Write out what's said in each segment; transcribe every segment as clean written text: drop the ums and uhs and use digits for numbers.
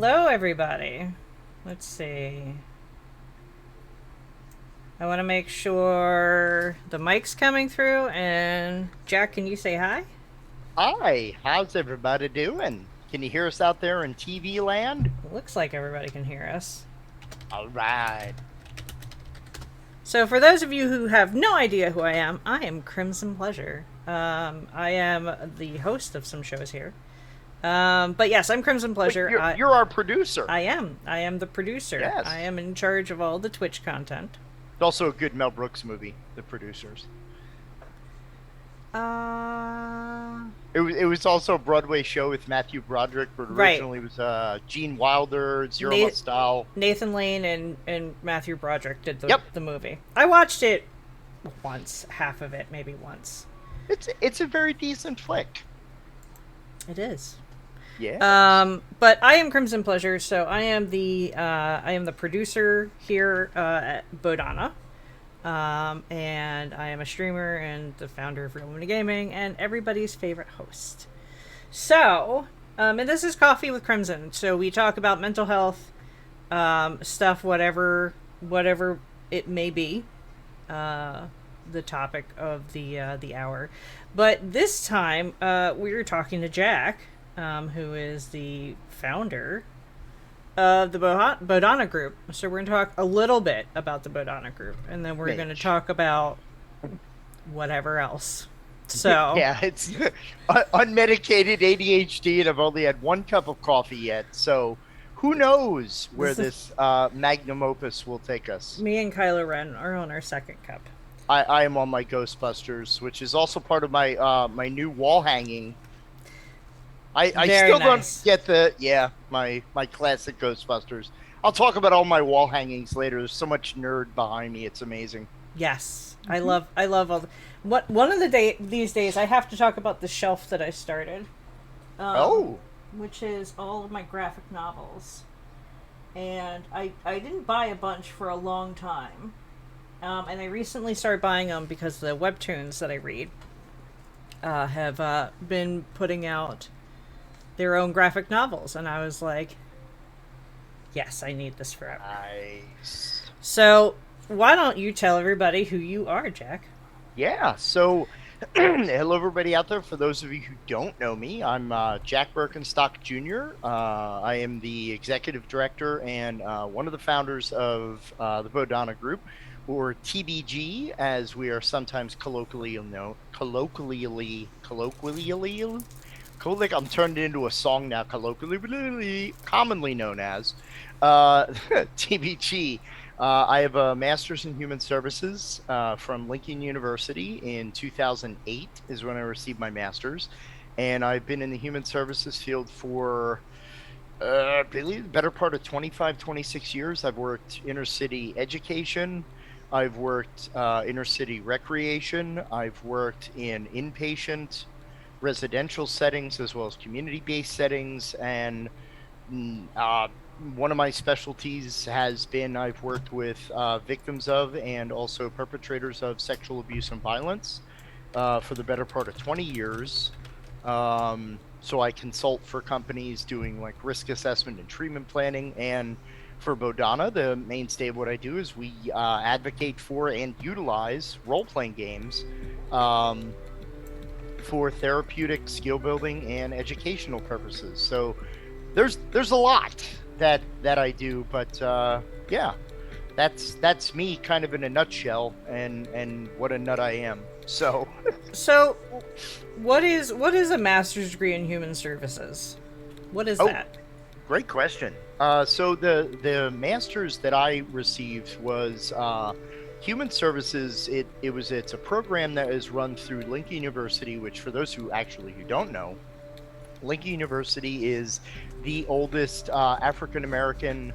Hello, everybody. Let's see. I want to make sure the mic's coming through. And Jack, can you say hi? Hi, how's everybody doing? Can you hear us out there in TV land? Looks like everybody can hear us. All right. So, for those of you who have no idea who I am Crimson Pleasure. I am the host of some shows here. But yes, I'm Crimson Wait, Pleasure. you're our producer. I am. I am the producer. I Yes. am in charge of all the Twitch content. It's also a good Mel Brooks movie, The Producers. Uh, It was also a Broadway show with Matthew Broderick, but right. originally it was Gene Wilder, Zero Na- Mostel. Nathan Lane and Matthew Broderick did Yep. the movie. I watched it once, half of it, maybe once. It's a very decent flick. It is. Yes. But I am Crimson Pleasure, so I am the producer here at Bodhana. And I am a streamer and the founder of Real Women Gaming and everybody's favorite host. So, and this is Coffee with Crimson. So we talk about mental health stuff, whatever it may be. The topic of the hour, but this time we're talking to Jack, who is the founder of the Bodhana Group. So we're going to talk a little bit about the Bodhana Group, and then we're going to talk about whatever else. So Yeah, it's unmedicated ADHD, and I've only had one cup of coffee yet. So who knows where this magnum opus will take us? Me and Kylo Ren are on our second cup. I am on my Ghostbusters, which is also part of my my new wall hanging. I still Nice. don't get my classic Ghostbusters. I'll talk about all my wall hangings later. There's so much nerd behind me. It's amazing. Yes, I love all. What one of these days I have to talk about the shelf that I started. Oh, Which is all of my graphic novels. And I didn't buy a bunch for a long time. And I recently started buying them because the webtoons that I read have been putting out their own graphic novels. And I was like, yes, I need this forever. nice. So, why don't you tell everybody who you are, Jack? Yeah. So, hello, everybody out there. For those of you who don't know me, I'm Jack Berkenstock Jr. I am the executive director and one of the founders of the Bodhana Group, or TBG, as we are sometimes colloquially known. I'm turned into a song now. Colloquially, commonly known as TBG. I have a master's in human services from Lincoln University in 2008 is when I received my master's. And I've been in the human services field for, I believe, the better part of 25, 26 years. I've worked inner city education. I've worked inner city recreation. I've worked in inpatient residential settings as well as community-based settings. And one of my specialties has been I've worked with victims of and also perpetrators of sexual abuse and violence for the better part of 20 years. So I consult for companies doing like risk assessment and treatment planning. And for Bodhana, the mainstay of what I do is we advocate for and utilize role-playing games for therapeutic, skill building, and educational purposes. So there's a lot that I do, but yeah, that's me kind of in a nutshell, and what a nut I am. So So, what is a master's degree in human services? What is oh, that? great question. So the master's that I received was human services. It's a program that is run through Lincoln University, which for those who don't know, Lincoln University is the oldest African American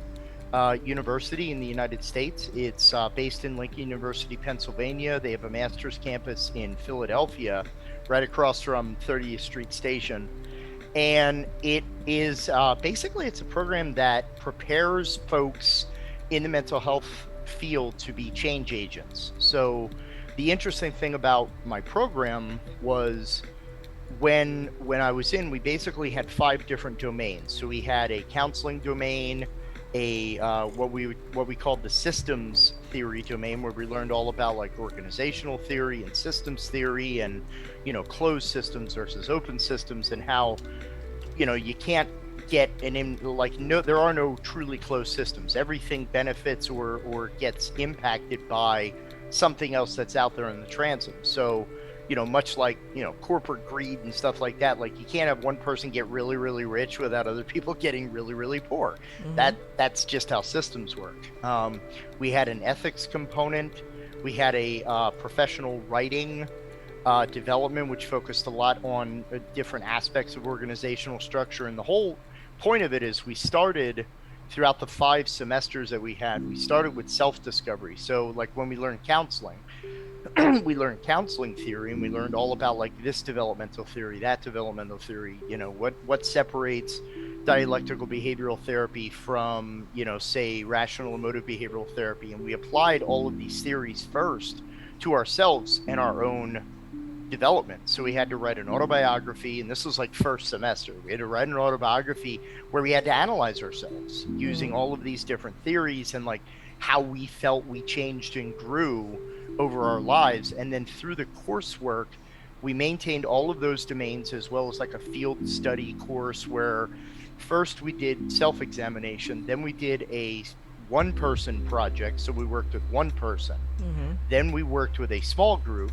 university in the United States. It's based in Lincoln University, Pennsylvania. They have a master's campus in Philadelphia, right across from 30th Street Station. And it is basically it's a program that prepares folks in the mental health field to be change agents. So the interesting thing about my program was when I was in, we basically had 5 different domains. So we had a counseling domain, a what we called the systems theory domain, where we learned all about like organizational theory and systems theory, and closed systems versus open systems, and how you can't get no, there are no truly closed systems. Everything benefits or gets impacted by something else that's out there in the transom. So much like corporate greed and stuff like that, like you can't have one person get really really rich without other people getting really really poor. That's just how systems work. We had an ethics component. We had a professional writing development, which focused a lot on different aspects of organizational structure. And the whole point of it is we started throughout the 5 semesters that we had, we started with self-discovery. So like when we learned counseling, we learned counseling theory, and we learned all about like this developmental theory, that developmental theory, what separates dialectical behavioral therapy from, say, rational emotive behavioral therapy. And we applied all of these theories first to ourselves and our own development. So we had to write an autobiography, and this was like first semester. We had to write an autobiography where we had to analyze ourselves using all of these different theories and like how we felt we changed and grew over our lives. And then through the coursework, we maintained all of those domains, as well as like a field study course where first we did self-examination, then we did a one-person project. So we worked with one person. Then we worked with a small group.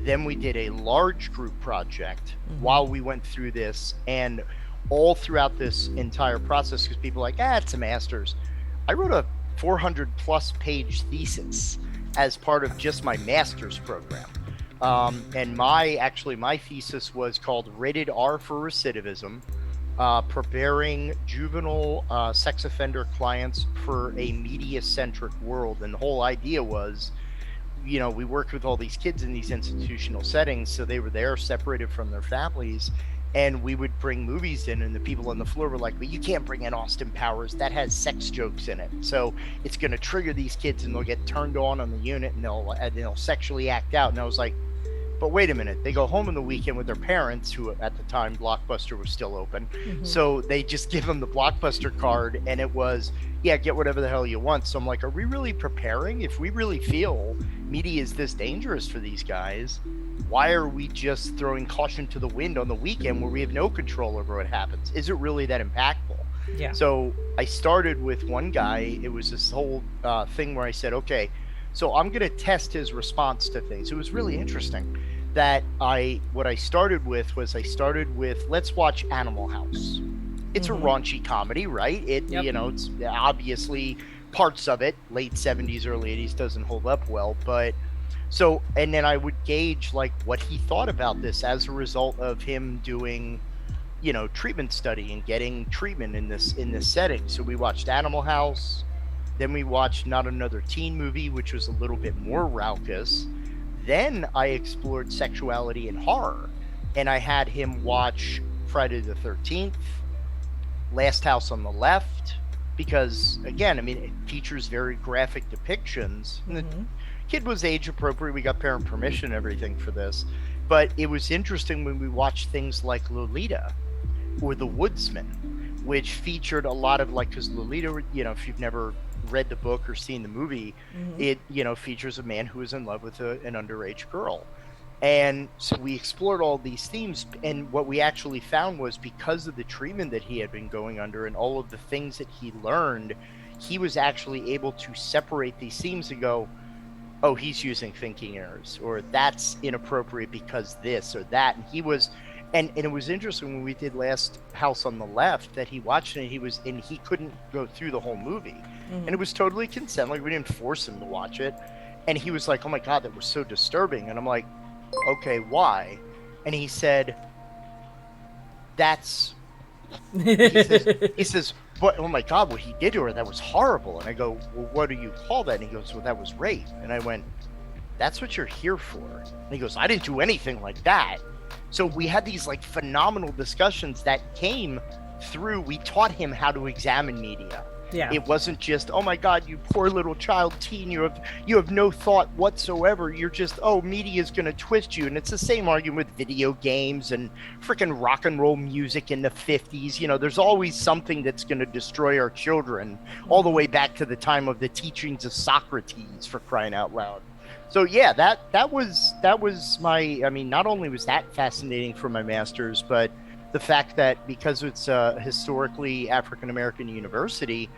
Then we did a large group project while we went through this. And all throughout this entire process, because people are like, it's a master's. I wrote a 400 plus page thesis as part of just my master's program. And my thesis was called Rated R for Recidivism, preparing juvenile sex offender clients for a media-centric world. And the whole idea was, we worked with all these kids in these institutional settings, so they were there separated from their families, and we would bring movies in, and the people on the floor were like, but you can't bring in Austin Powers, that has sex jokes in it, so it's going to trigger these kids and they'll get turned on the unit, and they'll sexually act out. And I was like, but wait a minute, they go home on the weekend with their parents, who at the time Blockbuster was still open, so they just give them the Blockbuster card, and it was, get whatever the hell you want. So I'm like, are we really preparing? If we really feel media is this dangerous for these guys, why are we just throwing caution to the wind on the weekend where we have no control over what happens? Is it really that impactful? Yeah. So I started with one guy. It was this whole thing where I said, okay, so I'm going to test his response to things. It was really interesting that what I started with, let's watch Animal House. It's a raunchy comedy, right? It's obviously parts of it, late 70s, early 80s, doesn't hold up well. But so, and then I would gauge like what he thought about this as a result of him doing, treatment study and getting treatment in this setting. So we watched Animal House. Then we watched Not Another Teen Movie, which was a little bit more raucous. Then I explored sexuality and horror, and I had him watch Friday the 13th, Last House on the Left, because again, it features very graphic depictions. And the kid was age appropriate. We got parent permission and everything for this. But it was interesting when we watched things like Lolita or The Woodsman, which featured a lot of because Lolita, if you've never read the book or seen the movie, it features a man who is in love with an underage girl. And so we explored all these themes, and what we actually found was, because of the treatment that he had been going under and all of the things that he learned, he was actually able to separate these themes and go, oh, he's using thinking errors, or that's inappropriate because this or that. And he was, and it was interesting when we did Last House on the Left that he watched it, and he couldn't go through the whole movie. And it was totally consent, we didn't force him to watch it. And he was like, oh my God, that was so disturbing. And I'm like, okay, why? And he said, he says, but oh my God, what he did to her, that was horrible. And I go, well, what do you call that? And he goes, well, that was rape. And I went, that's what you're here for? And he goes, I didn't do anything like that. So we had these phenomenal discussions that came through. We taught him how to examine media. Yeah. It wasn't just, oh my God, you poor little child teen, you have no thought whatsoever. You're just, oh, media is going to twist you. And it's the same argument with video games and freaking rock and roll music in the 50s. There's always something that's going to destroy our children, all the way back to the time of the teachings of Socrates, for crying out loud. So yeah, that was my, I mean, not only was that fascinating for my master's, but the fact that because it's a historically African-American university,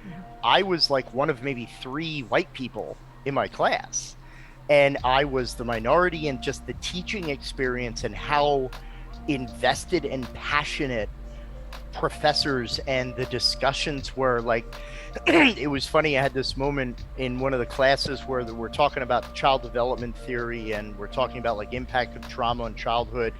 I was like one of maybe 3 white people in my class. And I was the minority, and just the teaching experience and how invested and passionate professors and the discussions were, like, it was funny. I had this moment in one of the classes where we're talking about child development theory, and we're talking about like impact of trauma on childhood.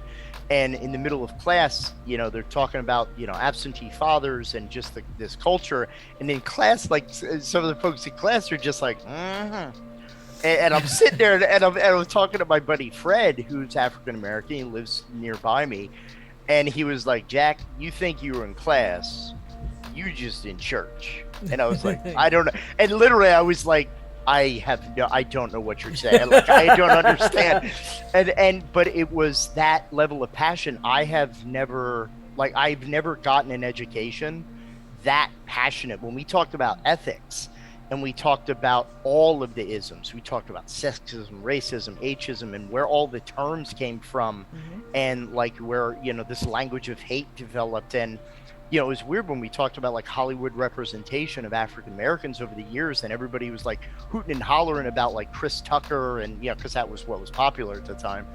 And in the middle of class, they're talking about, absentee fathers and just this culture. And in class, like, some of the folks in class are just like, and I'm sitting there, and I'm talking to my buddy Fred, who's African American. He lives nearby me. And he was like, Jack, you think you were in class, you just in church. And I was like, I don't know. And literally I was like, I don't know what you're saying. Like, I don't understand. But it was that level of passion. I've never gotten an education that passionate. When we talked about ethics and we talked about all of the isms, we talked about sexism, racism, ageism, and where all the terms came from, and like where, this language of hate developed. And it was weird when we talked about like Hollywood representation of African Americans over the years, and everybody was like hooting and hollering about like Chris Tucker, and because that was what was popular at the time,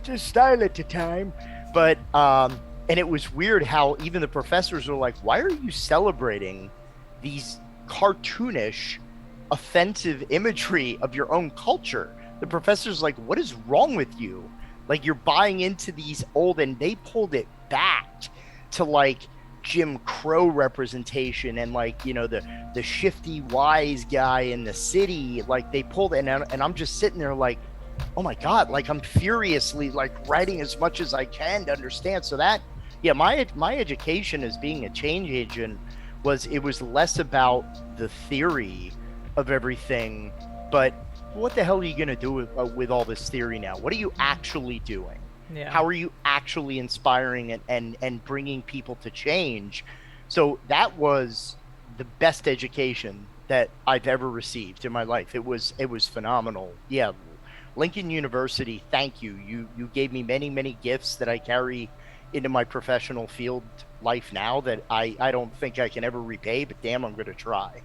just style at the time. But and it was weird how even the professors were like, why are you celebrating these cartoonish, offensive imagery of your own culture? The professor's like, what is wrong with you? Like, you're buying into these old, and they pulled it back to like Jim Crow representation, and like, the shifty wise guy in the city. Like, they pulled it, and I'm just sitting there like, oh my God, like I'm furiously like writing as much as I can to understand. So that, yeah, my education as being a change agent it was less about the theory of everything, but what the hell are you going to do with all this theory now? What are you actually doing? Yeah. How are you actually inspiring and bringing people to change? So that was the best education that I've ever received in my life. It was phenomenal. Yeah. Lincoln University, thank you. You gave me many, many gifts that I carry into my professional field life now that I don't think I can ever repay, but damn, I'm going to try,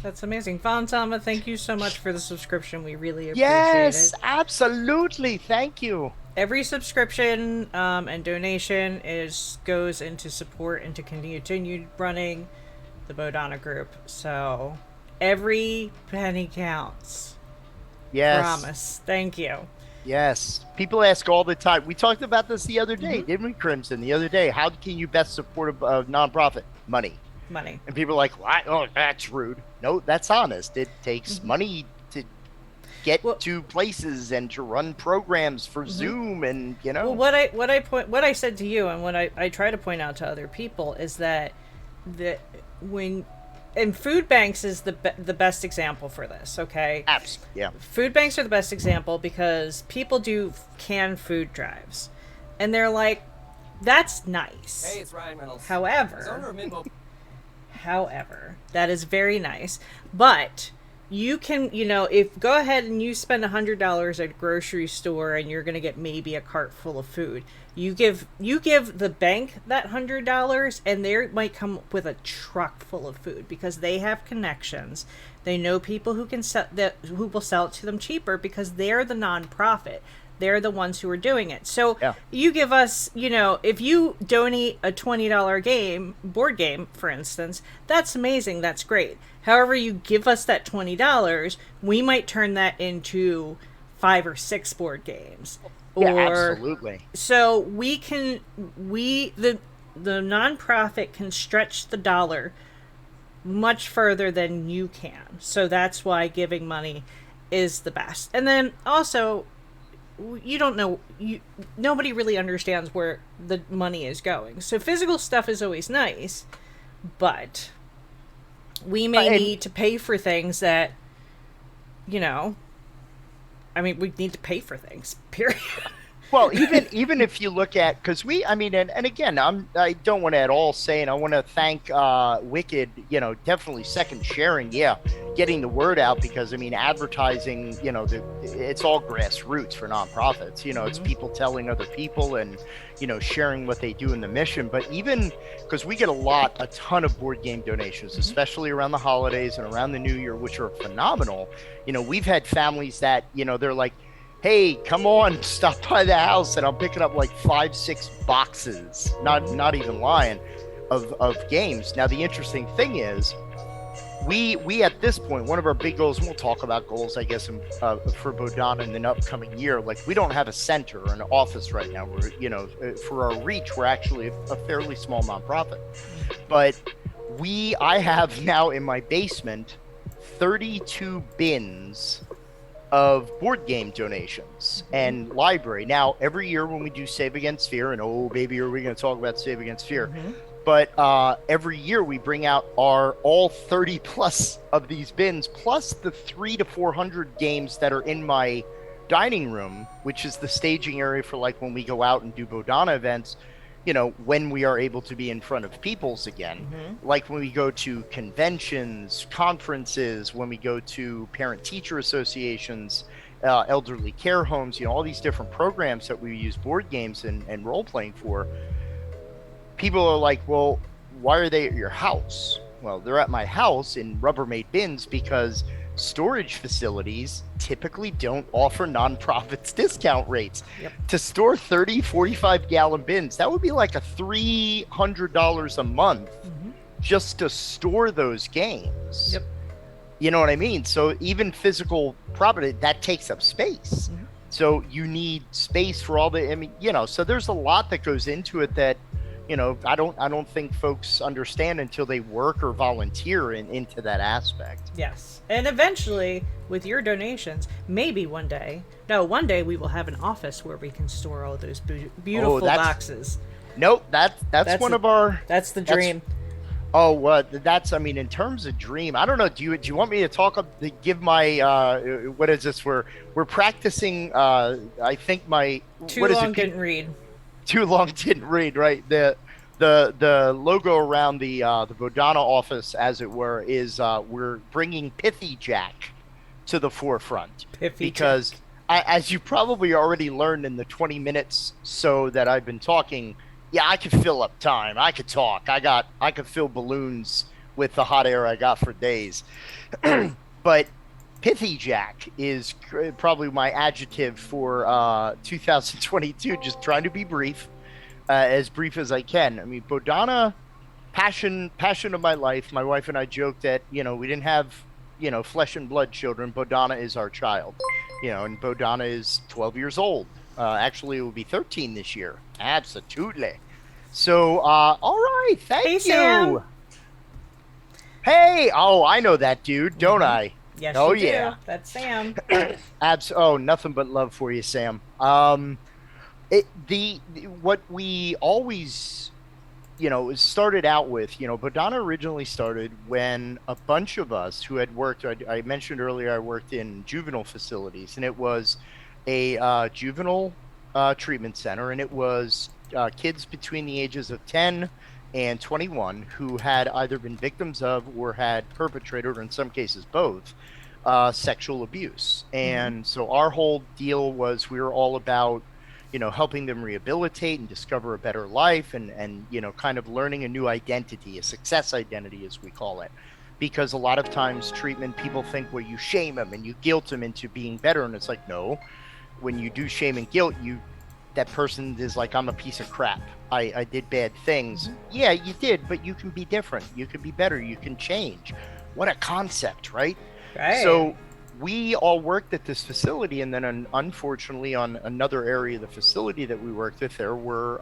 That's amazing. Fantama, thank you so much for the subscription. We really appreciate it. Yes, absolutely. Thank you. Every subscription and donation goes into support and to continue running the Bodhana Group. So every penny counts. Yes. Promise. Thank you. Yes. People ask all the time. We talked about this the other day, didn't we, Crymson? The other day. How can you best support a nonprofit? Money. And people are like, what? Oh, that's rude. No, that's honest. It takes money to get to places and to run programs for Zoom, and Well, what I said to you, and what I try to point out to other people, is that and food banks is the best example for this, okay? Absolutely, yeah. Food banks are the best example because people do canned food drives, and they're like, that's nice. Hey, it's Ryan Reynolds. However, that is very nice, but you can, go ahead and you spend $100 at a grocery store and you're going to get maybe a cart full of food. You give the bank that $100 and they might come with a truck full of food because they have connections. They know people who will sell it to them cheaper because they're the nonprofit. They're the ones who are doing it. So you give us, if you donate a $20 board game, for instance, that's amazing. That's great. However, you give us that $20, we might turn that into 5 or 6 board games. Yeah, absolutely. So the nonprofit can stretch the dollar much further than you can. So that's why giving money is the best. And then also, you don't know, nobody really understands where the money is going. So physical stuff is always nice, but we may And need to pay for things that, you know, I mean, we need to pay for things, period. well, even if you look at, because I mean, and again, I don't want to at all say, and I want to thank Wicked, definitely second sharing, yeah, getting the word out, because I mean, advertising, it's all grassroots for nonprofits. It's people telling other people and sharing what they do in the mission. But even because we get a ton of board game donations, especially around the holidays and around the New Year, which are phenomenal. We've had families that they're like, hey, come on, stop by the house, and I'm picking up like 5-6 boxes, not even lying, of games. Now the interesting thing is, we at this point, one of our big goals, and we'll talk about goals, I guess, for Bodhana in the upcoming year. Like, we don't have a center or an office right now. We're, for our reach, we're actually a fairly small nonprofit, but I have now in my basement 32 bins of board game donations and library. Now, every year when we do Save Against Fear, and oh baby, are we going to talk about Save Against Fear? But every year we bring out all 30 plus of these bins, plus the 300 to 400 games that are in my dining room, which is the staging area for like when we go out and do Bodhana events. When we are able to be in front of peoples again, like when we go to conventions, conferences, when we go to parent-teacher associations, elderly care homes, all these different programs that we use board games and role-playing for. People are like, well, why are they at your house? Well, they're at my house in Rubbermaid bins because storage facilities typically don't offer nonprofits discount rates. To store 30, 45 gallon bins, that would be like a $300 a month just to store those games. You know what I mean? So even physical property, that takes up space. So you need space for all so there's a lot that goes into it that I don't think folks understand until they work or volunteer into that aspect. Yes. And eventually, with your donations, maybe one day we will have an office where we can store all those beautiful boxes. Nope, that's one of our... That's the dream. In terms of dream, I don't know. Do you want me to give my, what is this? We're practicing, I think my... Too long didn't read, right? The logo around the Bodhana office, as it were, is we're bringing Pithy Jack to the forefront. Because as you probably already learned in the 20 minutes so that I've been talking, I could fill up time. I could talk. I could fill balloons with the hot air I got for days. But Pithy Jack is probably my adjective for 2022, just trying to be brief. As brief as I can. I mean, Bodhana, passion of my life. My wife and I joked that, we didn't have, flesh and blood children. Bodhana is our child, and Bodhana is 12 years old. Actually, it will be 13 this year. Absolutely. So, all right. Thank you. Sam. Hey. Oh, I know that dude, don't I? Yes, oh, you yeah. do. That's Sam. Nothing but love for you, Sam. What we always, started out with, Bodhana originally started when a bunch of us who had worked, I mentioned earlier, I worked in juvenile facilities, and it was a juvenile treatment center, and it was kids between the ages of 10 and 21 who had either been victims of or had perpetrated, or in some cases both, sexual abuse. And so our whole deal was we were all about helping them rehabilitate and discover a better life and kind of learning a new identity, a success identity, as we call it. Because a lot of times treatment, people think, well, you shame them and you guilt them into being better. And it's like, no, when you do shame and guilt, that person is like, I'm a piece of crap. I did bad things. Yeah, you did, but you can be different. You can be better. You can change. What a concept, right? Right. So we all worked at this facility, and then unfortunately on another area of the facility that we worked with, there were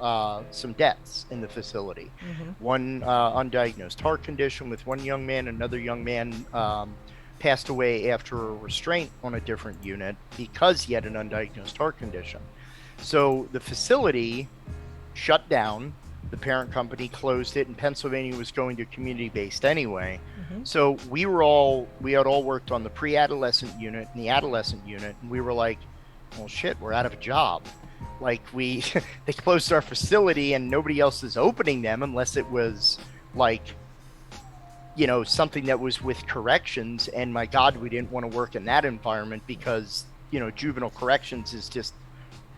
some deaths in the facility. One undiagnosed heart condition with one young man. Another young man passed away after a restraint on a different unit because he had an undiagnosed heart condition. So the facility shut down. The parent company closed it, and Pennsylvania was going to community-based anyway. Mm-hmm. So we had all worked on the pre-adolescent unit and the adolescent unit, and we were like, well, shit, we're out of a job. Like they closed our facility and nobody else is opening them unless it was like, something that was with corrections. And my God, we didn't want to work in that environment because, juvenile corrections is just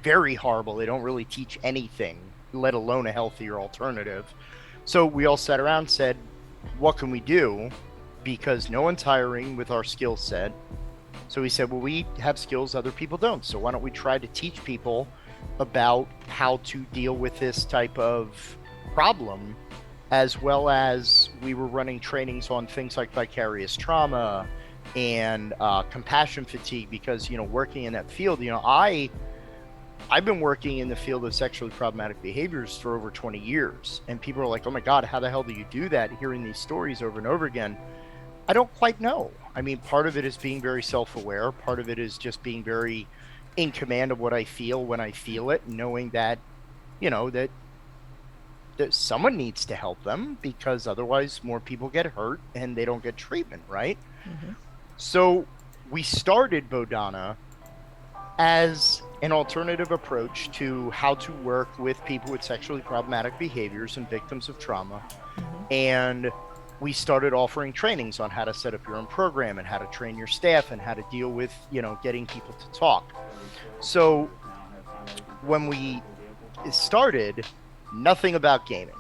very horrible. They don't really teach anything, let alone a healthier alternative. So we all sat around and said, what can we do? Because no one's hiring with our skill set. So we said, well, we have skills other people don't. So why don't we try to teach people about how to deal with this type of problem, as well as we were running trainings on things like vicarious trauma and compassion fatigue, because, working in that field, I've been working in the field of sexually problematic behaviors for over 20 years. And people are like, oh my God, how the hell do you do that? Hearing these stories over and over again. I don't quite know. I mean, part of it is being very self-aware. Part of it is just being very in command of what I feel when I feel it, knowing that, that someone needs to help them, because otherwise more people get hurt and they don't get treatment, right? Mm-hmm. So we started Bodhana as an alternative approach to how to work with people with sexually problematic behaviors and victims of trauma. Mm-hmm. And we started offering trainings on how to set up your own program and how to train your staff and how to deal with, getting people to talk. So when we started, nothing about gaming,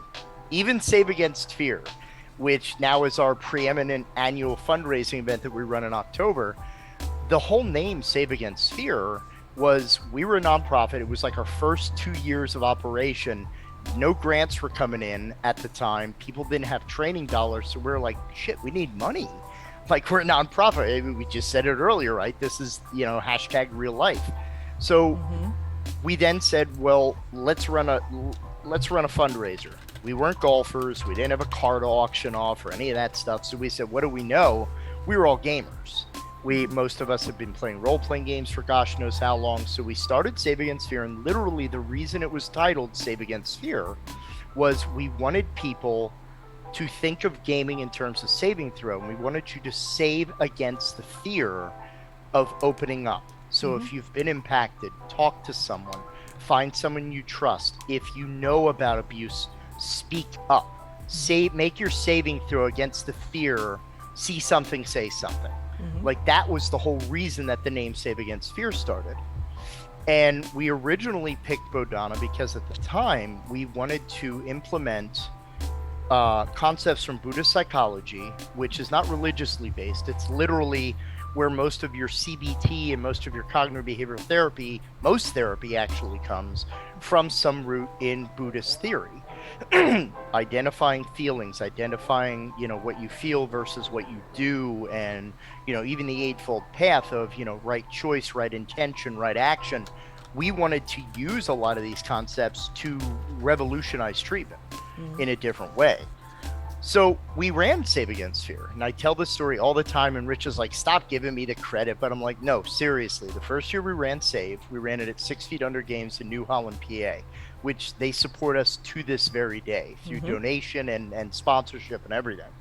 even Save Against Fear, which now is our preeminent annual fundraising event that we run in October. The whole name Save Against Fear was, we were a nonprofit. It was like our first 2 years of operation. No grants were coming in at the time. People didn't have training dollars. So we were like, shit, we need money. Like, we're a nonprofit. I mean, we just said it earlier, right? This is, hashtag real life. So Mm-hmm. we then said, well, let's run a fundraiser. We weren't golfers. We didn't have a card auction off or any of that stuff. So we said, what do we know? We were all gamers. Most of us have been playing role-playing games for gosh knows how long. So we started Save Against Fear, and literally the reason it was titled Save Against Fear was we wanted people to think of gaming in terms of saving throw, and we wanted you to save against the fear of opening up. So if you've been impacted, talk to someone, find someone you trust. If you know about abuse, speak up. Make your saving throw against the fear. See something, say something. Like, that was the whole reason that the name Save Against Fear started. And we originally picked Bodhana because at the time we wanted to implement concepts from Buddhist psychology, which is not religiously based. It's literally where most of your CBT and most of your cognitive behavioral therapy, most therapy actually comes from some root in Buddhist theory. Identifying feelings, identifying, what you feel versus what you do, and, even the Eightfold Path of, right choice, right intention, right action. We wanted to use a lot of these concepts to revolutionize treatment in a different way. So we ran Save Against Fear, and I tell this story all the time, and Rich is like, stop giving me the credit, but I'm like, no, seriously. The first year we ran Save, we ran it at 6 Feet Under Games in New Holland, PA, which they support us to this very day through donation and sponsorship and everything.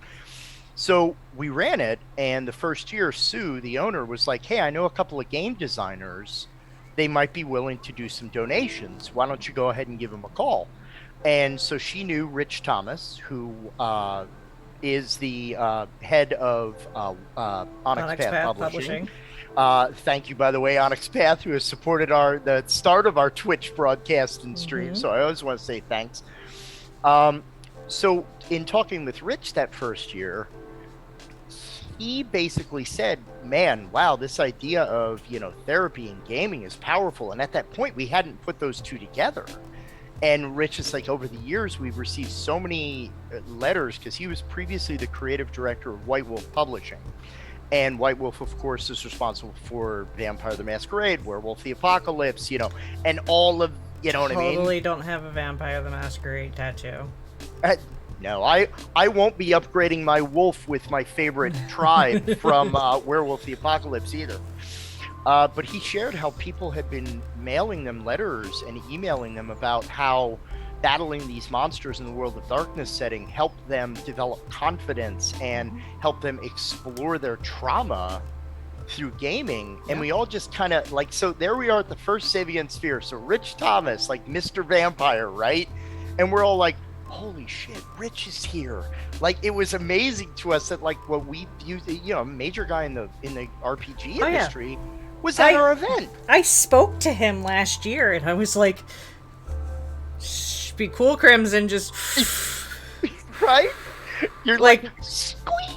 So we ran it, and the first year, Sue, the owner, was like, hey, I know a couple of game designers. They might be willing to do some donations. Why don't you go ahead and give them a call? And so she knew Rich Thomas, who is the head of Onyx Path Publishing. Thank you, by the way, Onyx Path, who has supported the start of our Twitch broadcast and stream. So I always want to say thanks. So in talking with Rich that first year, he basically said, man, wow, this idea of, therapy and gaming is powerful. And at that point, we hadn't put those two together. And Rich is like, over the years, we've received so many letters, because he was previously the creative director of White Wolf Publishing. And White Wolf, of course, is responsible for Vampire the Masquerade, Werewolf the Apocalypse, and all of, what I mean? Totally don't have a Vampire the Masquerade tattoo. No, I won't be upgrading my wolf with my favorite tribe from Werewolf the Apocalypse either. But he shared how people had been mailing them letters and emailing them about how battling these monsters in the World of Darkness setting helped them develop confidence and help them explore their trauma through gaming. And we all just kind of like, so there we are at the first Save Against Fear. So Rich Thomas, like Mr. Vampire, right? And we're all like, holy shit, Rich is here. Like, it was amazing to us that like what we viewed, you know, a major guy in the RPG industry was at our event. I spoke to him last year and I was like, shh, be cool, Crymson, just right? You're like squeeze.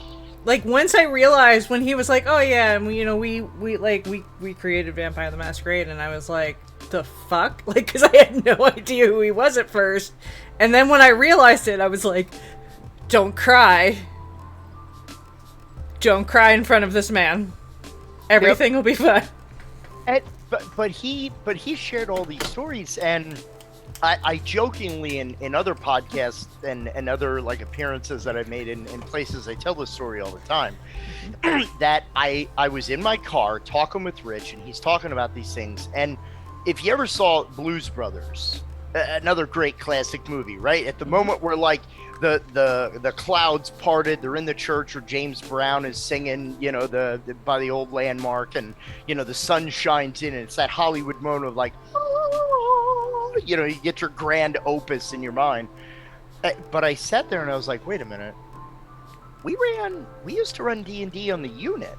Like, once I realized when he was like, oh yeah, and we, you know, we created Vampire the Masquerade, and I was like, the fuck? Like, because I had no idea who he was at first. And then when I realized it, I was like, don't cry. Don't cry in front of this man. Everything will be fine. And, but he shared all these stories, and I jokingly in other podcasts and other like appearances that I've made in places I tell this story all the time, that I was in my car talking with Rich, and he's talking about these things. And if you ever saw Blues Brothers, another great classic movie, right? At the moment where like the clouds parted, they're in the church, or James Brown is singing, you know, the by the old landmark, and you know the sun shines in, and it's that Hollywood moment of like, you know, you get your grand opus in your mind. But I sat there and I was like, wait a minute, we used to run D&D on the unit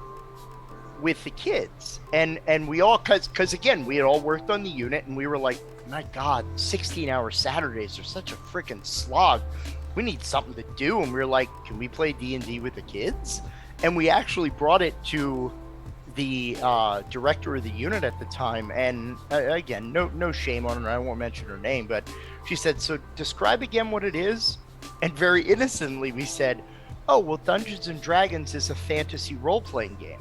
with the kids, and we all, because again, we had all worked on the unit, and we were like, my god, 16-hour Saturdays are such a freaking slog, we need something to do. And we were like, can we play D&D with the kids? And we actually brought it to the director of the unit at the time, and again, no shame on her, I won't mention her name, but she said, so describe again what it is. And very innocently we said, oh, well, Dungeons and Dragons is a fantasy role-playing game.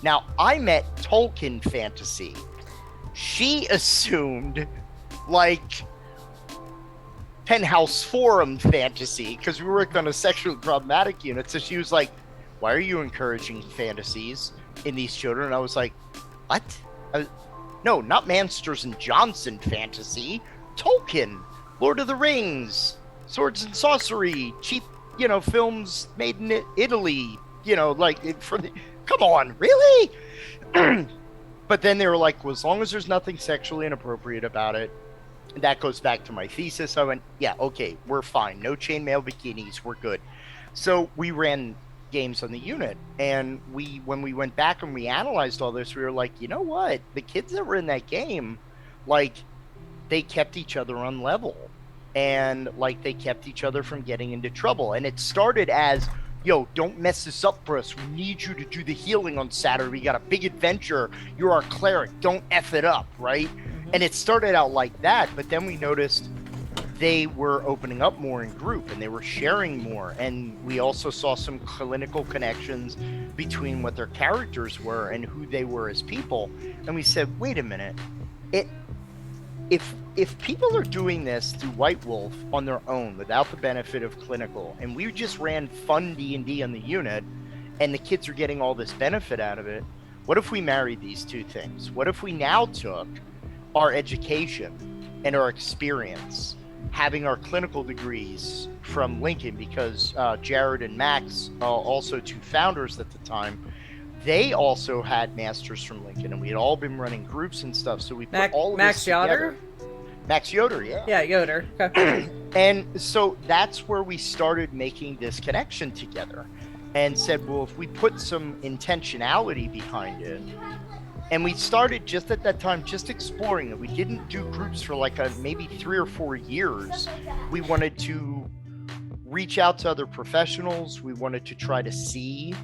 Now, I met Tolkien fantasy. She assumed like Penthouse Forum fantasy, because we worked on a sexually problematic unit. So she was like, why are you encouraging fantasies in these children? And I was like, what? No, not Mansters and Johnson fantasy. Tolkien, Lord of the Rings, Swords and Sorcery, cheap, you know, films made in Italy, you know, like, come on, really? But then they were like, well, as long as there's nothing sexually inappropriate about it. And that goes back to my thesis. I went, yeah, okay, we're fine. No chainmail bikinis, we're good. So we ran games on the unit, and when we went back and we analyzed all this, we were like, you know what, the kids that were in that game, like, they kept each other on level, and like they kept each other from getting into trouble. And it started as, yo, don't mess this up for us, we need you to do the healing on Saturday, we got a big adventure, you're our cleric, don't F it up, right? And it started out like that, but then we noticed they were opening up more in group, and they were sharing more, and we also saw some clinical connections between what their characters were and who they were as people. And we said, wait a minute, if people are doing this through White Wolf on their own without the benefit of clinical, and we just ran fun D&D on the unit, and the kids are getting all this benefit out of it, what if we married these two things? What if we now took our education and our experience, having our clinical degrees from Lincoln, because Jared and Max, also two founders at the time, they also had masters from Lincoln, and we had all been running groups and stuff. So we put all of Max this together. Yoder? Max Yoder, yeah. Yeah, Yoder. Okay. And so that's where we started making this connection together, and said, well, if we put some intentionality behind it, and we started just at that time, just exploring it. We didn't do groups for like maybe 3 or 4 years. We wanted to reach out to other professionals. We wanted to try to see,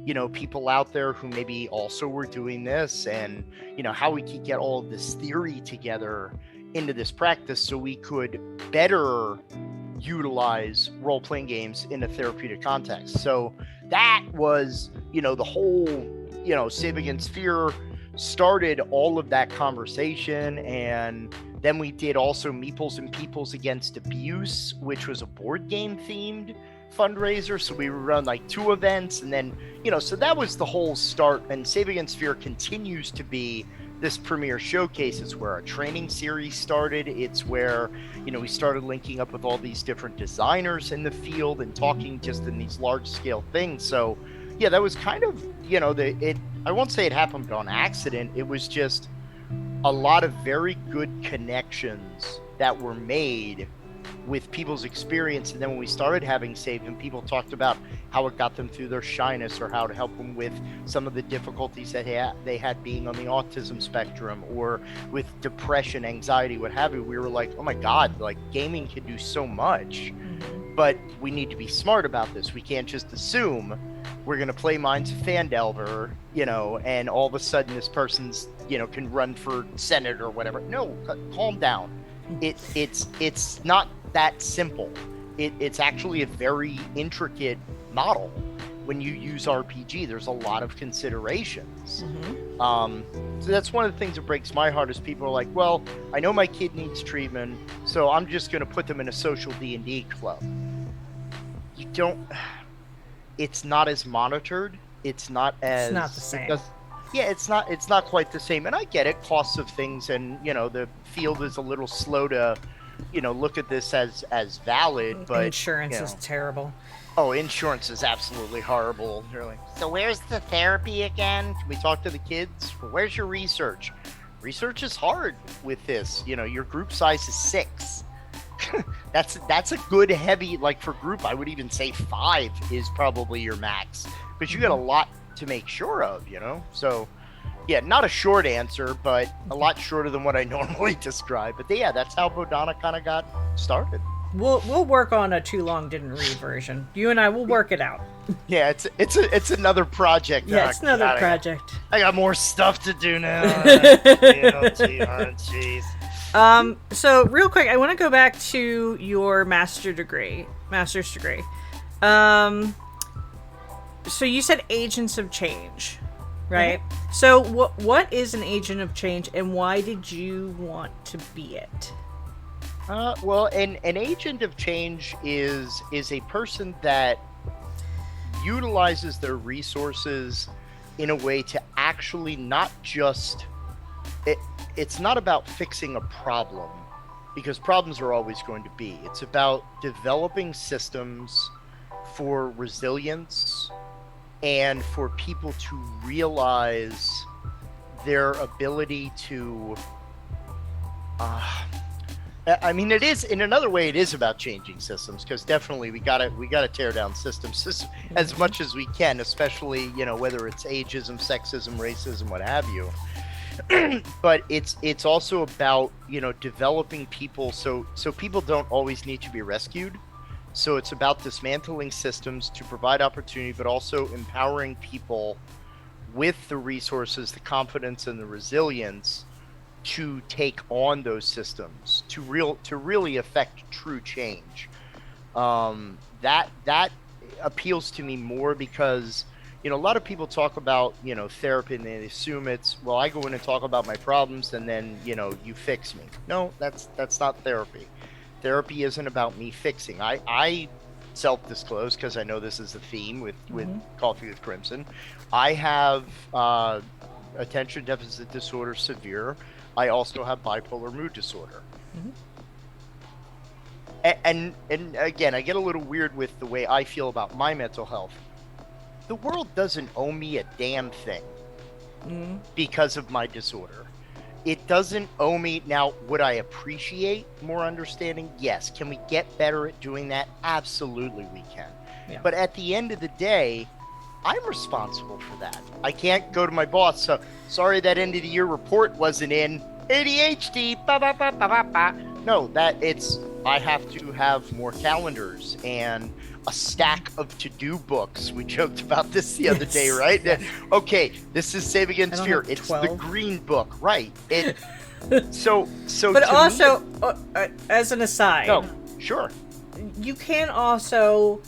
you know, people out there who maybe also were doing this, and, you know, how we could get all of this theory together into this practice so we could better utilize role-playing games in a therapeutic context. So that was, you know, the whole, you know, Save Against Fear started all of that conversation. And then we did also Meeples and Peoples Against Abuse, which was a board game themed fundraiser. So we would run like 2 events, and then, you know, so that was the whole start. And Save Against Fear continues to be this premier showcase. It's where our training series started. It's where, we started linking up with all these different designers in the field and talking just in these large scale things. So yeah, that was kind of, I won't say it happened on accident. It was just a lot of very good connections that were made with people's experience. And then when we started having saved them, people talked about how it got them through their shyness, or how to help them with some of the difficulties that they had being on the autism spectrum, or with depression, anxiety, what have you. We were like, oh my God, like gaming can do so much, but we need to be smart about this. We can't just assume we're going to play Mines of Phandelver, and all of a sudden this person's, can run for Senate or whatever. No, calm down. It's not that simple. It's actually a very intricate model. When you use RPG, there's a lot of considerations. So that's one of the things that breaks my heart, is people are like, well, I know my kid needs treatment, so I'm just going to put them in a social D&D club. You don't... It's not as monitored. It's not as... It's not the same. It's not quite the same. And I get it, costs of things, and, the field is a little slow to, look at this as valid, but... Insurance is terrible. Oh, insurance is absolutely horrible. They're like, so where's the therapy again? Can we talk to the kids? Where's your research? Research is hard with this. Your group size is 6. That's a good heavy, like for group, I would even say 5 is probably your max. But you got a lot to make sure of, So, yeah, not a short answer, but a lot shorter than what I normally describe. But yeah, that's how Bodhana kind of got started. We'll work on a too long didn't read version. You and I will work it out. Yeah, it's another project. Yeah, it's another project. I got more stuff to do now. Jeez. So real quick, I want to go back to your master's degree. So you said agents of change, right? Mm-hmm. So what is an agent of change, and why did you want to be it? Well, an agent of change is a person that utilizes their resources in a way to actually not just... It's not about fixing a problem, because problems are always going to be. It's about developing systems for resilience and for people to realize their ability to... it is, in another way, it is about changing systems, because definitely we gotta tear down systems as much as we can, especially, whether it's ageism, sexism, racism, what have you. But it's also about, developing people so people don't always need to be rescued. So it's about dismantling systems to provide opportunity, but also empowering people with the resources, the confidence, and the resilience to take on those systems, to really affect true change. That appeals to me more, because a lot of people talk about therapy, and they assume it's, well, I go in and talk about my problems and then you fix me. No, that's not therapy. Therapy isn't about me fixing. I self-disclose, because I know this is a theme with Coffee with Crymson. I have attention deficit disorder severe. I also have bipolar mood disorder. And again, I get a little weird with the way I feel about my mental health. The world doesn't owe me a damn thing because of my disorder. It doesn't owe me. Now, would I appreciate more understanding? Yes. Can we get better at doing that? Absolutely we can. Yeah. But at the end of the day, I'm responsible for that. I can't go to my boss, so sorry that end of the year report wasn't in. ADHD, ba ba ba ba ba ba. No, I have to have more calendars and a stack of to-do books. We joked about this the other day, right? Yes. Okay, this is Save Against Fear. It's the green book, right? So. But also, as an aside, no, sure. You can also,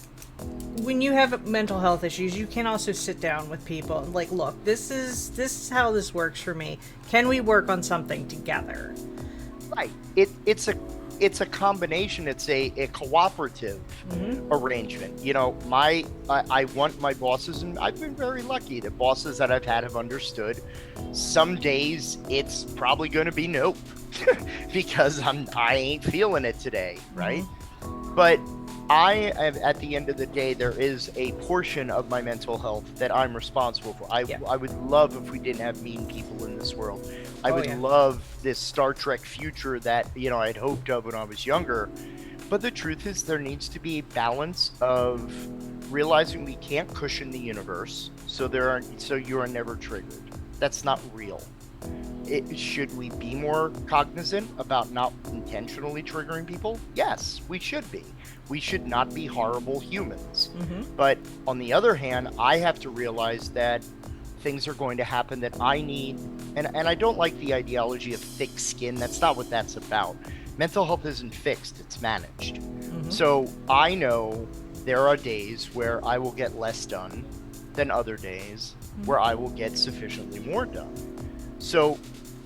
when you have mental health issues, you can also sit down with people and like, look, this is how this works for me. Can we work on something together? Right. It's a it's a combination. It's a cooperative arrangement. You know, I want my bosses, and I've been very lucky. The bosses that I've had have understood. Some days it's probably going to be nope because I ain't feeling it today, right? But at the end of the day, there is a portion of my mental health that I'm responsible for. I would love if we didn't have mean people in this world. I would love this Star Trek future that, you know, I'd hoped of when I was younger. But the truth is there needs to be a balance of realizing we can't cushion the universe, so you are never triggered. That's not real. Should we be more cognizant about not intentionally triggering people? Yes, we should be. We should not be horrible humans. But on the other hand, I have to realize that things are going to happen that I need. And I don't like the ideology of thick skin. That's not what that's about. Mental health isn't fixed, it's managed. So I know there are days where I will get less done than other days where I will get sufficiently more done. So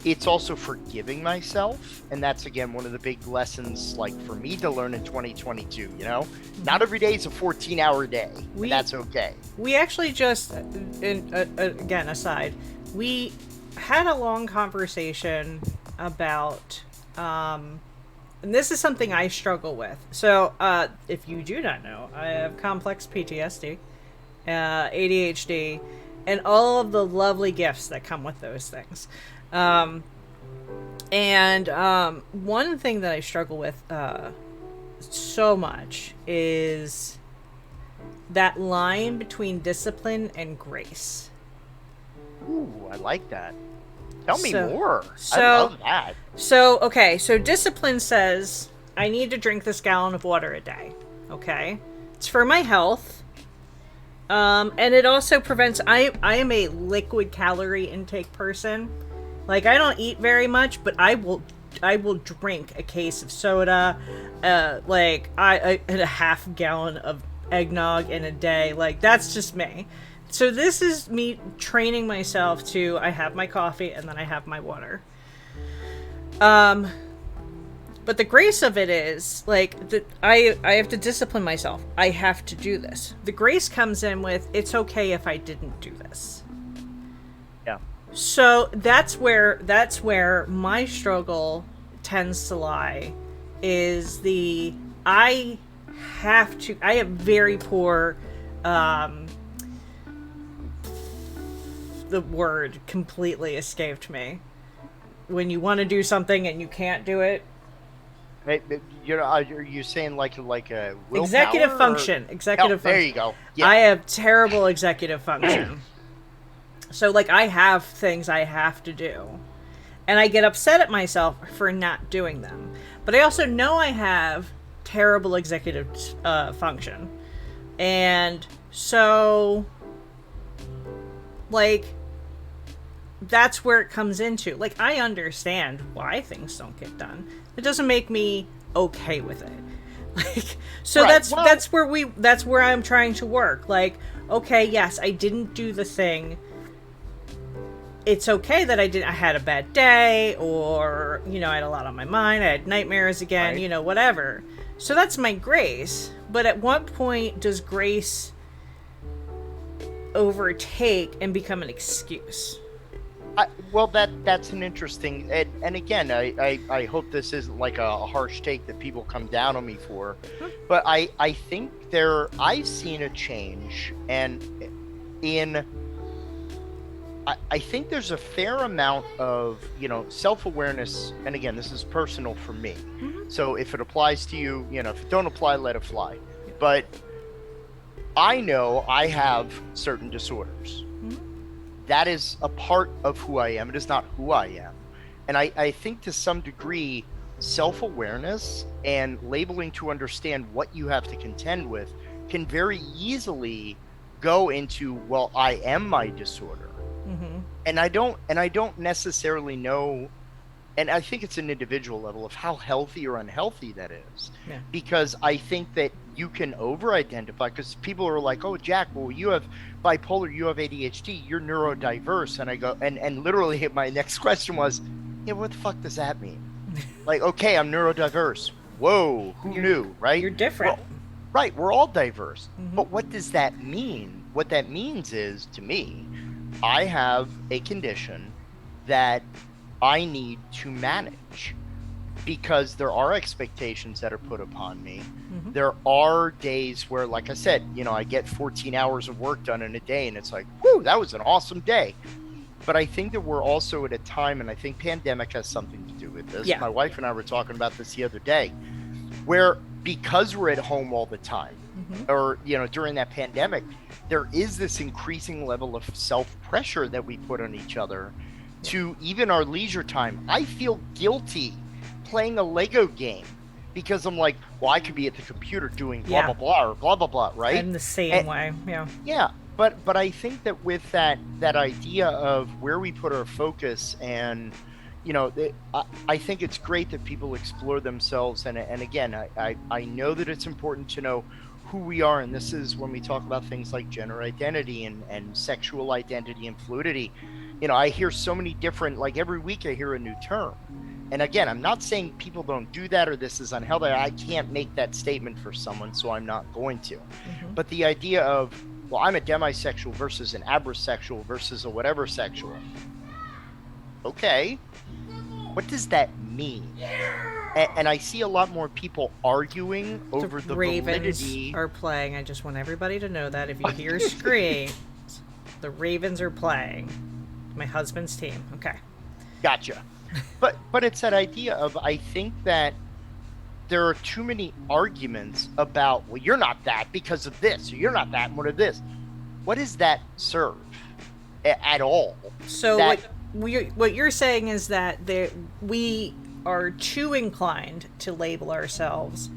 it's also forgiving myself, and that's again one of the big lessons, like, for me to learn in 2022. You know, not every day is a 14-hour day. That's okay. We actually just, again, aside, we had a long conversation about, and this is something I struggle with. So, if you do not know, I have complex PTSD, ADHD, and all of the lovely gifts that come with those things. One thing that I struggle with so much is that line between discipline and grace. Ooh, I like that. Tell me more. I love that. So discipline says I need to drink this gallon of water a day. Okay? It's for my health. And it also prevents, I am a liquid calorie intake person. Like, I don't eat very much, but I will drink a case of soda, like a half gallon of eggnog in a day. Like, that's just me. So this is me training myself to, I have my coffee and then I have my water. But the grace of it is, like, I have to discipline myself. I have to do this. The grace comes in with, it's okay if I didn't do this. Yeah. So that's where my struggle tends to lie, is I have very poor, the word completely escaped me. When you want to do something and you can't do it. Hey, you know, are you saying like a willpower? Executive function. Executive function. There you go. Yeah. I have terrible executive function. So, like, I have things I have to do. And I get upset at myself for not doing them. But I also know I have terrible executive function. And so, like, that's where it comes into. Like, I understand why things don't get done. It doesn't make me okay with it. Like, so right. That's where I'm trying to work. Like, okay, yes, I didn't do the thing. It's okay that I had a bad day, or, you know, I had a lot on my mind. I had nightmares again, right. You know, whatever. So that's my grace. But at what point does grace overtake and become an excuse? Well, that's an interesting, and again, I hope this isn't like a harsh take that people come down on me for, but I think I've seen a change, and I think there's a fair amount of, you know, self-awareness, and again, this is personal for me, so if it applies to you, you know, if it don't apply, let it fly, but I know I have certain disorders. That is a part of who I am. It is not who I am. And I think to some degree, self-awareness and labeling to understand what you have to contend with can very easily go into, well, I am my disorder. And I don't necessarily know, and I think it's an individual level of how healthy or unhealthy that is. Yeah. Because I think that you can over-identify, because people are like, oh, Jack, well, you have bipolar, you have ADHD, you're neurodiverse. And I go, and literally my next question was, yeah, what the fuck does that mean? Like, okay, I'm neurodiverse. whoa, who knew, right? You're different. Right, we're all diverse. Mm-hmm. But what does that mean? What that means is, to me, I have a condition that I need to manage because there are expectations that are put upon me. Mm-hmm. There are days where, like I said, I get 14 hours of work done in a day and it's like, whoo, that was an awesome day. But I think that we're also at a time, and I think pandemic has something to do with this. Yeah. My wife and I were talking about this the other day, where because we're at home all the time, or during that pandemic, there is this increasing level of self-pressure that we put on each other to even our leisure time. I feel guilty playing a Lego game because I'm like, well, I could be at the computer doing blah blah blah or blah blah blah, right? I'm the same way. Yeah, but I think that with that idea of where we put our focus, and I think it's great that people explore themselves, and again, I know that it's important to know who we are, and this is when we talk about things like gender identity and sexual identity and fluidity. I hear so many different, like every week I hear a new term. And again, I'm not saying people don't do that or this is unhealthy. I can't make that statement for someone, so I'm not going to. Mm-hmm. But the idea of, well, I'm a demisexual versus an abrosexual versus a whatever sexual. Okay, what does that mean? And I see a lot more people arguing over the Ravens validity. are playing. I just want everybody to know that if you hear screams, the Ravens are playing. My husband's team. Okay. Gotcha. But it's that idea of, I think that there are too many arguments about, well, you're not that because of this, or you're not that one of this. What does that serve at all? So what you're saying is that we are too inclined to label ourselves,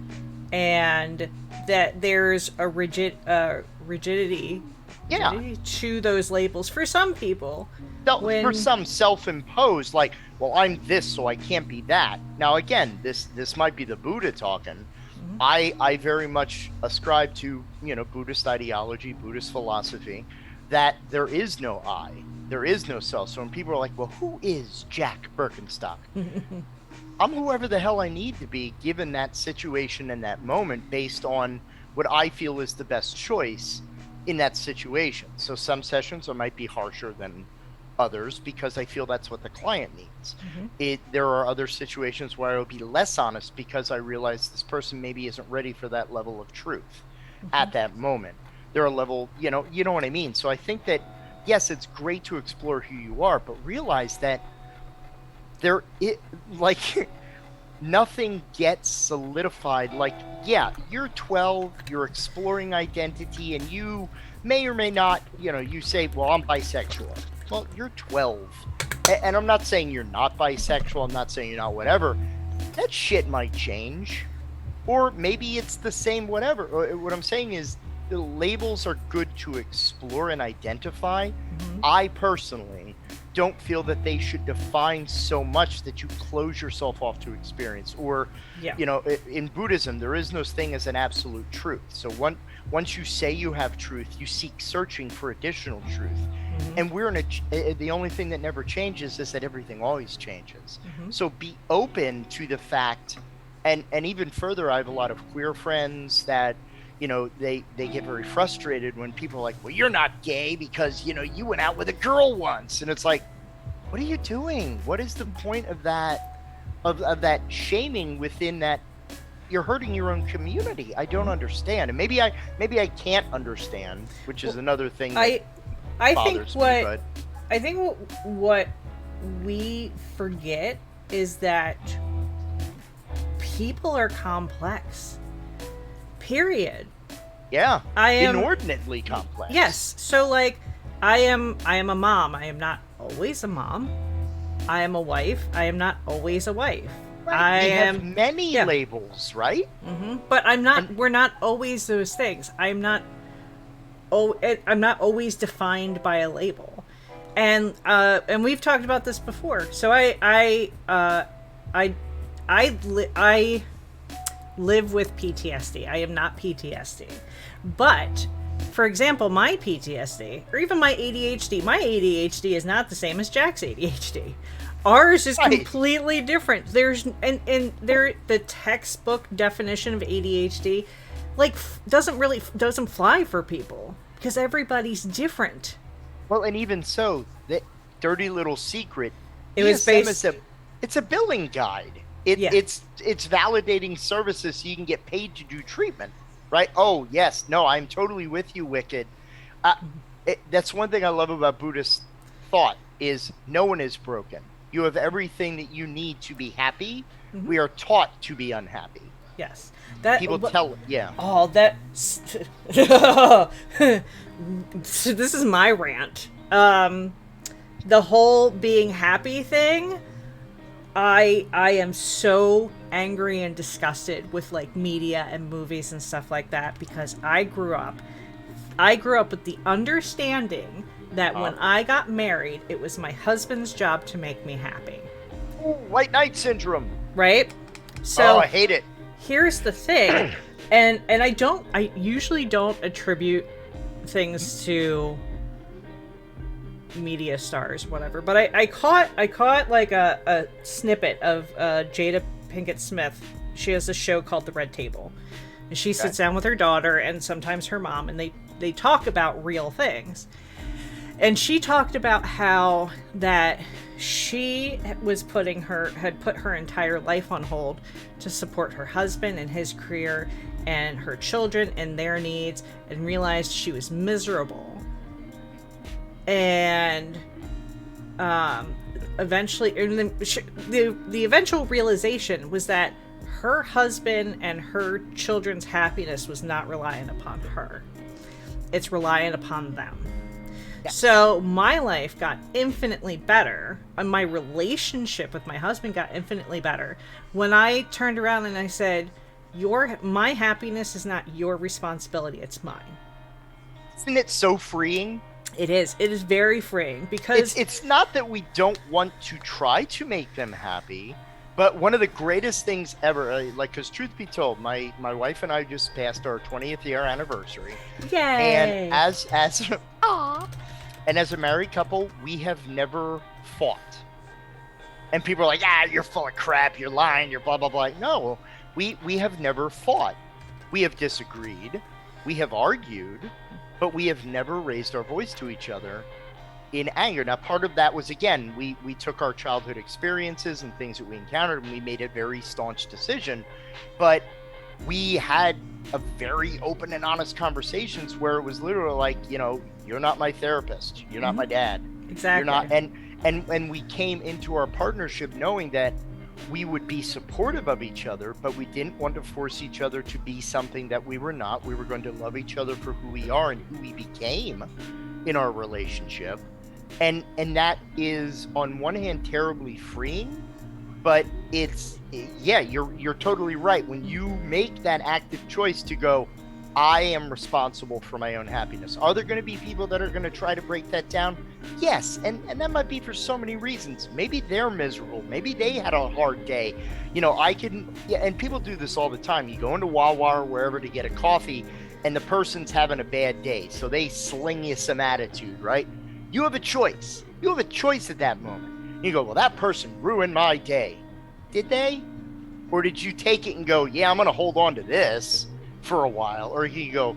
and that there's a rigidity to those labels for some people. For some self-imposed, like, well, I'm this, so I can't be that. Now, again, this might be the Buddha talking. Mm-hmm. I very much ascribe to, Buddhist ideology, Buddhist philosophy, that there is no I, there is no self. So when people are like, well, who is Jack Berkenstock? I'm whoever the hell I need to be given that situation and that moment based on what I feel is the best choice in that situation. So some sessions I might be harsher than others because I feel that's what the client needs. Mm-hmm. There are other situations where I will be less honest because I realize this person maybe isn't ready for that level of truth at that moment. There are level, you know what I mean? So I think that, yes, it's great to explore who you are, but realize that nothing gets solidified. Like, yeah, you're 12, you're exploring identity, and you may or may not, you say, well, I'm bisexual. Well, you're 12. And I'm not saying you're not bisexual. I'm not saying you're not whatever. That shit might change. Or maybe it's the same whatever. What I'm saying is the labels are good to explore and identify. Mm-hmm. I personally don't feel that they should define so much that you close yourself off to experience. Or, in Buddhism, there is no thing as an absolute truth. So once you say you have truth, you seek searching for additional truth. Mm-hmm. And we're the only thing that never changes is that everything always changes. Mm-hmm. So be open to the fact, and even further, I have a lot of queer friends that, they get very frustrated when people are like, well, you're not gay because, you went out with a girl once. And it's like, what are you doing? What is the point of that, of that shaming within that? You're hurting your own community. I don't understand. And maybe I can't understand, which is another thing that bothers me. I think what we forget is that people are complex. Period. Yeah. I am inordinately complex. Yes. So I am a mom. I am not always a mom. I am a wife. I am not always a wife. Right. We have many labels, right? Mm-hmm. But I'm not. We're not always those things. I'm not always defined by a label, and we've talked about this before. So I live with PTSD. I am not PTSD, but for example, my PTSD or even my ADHD is not the same as Jack's ADHD. Ours is completely different. There's and there the textbook definition of ADHD like doesn't fly for people because everybody's different. Well, and even so, that dirty little secret, it was based. It's a billing guide. It's validating services so you can get paid to do treatment, right? Oh yes, no, I'm totally with you, Wicked. That's one thing I love about Buddhist thought is no one is broken. You have everything that you need to be happy. Mm-hmm. We are taught to be unhappy. Yes. Yeah. Oh, so this is my rant. The whole being happy thing, I am so angry and disgusted with like media and movies and stuff like that because I grew up with the understanding that when I got married, it was my husband's job to make me happy. Ooh, white knight syndrome. Right? So I hate it. Here's the thing, and I usually don't attribute things to media stars, whatever, but I caught like a snippet of Jada Pinkett Smith. She has a show called The Red Table, and she sits down with her daughter and sometimes her mom, and they talk about real things. And she talked about how that she had put her entire life on hold to support her husband and his career and her children and their needs, and realized she was miserable. And eventually, the eventual realization was that her husband and her children's happiness was not reliant upon her. It's reliant upon them. Yes. So my life got infinitely better, and my relationship with my husband got infinitely better when I turned around and I said, my happiness is not your responsibility, it's mine. Isn't it so freeing? It is. It is very freeing because it's not that we don't want to try to make them happy, but one of the greatest things ever, like, because truth be told, my wife and I just passed our 20th year anniversary. Yay! And as a married couple, we have never fought. And people are like, you're full of crap, you're lying, you're blah, blah, blah. No, we have never fought. We have disagreed. We have argued, but we have never raised our voice to each other in anger. Now, part of that was, again, we took our childhood experiences and things that we encountered, and we made a very staunch decision. But we had a very open and honest conversations where it was literally like, you're not my therapist. You're not my dad. Exactly. You're not. And we came into our partnership knowing that we would be supportive of each other, but we didn't want to force each other to be something that we were not. We were going to love each other for who we are and who we became in our relationship. And that is, on one hand, terribly freeing, but you're totally right. When you make that active choice to go, I am responsible for my own happiness. Are there going to be people that are going to try to break that down? Yes, and that might be for so many reasons. Maybe they're miserable. Maybe they had a hard day. And people do this all the time. You go into Wawa or wherever to get a coffee, and the person's having a bad day, so they sling you some attitude, right? You have a choice. You have a choice at that moment. You go, well, that person ruined my day. Did they? Or did you take it and go, yeah, I'm going to hold on to this for a while? Or you go,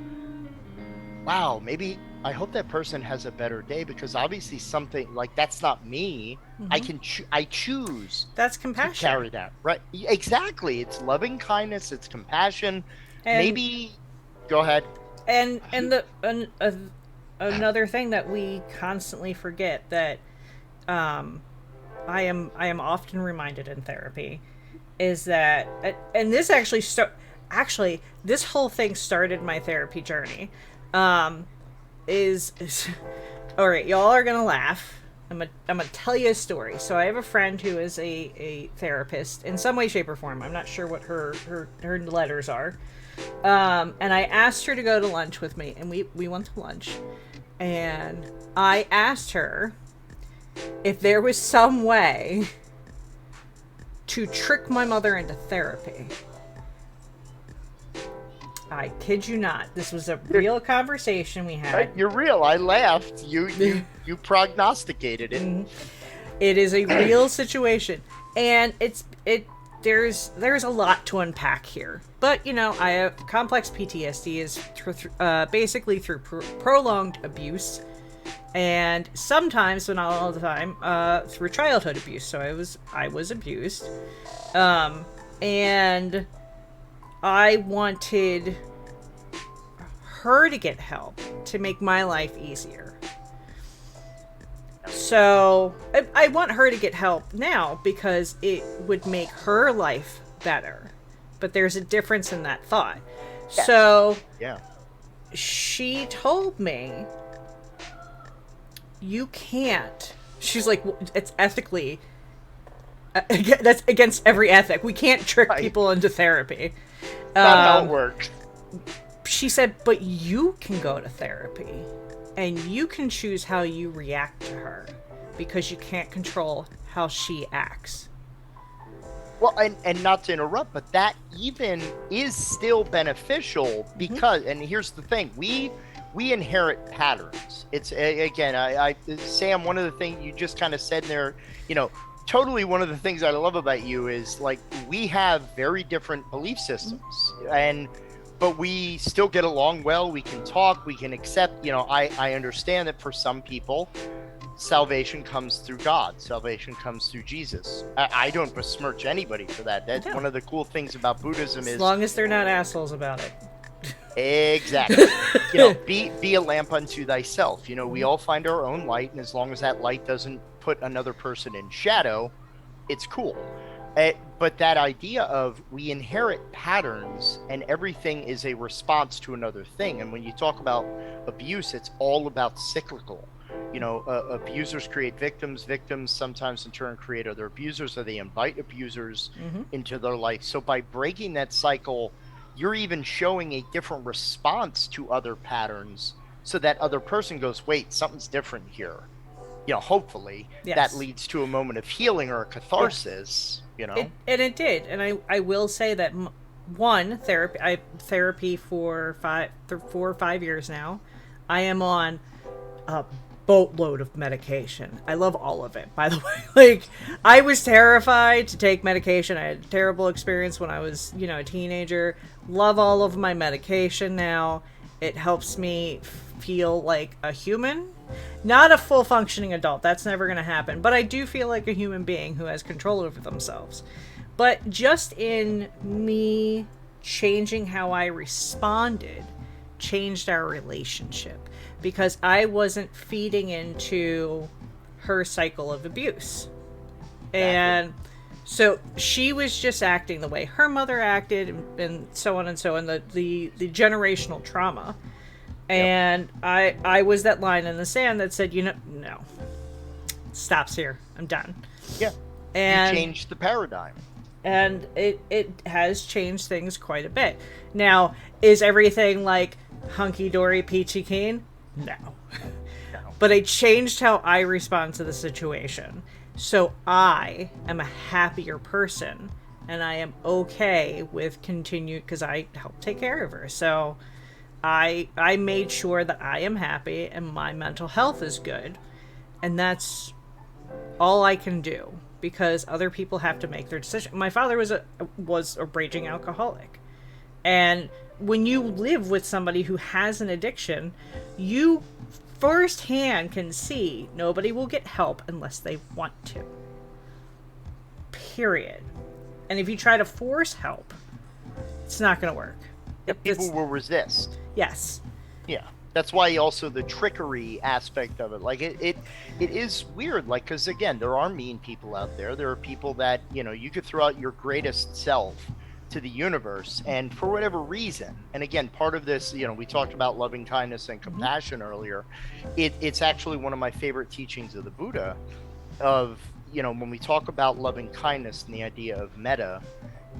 wow, maybe I hope that person has a better day, because obviously something like that's not me. Mm-hmm. I choose. That's compassion. To carry that, right? Exactly. It's loving kindness. It's compassion. And maybe go ahead. And another thing that we constantly forget that I am often reminded in therapy is that, and this actually this whole thing started my therapy journey. Is all right, y'all are gonna laugh. I'm gonna tell you a story. So I have a friend who is a therapist in some way, shape, or form. I'm not sure what her letters are. And I asked her to go to lunch with me, and we went to lunch. And I asked her if there was some way to trick my mother into therapy. I kid you not. This was a real conversation we had. You're real. I laughed. You prognosticated it. It is a real situation, and there's a lot to unpack here. But I have complex PTSD is basically through prolonged abuse, and sometimes, but not all the time, through childhood abuse. So I was abused, and I wanted her to get help to make my life easier. So I want her to get help now because it would make her life better. But there's a difference in that thought. Yes. So yeah, she told me, you can't. She's like, it's ethically, that's against every ethic. We can't trick people into therapy. Not how it works. She said, but you can go to therapy. And you can choose how you react to her because you can't control how she acts. Well, and not to interrupt, but that even is still beneficial because, and here's the thing, we inherit patterns. It's, again, Sam, one of the things you just kind of said in there, totally one of the things I love about you is, like, we have very different belief systems. But we still get along well. We can talk. We can accept. I understand that for some people, salvation comes through God. Salvation comes through Jesus. I don't besmirch anybody for that. That's one of the cool things about Buddhism as long as they're not assholes about it. Exactly. Be a lamp unto thyself. We all find our own light, and as long as that light doesn't put another person in shadow, it's cool. But that idea of we inherit patterns and everything is a response to another thing. And when you talk about abuse, it's all about cyclical. Abusers create victims. Victims sometimes in turn create other abusers, or they invite abusers into their life. So by breaking that cycle, you're even showing a different response to other patterns so that other person goes, wait, something's different here. Hopefully that leads to a moment of healing or a catharsis. And it did. And I will say that therapy for 4 or 5 years now. I am on a boatload of medication. I love all of it, by the way. Like, I was terrified to take medication. I had a terrible experience when I was, a teenager. Love all of my medication now. It helps me feel like a human. Not a full functioning adult. That's never going to happen. But I do feel like a human being who has control over themselves. But just in me changing how I responded, changed our relationship. Because I wasn't feeding into her cycle of abuse. Exactly. And so she was just acting the way her mother acted, and so on and so on. The generational trauma. And I was that line in the sand that said, no, stops here. I'm done. Yeah. And you changed the paradigm. And it has changed things quite a bit. Now, is everything like hunky-dory, peachy keen? No. But I changed how I respond to the situation. So I am a happier person, and I am okay with because I helped take care of her. So I made sure that I am happy and my mental health is good. And that's all I can do, because other people have to make their decision. My father was a raging alcoholic. And when you live with somebody who has an addiction, you firsthand can see nobody will get help unless they want to. Period. And if you try to force help, it's not going to work. People will resist. Yes. Yeah. That's why also the trickery aspect of it. Like, it is weird. Like, because again, there are mean people out there. There are people that, you could throw out your greatest self to the universe, and for whatever reason, and again, part of this, we talked about loving kindness and compassion earlier. It's actually one of my favorite teachings of the Buddha, of, when we talk about loving kindness and the idea of metta,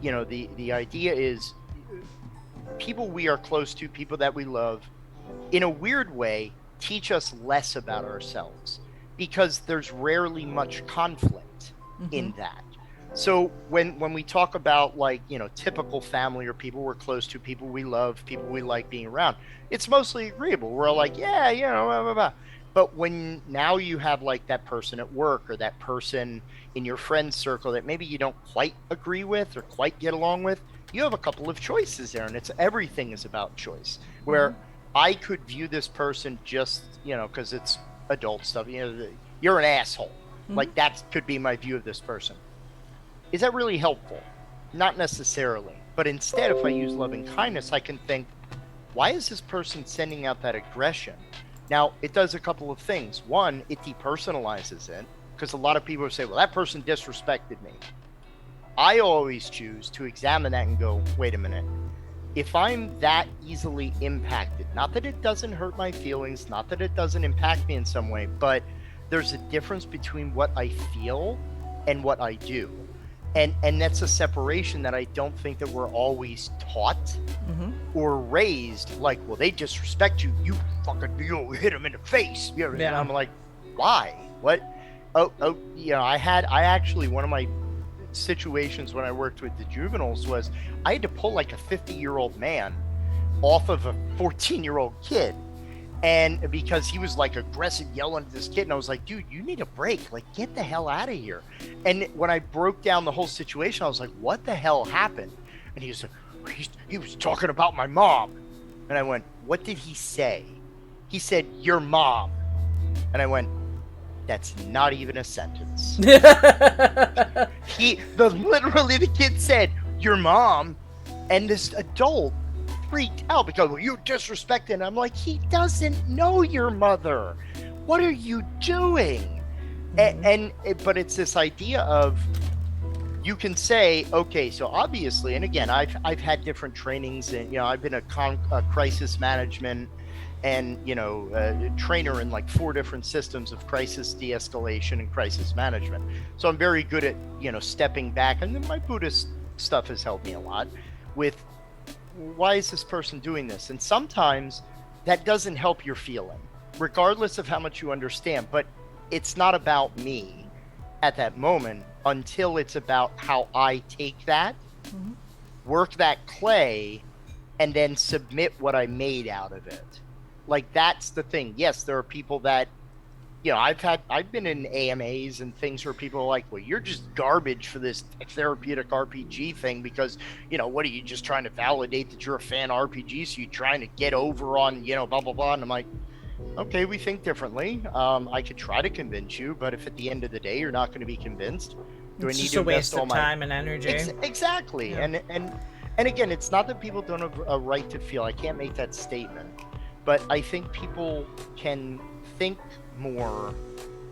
the idea is people we are close to, people that we love, in a weird way, teach us less about ourselves, because there's rarely much conflict in that. So when we talk about, like, typical family or people we're close to, people we love, people we like being around, it's mostly agreeable. We're all like, yeah, blah, blah, blah. But when now you have like that person at work or that person in your friend circle that maybe you don't quite agree with or quite get along with, you have a couple of choices there, and it's everything is about choice. Mm-hmm. Where I could view this person just, because it's adult stuff, you're an asshole. Mm-hmm. Like that could be my view of this person. Is that really helpful? Not necessarily. But instead, if I use loving kindness, I can think, why is this person sending out that aggression? Now, it does a couple of things. One, it depersonalizes it, because a lot of people say, well, that person disrespected me. I always choose to examine that and go, wait a minute. If I'm that easily impacted, not that it doesn't hurt my feelings, not that it doesn't impact me in some way, but there's a difference between what I feel and what I do. And that's a separation that I don't think that we're always taught Mm-hmm. or raised. Like, well, they disrespect you, you fucking hit them in the face. Yeah. And I'm like, why? What? I actually, one of my situations when I worked with the juveniles was I had to pull like a 50-year-old man off of a 14-year-old kid. And because he was like aggressive, yelling at this kid, and I was like, dude, you need a break. Like, get the hell out of here. And when I broke down the whole situation, I was like, what the hell happened? And he was talking about my mom. And I went, what did he say? He said, your mom. And I went, that's not even a sentence. Literally the kid said, your mom. And this adult freaked out because, well, you disrespected. I'm like, he doesn't know your mother. What are you doing? Mm-hmm. But it's this idea of, you can say, okay, so obviously, and again, I've had different trainings, and I've been a crisis management and trainer in like 4 different systems of crisis de-escalation and crisis management. So I'm very good at stepping back, and then my Buddhist stuff has helped me a lot with, why is this person doing this? And sometimes that doesn't help your feeling, regardless of how much you understand. But it's not about me at that moment until it's about how I take that, Mm-hmm. work that clay, and then submit what I made out of it. Like, that's the thing. Yes, there are people that, I've been in AMAs and things where people are like, well, you're just garbage for this therapeutic RPG thing because, what are you just trying to validate that you're a fan of RPG? So you're trying to get over on, blah, blah, blah. And I'm like, okay, we think differently. I could try to convince you, but if at the end of the day, you're not going to be convinced, do It's I need just to a invest waste of all my time and energy. Exactly. Yeah. And again, it's not that people don't have a right to feel. I can't make that statement. But I think people can think more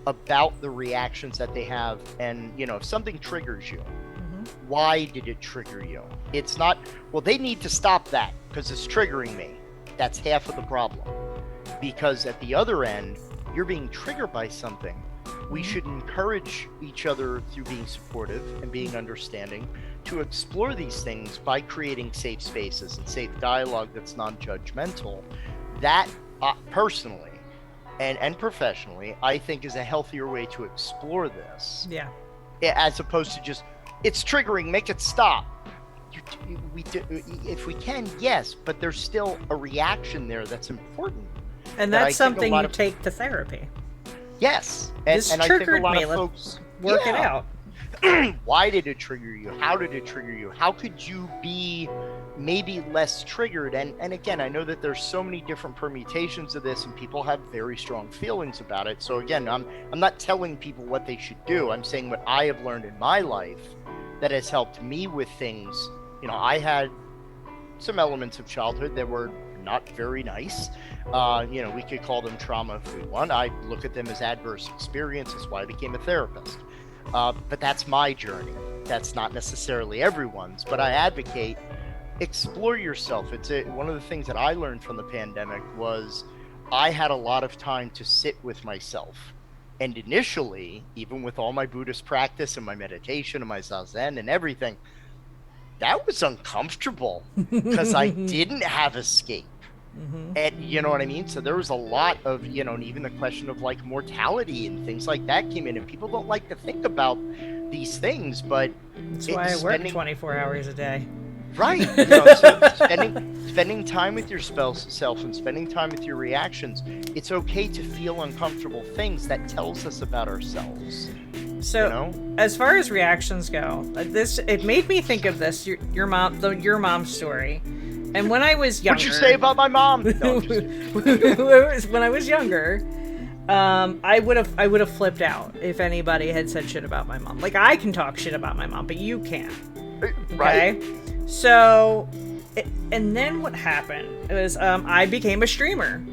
about the reactions that they have. And, if something triggers you, Mm-hmm. why did it trigger you? It's not, well, they need to stop that because it's triggering me. That's half of the problem. Because at the other end, you're being triggered by something. We Mm-hmm. should encourage each other through being supportive and being understanding to explore these things by creating safe spaces and safe dialogue that's non-judgmental. That, personally and professionally, I think is a healthier way to explore this, Yeah. as opposed to just, it's triggering, make it stop. If we can, yes, but there's still a reaction there that's important. And that I that's think a something lot you of- take to therapy. Yes, This and I think a triggered lot me. of Let's folks work it yeah. out. Why did it trigger you? How did it trigger you? How could you be maybe less triggered? And again, I know that there's so many different permutations of this, and people have very strong feelings about it. So again, I'm not telling people what they should do. I'm saying what I have learned in my life that has helped me with things. I had some elements of childhood that were not very nice. We could call them trauma if we want. I look at them as adverse experiences. Why I became a therapist. But that's my journey. That's not necessarily everyone's, but I advocate explore yourself. One of the things that I learned from the pandemic was I had a lot of time to sit with myself. And initially, even with all my Buddhist practice and my meditation and my Zazen and everything, that was uncomfortable because I didn't have escape. And you know what I mean? So there was a lot of, and even the question of like mortality and things like that came in, and people don't like to think about these things, but That's why I work 24 hours a day. Right. So spending time with your self and spending time with your reactions, it's okay to feel uncomfortable things. That tells us about ourselves. So, as far as reactions go, it made me think of this, your mom's story. And when I was younger... What'd you say about my mom? No, when I was younger, I would have flipped out if anybody had said shit about my mom. Like, I can talk shit about my mom, but you can't. Okay? Right. So, and then what happened was I became a streamer.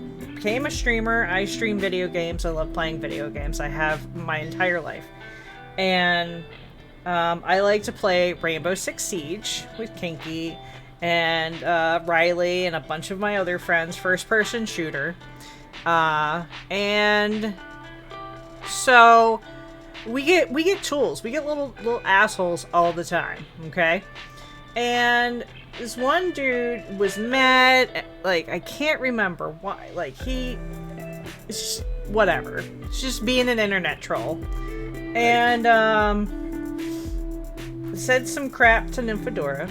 I stream video games. I love playing video games. I have my entire life. And I like to play Rainbow Six Siege with Kinky and Riley and a bunch of my other friends, first-person shooter. And so we get tools. We get little assholes all the time, okay? And this one dude was mad, like, I can't remember why. Like, it's just whatever. It's just being an internet troll. And said some crap to Nymphadora,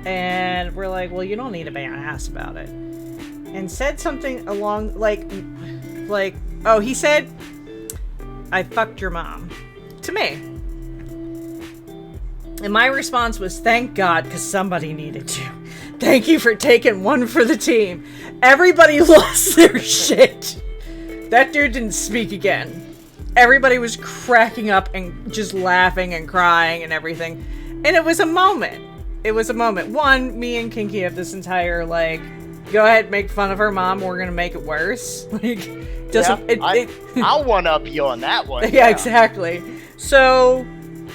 and we're like, well, you don't need to be an ass about it. And said something along like, oh, he said, I fucked your mom to me. And my response was, thank God, because somebody needed to. Thank you for taking one for the team. Everybody lost their shit. That dude didn't speak again. Everybody was cracking up and just laughing and crying and everything. And it was a moment. One, me and Kinky have this entire, like, go ahead, make fun of her mom, we're gonna make it worse. Like, I'll one-up you on that one. Yeah, exactly. So,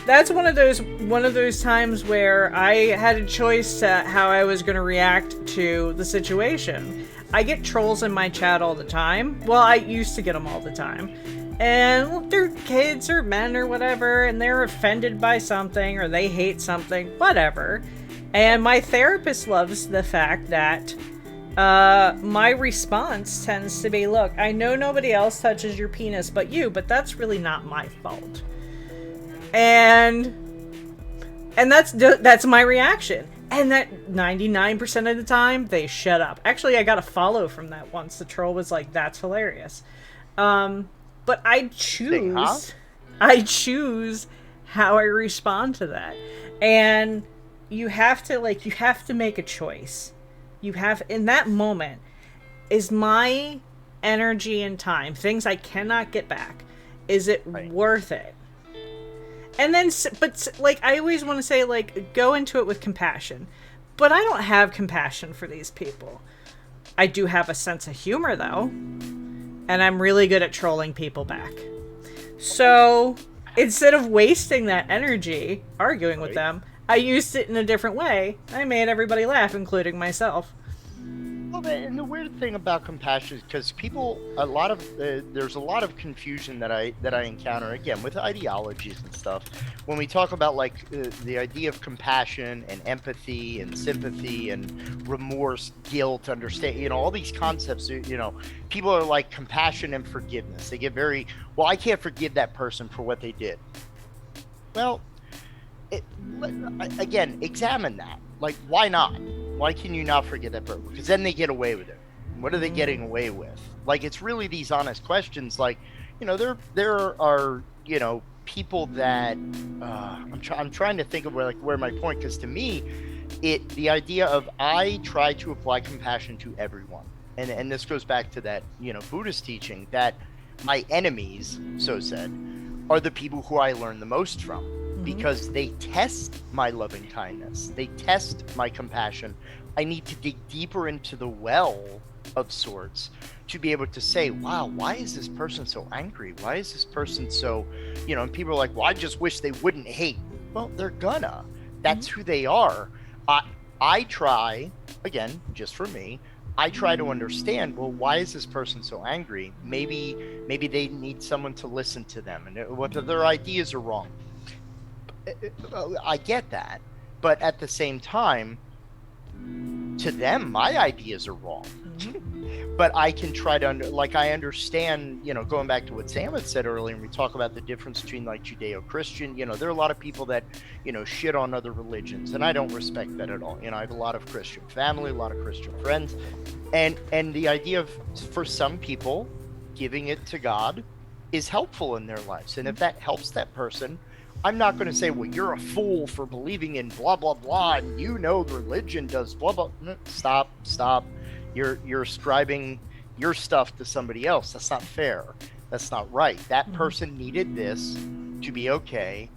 that's one of those times where I had a choice to how I was gonna react to the situation. I get trolls in my chat all the time. Well, I used to get them all the time. And they're kids or men or whatever, and they're offended by something, or they hate something, whatever. And my therapist loves the fact that my response tends to be, look, I know nobody else touches your penis but you, but that's really not my fault. And that's my reaction. And that 99% of the time, they shut up. Actually, I got a follow from that once. The troll was like, that's hilarious. But I choose how I respond to that. And you have to make a choice. In that moment, is my energy and time, things I cannot get back, is it worth it? And then, but like, I always want to say, like, go into it with compassion. But I don't have compassion for these people. I do have a sense of humor, though. And I'm really good at trolling people back. So, instead of wasting that energy arguing with them, I used it in a different way. I made everybody laugh, including myself. Well, and the weird thing about compassion is because there's a lot of confusion that I encounter, again, with ideologies and stuff. When we talk about, like, the idea of compassion and empathy and sympathy and remorse, guilt, understand, all these concepts, people are like compassion and forgiveness. They get very, well, I can't forgive that person for what they did. Well, again, examine that. Like, why not? Why can you not forget that person? Because then they get away with it. What are they getting away with? Like, it's really these honest questions. Like, there are people that I'm trying to think of where my point. Because to me, the idea of I try to apply compassion to everyone, and this goes back to that Buddhist teaching that my enemies, so said, are the people who I learn the most from. Because they test my loving kindness. They test my compassion. I need to dig deeper into the well of sorts to be able to say, wow, why is this person so angry? Why is this person so, and people are like, well, I just wish they wouldn't hate. Well, they're gonna. That's who they are. I try, again, just for me, I try to understand, well, why is this person so angry? Maybe they need someone to listen to them, and whether their ideas are wrong. I get that, but at the same time, to them, my ideas are wrong. but I can try to I understand, going back to what Sam had said earlier, and we talk about the difference between like Judeo-Christian, there are a lot of people that, shit on other religions, and I don't respect that at all. I have a lot of Christian family, a lot of Christian friends, and the idea of, for some people, giving it to God is helpful in their lives. And if that helps that person, I'm not going to say, well, you're a fool for believing in blah, blah, blah, and religion does blah, blah. Stop. You're ascribing your stuff to somebody else. That's not fair. That's not right. That person needed this to be okay.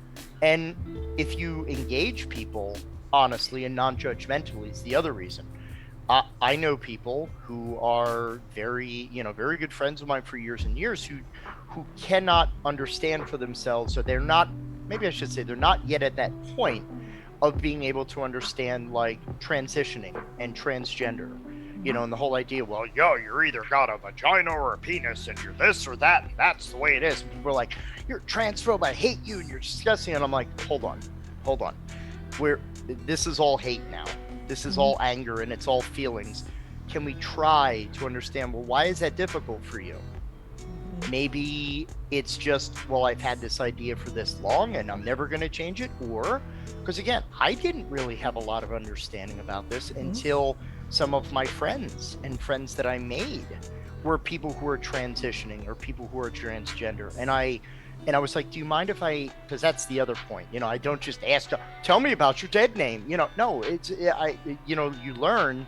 And if you engage people honestly and non-judgmentally, is the other reason. I know people who are very good friends of mine for years and years who cannot understand for themselves, or they're not yet at that point of being able to understand like transitioning and transgender, and the whole idea, well, you're either got a vagina or a penis and you're this or that, and that's the way it is. And people are like, you're a transphobe, I hate you, and you're disgusting. And I'm like, hold on. This is all hate now. This is all anger, and it's all feelings. Can we try to understand, well, why is that difficult for you? Maybe it's just, well, I've had this idea for this long and I'm never going to change it. Or, because again, I didn't really have a lot of understanding about this until some of my friends and friends that I made were people who were transitioning or people who are transgender. And I was like, do you mind if because that's the other point, I don't just ask, tell me about your dead name, no, you learn,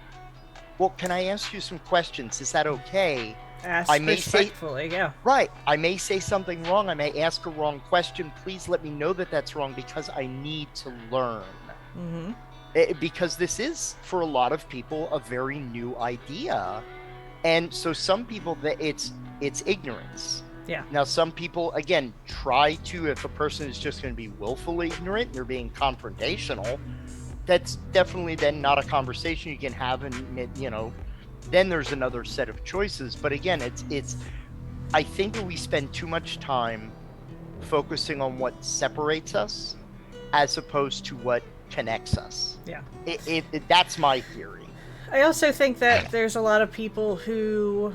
well, can I ask you some questions? Is that okay? Ask respectfully, yeah. Right. I may say something wrong. I may ask a wrong question. Please let me know that that's wrong, because I need to learn. Because this is, for a lot of people, a very new idea. And so some people, it's ignorance. Yeah. Now, some people, again, try to, if a person is just going to be willfully ignorant and you're being confrontational, that's definitely then not a conversation you can have, and, then there's another set of choices. But again, it's I think that we spend too much time focusing on what separates us as opposed to what connects us. Yeah. That's my theory. I also think that there's a lot of people who,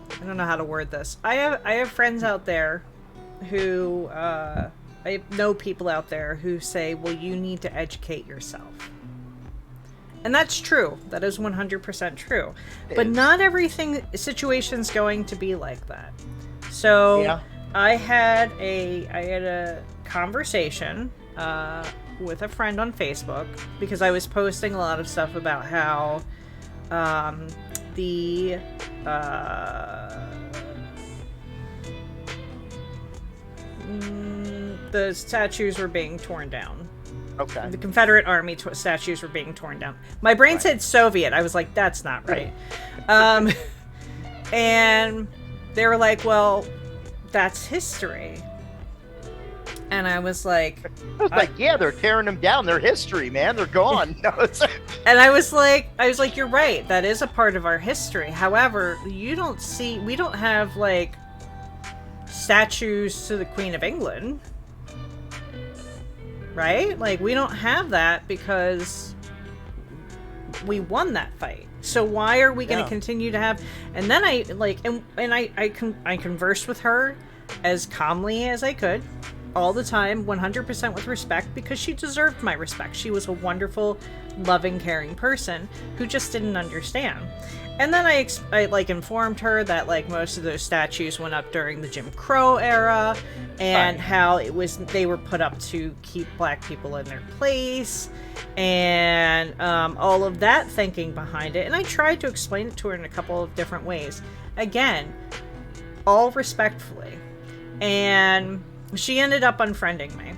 I don't know how to word this. I have friends out there who I know people out there who say, well, you need to educate yourself. And that's true. That is 100% true. But not everything situation's going to be like that. So yeah. I had a conversation with a friend on Facebook, because I was posting a lot of stuff about how the statues were being torn down. Okay. The Confederate Army statues were being torn down. My brain said Soviet. I was like, that's not right. And they were like, well, that's history. And I was like... yeah, they're tearing them down. They're history, man. They're gone. And I was like, you're right. That is a part of our history. However, we don't have, like, statues to the Queen of England. Right? Like, we don't have that because we won that fight. So why are we going to continue to have... And then I, like, I conversed with her as calmly as I could, all the time, 100% with respect, because she deserved my respect. She was a wonderful, loving, caring person who just didn't understand. And then I like informed her that like most of those statues went up during the Jim Crow era, and how they were put up to keep black people in their place, and all of that thinking behind it. And I tried to explain it to her in a couple of different ways. Again, all respectfully. And she ended up unfriending me,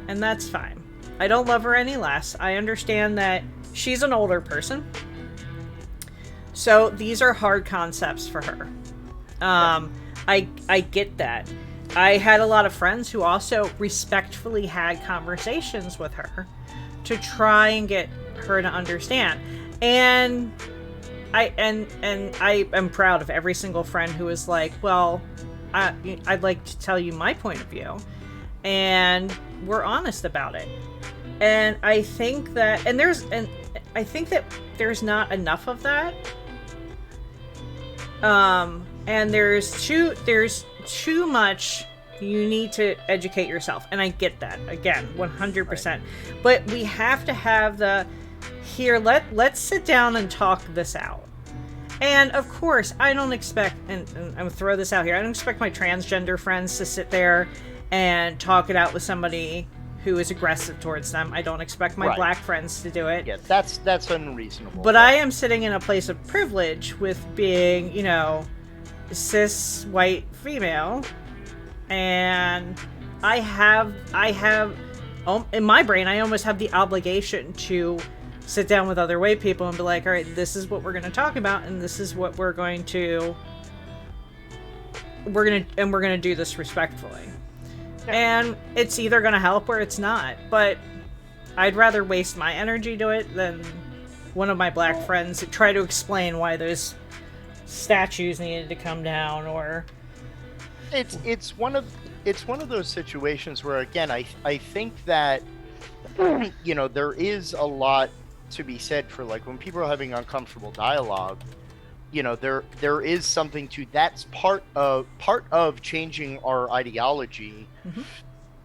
and that's fine. I don't love her any less. I understand that she's an older person, so these are hard concepts for her. I get that. I had a lot of friends who also respectfully had conversations with her to try and get her to understand. And I am proud of every single friend who is like, well, I'd like to tell you my point of view, and we're honest about it. And I think that, and I think that there's not enough of that. And there's too much. You need to educate yourself, and I get that, again, 100%. Right. But we have to have let's sit down and talk this out. And of course, I don't expect, and I'm gonna throw this out here, I don't expect my transgender friends to sit there and talk it out with somebody who is aggressive towards them. I don't expect my black friends to do it. Yeah, that's unreasonable. But I am sitting in a place of privilege with being, cis white female, and I have in my brain, I almost have the obligation to sit down with other white people and be like, all right, this is what we're going to talk about, and this is what we're going to do this respectfully. And it's either going to help or it's not. But I'd rather waste my energy to it than one of my black friends try to explain why those statues needed to come down. Or it's one of those situations where, again, I think that there is a lot to be said for, like, when people are having uncomfortable dialogue. There is something to that's part of changing our ideology. Mm-hmm.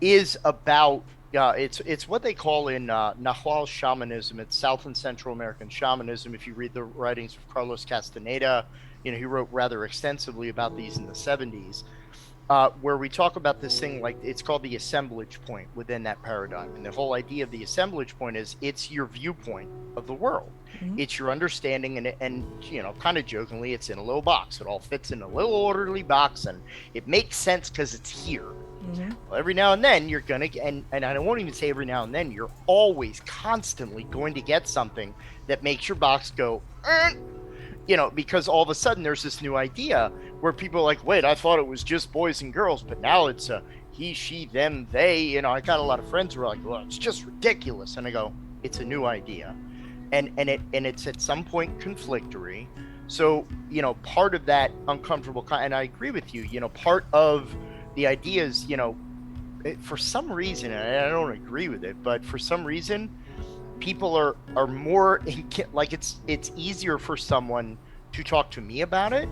Is about it's what they call in Nahual shamanism. It's South and Central American shamanism. If you read the writings of Carlos Castaneda, he wrote rather extensively about these in the 70s, where we talk about this thing, like, it's called the assemblage point within that paradigm. And the whole idea of the assemblage point is it's your viewpoint of the world. Mm-hmm. It's your understanding, and kind of jokingly, it's in a little box. It all fits in a little orderly box, and it makes sense because it's here. Mm-hmm. Well, every now and then you're gonna get, and I won't even say every now and then, you're always constantly going to get something that makes your box go, because all of a sudden there's this new idea where people are like, wait, I thought it was just boys and girls, but now it's he, she, them, they. I got a lot of friends who are like, well, it's just ridiculous. And I go, it's a new idea. And it's at some point conflictory. So, part of that uncomfortable, and I agree with you, part of the idea is, for some reason, and I don't agree with it, but for some reason, people are more, like, it's easier for someone to talk to me about it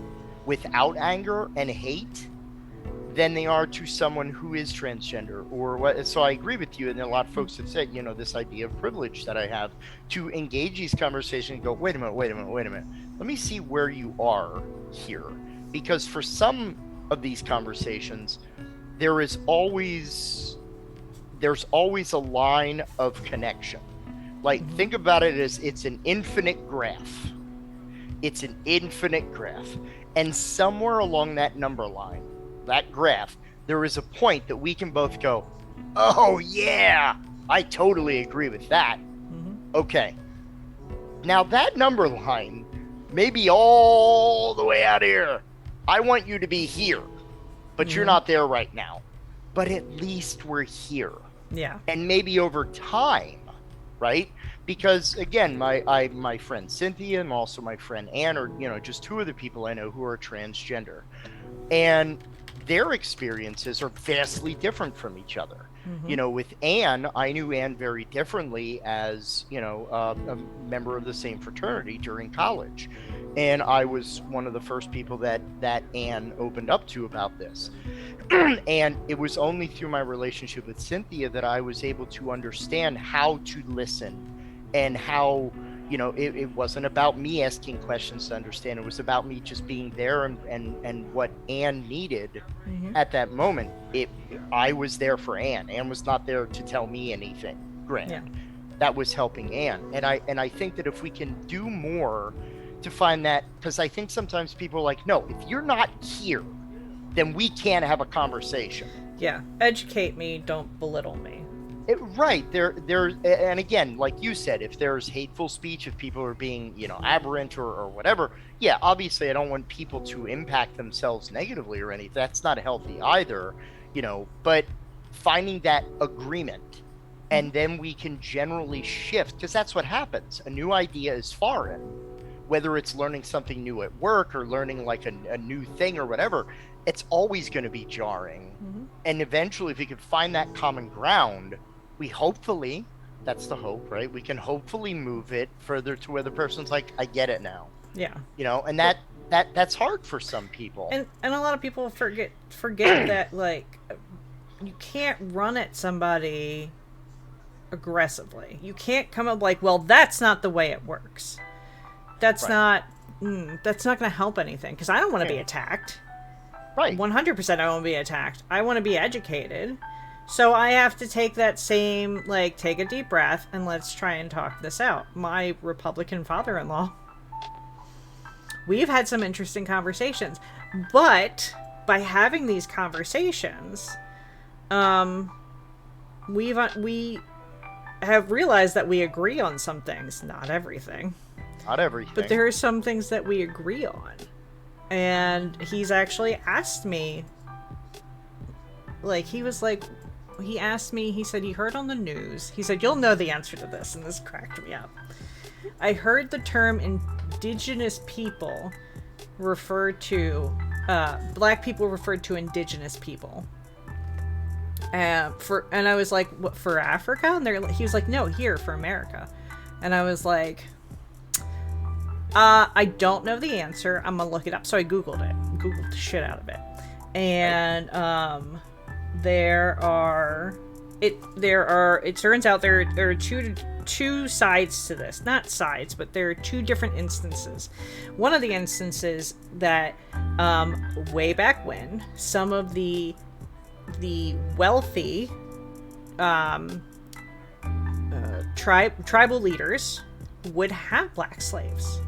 without anger and hate than they are to someone who is transgender or what. So I agree with you, and a lot of folks have said, this idea of privilege that I have to engage these conversations and go, wait a minute, let me see where you are here, because for some of these conversations, there's always a line of connection. Like, think about it as it's an infinite graph. It's an infinite graph. And somewhere along that number line, that graph, there is a point that we can both go, oh yeah, I totally agree with that. Mm-hmm. Okay. Now that number line may be all the way out here. I want you to be here, but you're not there right now. But at least we're here. Yeah. And maybe over time, right? Because again, my friend Cynthia and also my friend Ann are, just two of the people I know who are transgender. And their experiences are vastly different from each other. Mm-hmm. With Ann, I knew Ann very differently as, a member of the same fraternity during college. And I was one of the first people that Ann opened up to about this. And it was only through my relationship with Cynthia that I was able to understand how to listen, and how, it wasn't about me asking questions to understand. It was about me just being there and what Ann needed at that moment. I was there for Ann. Ann was not there to tell me anything. Granted, that was helping Ann. And I think that if we can do more to find that, because I think sometimes people are like, no, if you're not here, then we can't have a conversation. Yeah, educate me, don't belittle me. Right. There, and again, like you said, if there's hateful speech, if people are being, aberrant or whatever, yeah, obviously I don't want people to impact themselves negatively or anything. That's not healthy either, but finding that agreement, and then we can generally shift, because that's what happens. A new idea is foreign, whether it's learning something new at work or learning like a new thing or whatever. It's always going to be jarring. Mm-hmm. And eventually, if we could find that common ground, we hopefully That's the hope, right? We can hopefully move it further to where the person's like, I get it now. Yeah. And that's hard for some people. And a lot of people forget that, like, you can't run at somebody aggressively. You can't come up like, well, that's not the way it works. That's not going to help anything, because I don't want to be attacked. Right. 100% I won't be attacked. I want to be educated. So I have to take that same, like, take a deep breath and let's try and talk this out. My Republican father-in-law, we've had some interesting conversations, but by having these conversations, we have realized that we agree on some things, not everything. Not everything. But there are some things that we agree on. And he's actually asked me, like, he asked me, he said he heard on the news, he said, you'll know the answer to this, and this cracked me up. I heard the term indigenous people referred to, black people referred to indigenous people. And I was like, what, for Africa? And he was like, no, here, for America. And I was like, I don't know the answer. I'm gonna look it up. So I Googled the shit out of it. And, it turns out there are two sides to this. Not sides, but there are two different instances. One of the instances that, way back when, some of the wealthy, tribal leaders would have black slaves.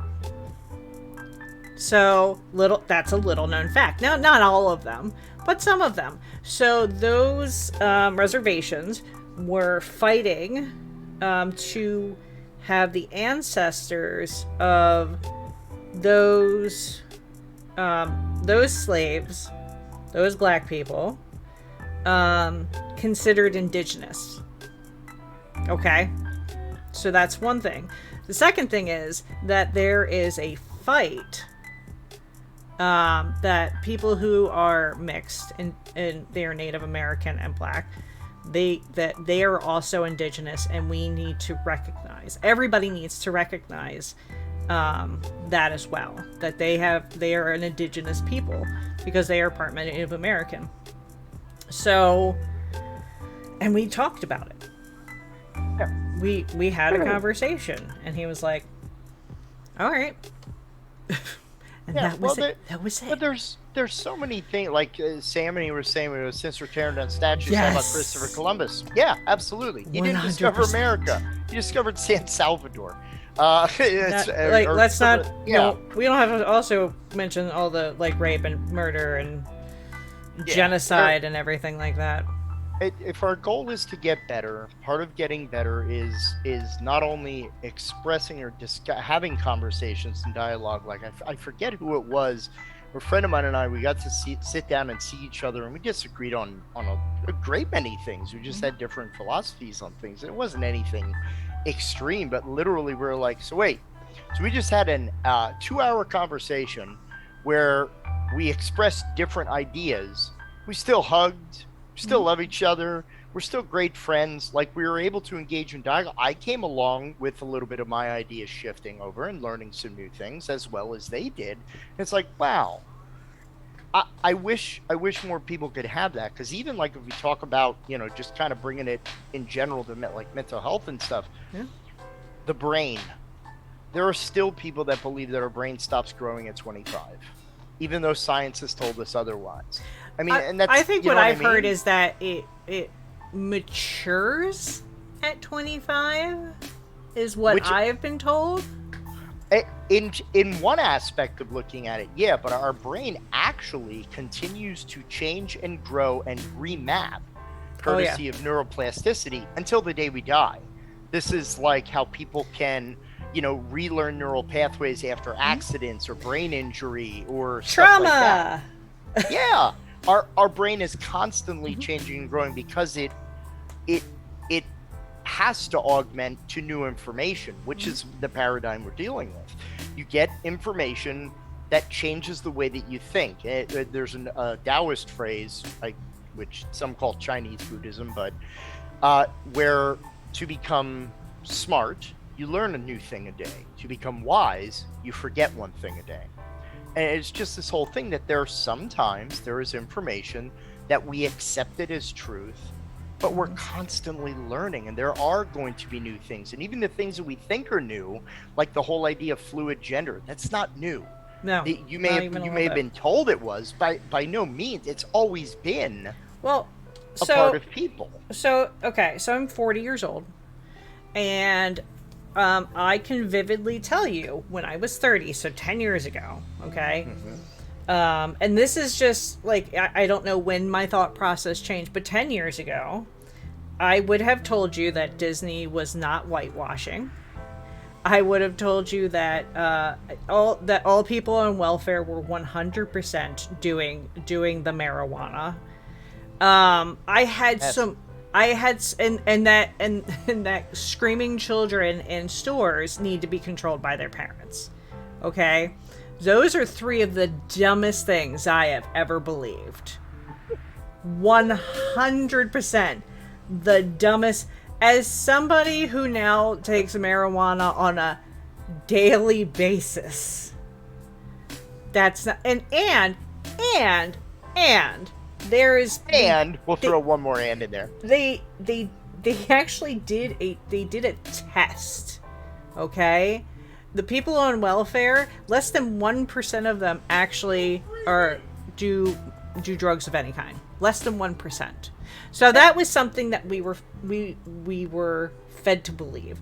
So that's a little known fact. Now, not all of them, but some of them. So those reservations were fighting to have the ancestors of those slaves, those black people, considered indigenous. Okay? So that's one thing. The second thing is that there is a fight that people who are mixed and they are Native American and black, they are also indigenous, and we need to recognize, everybody needs to recognize that as well, that they are an indigenous people because they are part Native American. So, and we talked about it. Yeah. We had a conversation, and he was like, all right. And that was it. But there's so many things, like Sam and he were saying, since we're tearing down statues, how about Christopher Columbus? Yeah, absolutely. He didn't discover America. He discovered San Salvador. Let's not. We don't have to also mention all the, like, rape and murder and genocide and everything like that. If our goal is to get better, part of getting better is not only expressing or having conversations and dialogue. Like, I forget who it was. A friend of mine and I, we got to sit down and see each other, and we disagreed on a great many things. We just had different philosophies on things. It wasn't anything extreme, but literally we were like, so we just had an 2-hour conversation where we expressed different ideas. We still hugged. We still love each other. We're still great friends. Like, we were able to engage in dialogue. I came along with a little bit of my ideas shifting over and learning some new things as well as they did. And it's like, wow. I wish more people could have that, because even, like, if we talk about, just kind of bringing it in general to like mental health and stuff, the brain. There are still people that believe that our brain stops growing at 25, even though science has told us otherwise. I mean, and that's, I think what I've heard is that it matures at 25, is what I've been told. In one aspect of looking at it, yeah, but our brain actually continues to change and grow and remap, courtesy of neuroplasticity, until the day we die. This is like how people can, relearn neural pathways after accidents or brain injury or trauma. Stuff like that. Yeah. Our brain is constantly changing and growing because it has to augment to new information, which is the paradigm we're dealing with. You get information that changes the way that you think. There's a Taoist phrase, which some call Chinese Buddhism, but where To become smart, you learn a new thing a day. To become wise, you forget one thing a day. And it's just this whole thing that sometimes there is information that we accept it as truth, but we're constantly learning, and there are going to be new things. And even the things that we think are new, like the whole idea of fluid gender, that's not new. No, You may have been told it was, by no means. It's always been well, a part of people. So I'm 40 years old, and I can vividly tell you when I was 30, so 10 years ago, okay? And this is just, like, I don't know when my thought process changed, but 10 years ago, I would have told you that Disney was not whitewashing. I would have told you that all people on welfare were 100% doing the marijuana. And that screaming children in stores need to be controlled by their parents. Okay? Those are 3 of the dumbest things I have ever believed. 100% the dumbest. As somebody who now takes marijuana on a daily basis, that's not, and there is, and we'll throw one more and in there. They actually did a test. Okay, the people on welfare, less than 1% of them actually do drugs of any kind. Less than 1%. So that was something that we were fed to believe.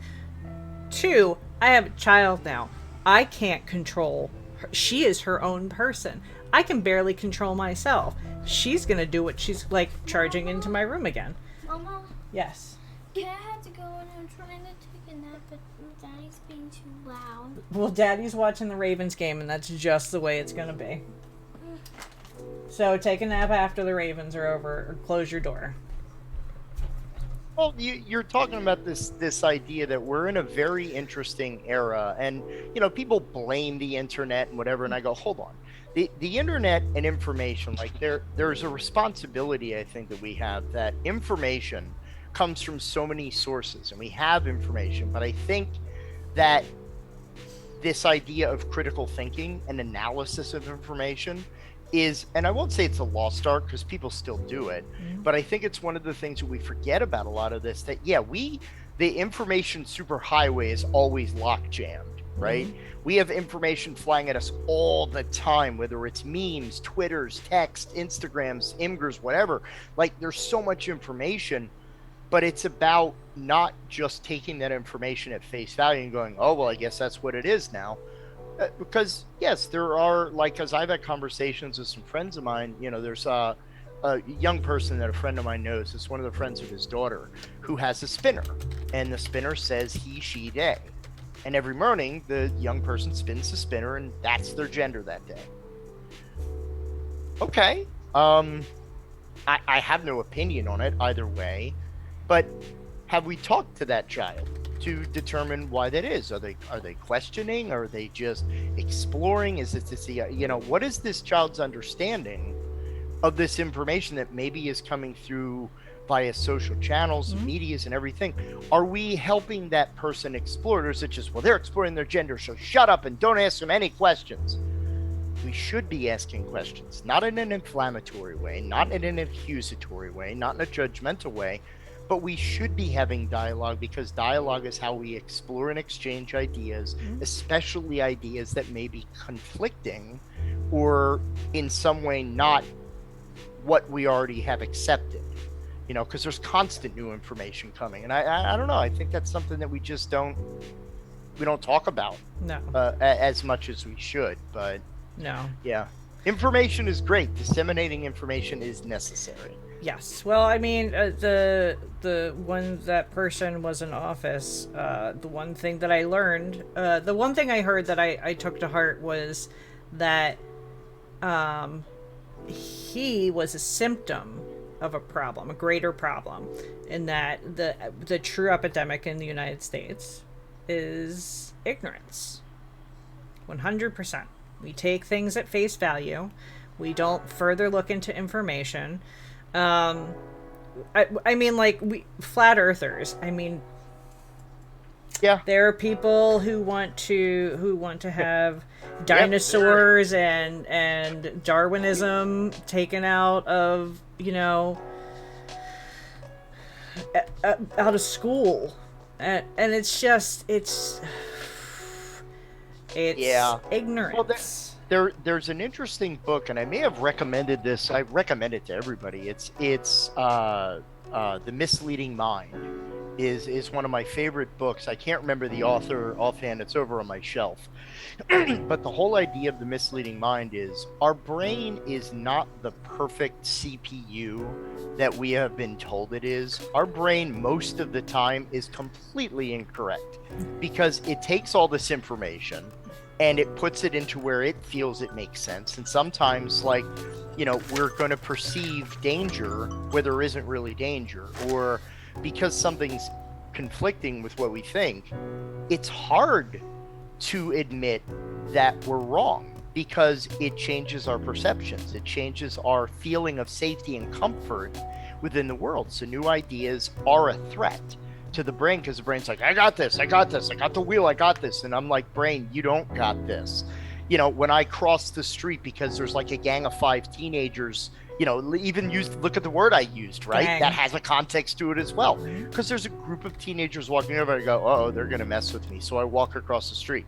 2, I have a child now. I can't control her. She is her own person. I can barely control myself. She's gonna do what she's like, charging into my room again. Mama? Yes. Yeah, I had to go and I'm trying to take a nap, but Daddy's being too loud. Well, Daddy's watching the Ravens game, and that's just the way it's gonna be. So take a nap after the Ravens are over, or close your door. Well, you're talking about this idea that we're in a very interesting era, and people blame the internet and whatever, and I go, hold on, the internet and information, like there's a responsibility, I think, that we have, that information comes from so many sources, and we have information, but I think that this idea of critical thinking and analysis of information is, and I won't say it's a lost art because people still do it, but I think it's one of the things that we forget about a lot of this, that the information superhighway is always lock jammed, right? We have information flying at us all the time, whether it's memes, Twitters, text, Instagrams, Imgers, whatever. Like, there's so much information, but it's about not just taking that information at face value and going, oh, well, I guess that's what it is now. Because yes, there are, like, because I've had conversations with some friends of mine, there's a young person that a friend of mine knows. It's one of the friends of his daughter who has a spinner, and the spinner says he, she, they, and every morning the young person spins the spinner, and that's their gender that day. Okay, I have no opinion on it either way, but have we talked to that child to determine why that is? Are they questioning? Are they just exploring? Is it to see, what is this child's understanding of this information that maybe is coming through via social channels, medias, and everything? Are we helping that person explore? Or is it just, well, they're exploring their gender, so shut up and don't ask them any questions? We should be asking questions, not in an inflammatory way, not in an accusatory way, not in a judgmental way, but we should be having dialogue, because dialogue is how we explore and exchange ideas, especially ideas that may be conflicting or in some way not what we already have accepted, because there's constant new information coming. And I don't know, I think that's something that we just don't talk about as much as we should. But yeah, information is great. Disseminating information is necessary. Yes. Well, I mean, when that person was in office, the one thing that I learned, the one thing I heard that I took to heart was that he was a symptom of a problem, a greater problem, in that the true epidemic in the United States is ignorance. 100%. We take things at face value. We don't further look into information. I mean, like, flat earthers. I mean, Yeah. There are people who want to have dinosaurs and Darwinism taken out of, out of school. And it's just it's ignorance. Well, there's an interesting book, and I may have recommended this. I recommend it to everybody. It's The Misleading Mind is one of my favorite books. I can't remember the author offhand. It's over on my shelf. But the whole idea of the misleading mind is our brain is not the perfect CPU that we have been told it is. Our brain most of the time is completely incorrect because it takes all this information and it puts it into where it feels it makes sense. And sometimes, like, we're going to perceive danger where there isn't really danger, or because something's conflicting with what we think, it's hard to admit that we're wrong because it changes our perceptions. It changes our feeling of safety and comfort within the world. So new ideas are a threat to the brain because the brain's like, I got this, I got the wheel, I got this. And I'm like, brain, you don't got this. When I cross the street because there's like a gang of 5 teenagers, look at the word I used, right? Gang. That has a context to it as well. Because there's a group of teenagers walking over and I go, oh, they're going to mess with me. So I walk across the street.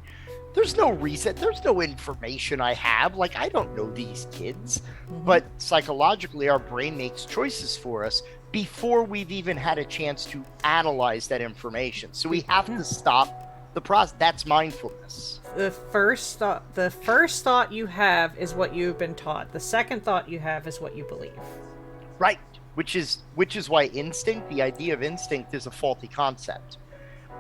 There's no reason, there's no information I have. Like, I don't know these kids. Mm-hmm. But psychologically, our brain makes choices for us before we've even had a chance to analyze that information. So we have to stop the process. That's mindfulness. The first thought you have is what you've been taught. The second thought you have is what you believe. Right. Which is why instinct, the idea of instinct, is a faulty concept.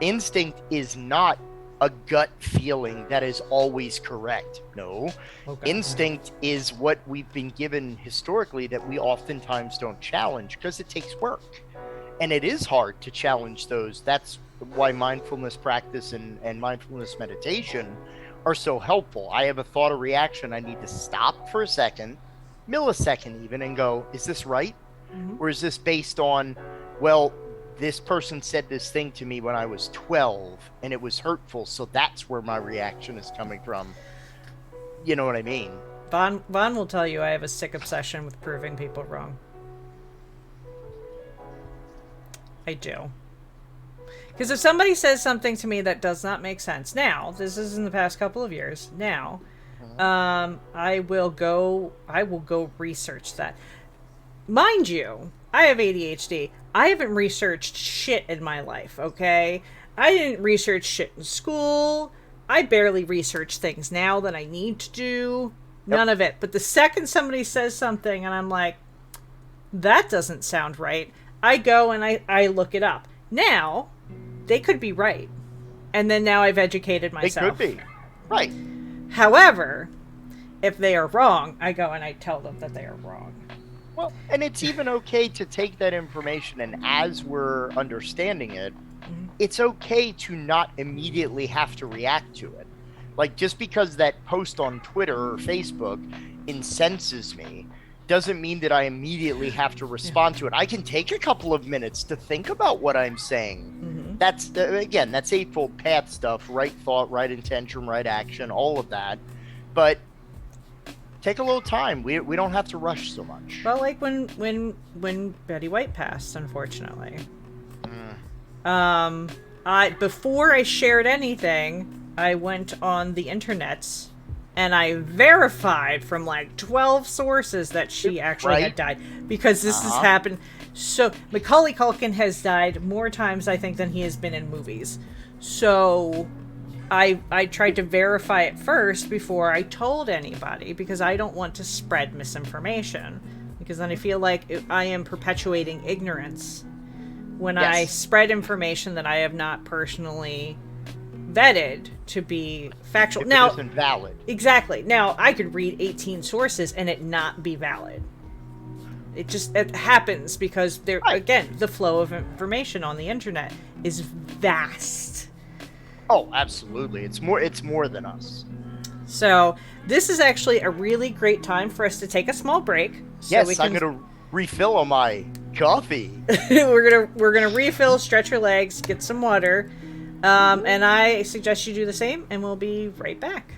Instinct is not a gut feeling that is always correct. No. Okay. Instinct is what we've been given historically that we oftentimes don't challenge because it takes work. And it is hard to challenge those. That's why mindfulness practice and mindfulness meditation are so helpful. I have a thought or reaction. I need to stop for a second, millisecond even, and go, is this right? Mm-hmm. Or is this based on, well, this person said this thing to me when I was 12 and it was hurtful, so that's where my reaction is coming from. You know what I mean? Vaughn will tell you I have a sick obsession with proving people wrong. I do. Because if somebody says something to me that does not make sense, now, this is in the past couple of years, now, I will go research that. Mind you, I have ADHD. I haven't researched shit in my life, okay? I didn't research shit in school. I barely research things now that I need to do. None of it. But the second somebody says something and I'm like, that doesn't sound right, I go and I look it up. Now, they could be right. And then now I've educated myself. They could be. Right. However, if they are wrong, I go and I tell them that they are wrong. Well, and it's even okay to take that information and as we're understanding it, it's okay to not immediately have to react to it. Like, just because that post on Twitter or Facebook incenses me doesn't mean that I immediately have to respond to it. I can take a couple of minutes to think about what I'm saying. Mm-hmm. That's, again, that's Eightfold Path stuff, right thought, right intention, right action, all of that. But take a little time. We don't have to rush so much. Well, like when Betty White passed, unfortunately. Before I shared anything, I went on the internets and I verified from like 12 sources that she actually had died, because this has happened. So Macaulay Culkin has died more times, I think, than he has been in movies. So I tried to verify it first before I told anybody, because I don't want to spread misinformation, because then I feel like I am perpetuating ignorance when I spread information that I have not personally vetted to be factual. Now, it isn't valid. Exactly. Now, I could read 18 sources and it not be valid. It happens because again, the flow of information on the internet is vast. Oh, absolutely. It's more than us. So this is actually a really great time for us to take a small break. So yes, I'm going to refill on my coffee. we're gonna refill, stretch your legs, get some water. And I suggest you do the same, and we'll be right back.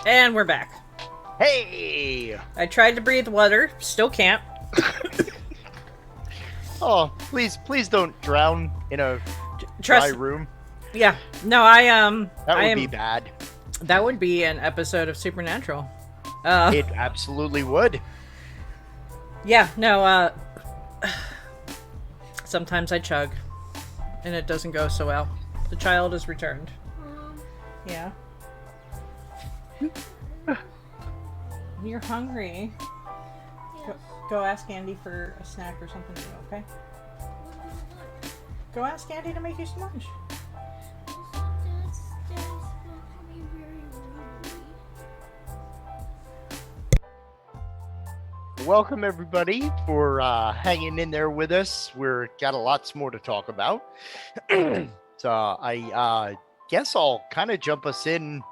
And we're back. Hey! I tried to breathe water, still can't. Oh, please don't drown in a dry room. Yeah. No, That would be bad. That would be an episode of Supernatural. It absolutely would. Yeah, no, sometimes I chug, and it doesn't go so well. The child is returned. Yeah. You're hungry. Yes. Go ask Andy for a snack or something, okay? Go ask Andy to make you some lunch. Dad's spoke to me very rudely. Welcome everybody for hanging in there with us. We're got a lots more to talk about. So I guess I'll kind of jump us in.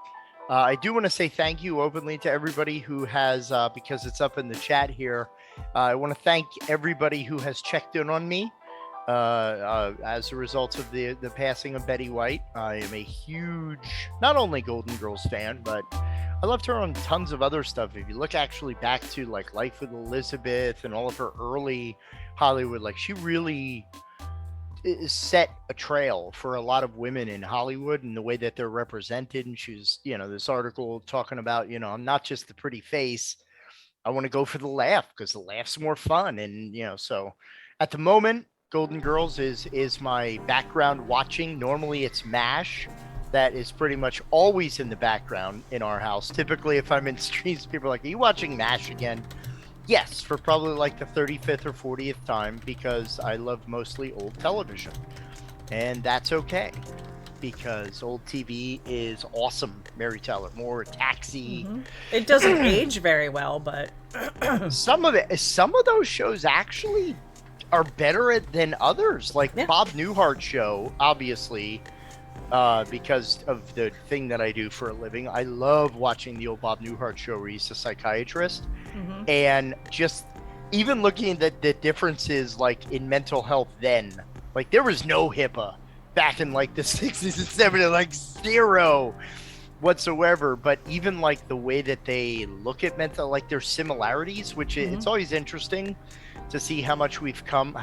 I do want to say thank you openly to everybody who has, because it's up in the chat here. I want to thank everybody who has checked in on me as a result of the passing of Betty White. I am a huge, not only Golden Girls fan, but I loved her on tons of other stuff. If you look actually back to like Life with Elizabeth and all of her early Hollywood, like she really set a trail for a lot of women in Hollywood and the way that they're represented. And she's, this article talking about, I'm not just the pretty face. I want to go for the laugh because the laugh's more fun. And, so at the moment, Golden Girls is my background watching. Normally it's MASH. That is pretty much always in the background in our house. Typically, if I'm in streams, people are like, are you watching MASH again? Yes, for probably like the 35th or 40th time, because I love mostly old television. And that's okay, because old TV is awesome. Mary Tyler Moore, Taxi. Mm-hmm. It doesn't age very well, but some of those shows actually are better than others. Like Bob Newhart show, obviously, because of the thing that I do for a living. I love watching the old Bob Newhart show where he's a psychiatrist. Mm-hmm. And just even looking at the differences like in mental health then, like there was no HIPAA back in like the 60s and 70s, like zero whatsoever. But even like the way that they look at mental, like there's similarities, which mm-hmm. It's always interesting to see how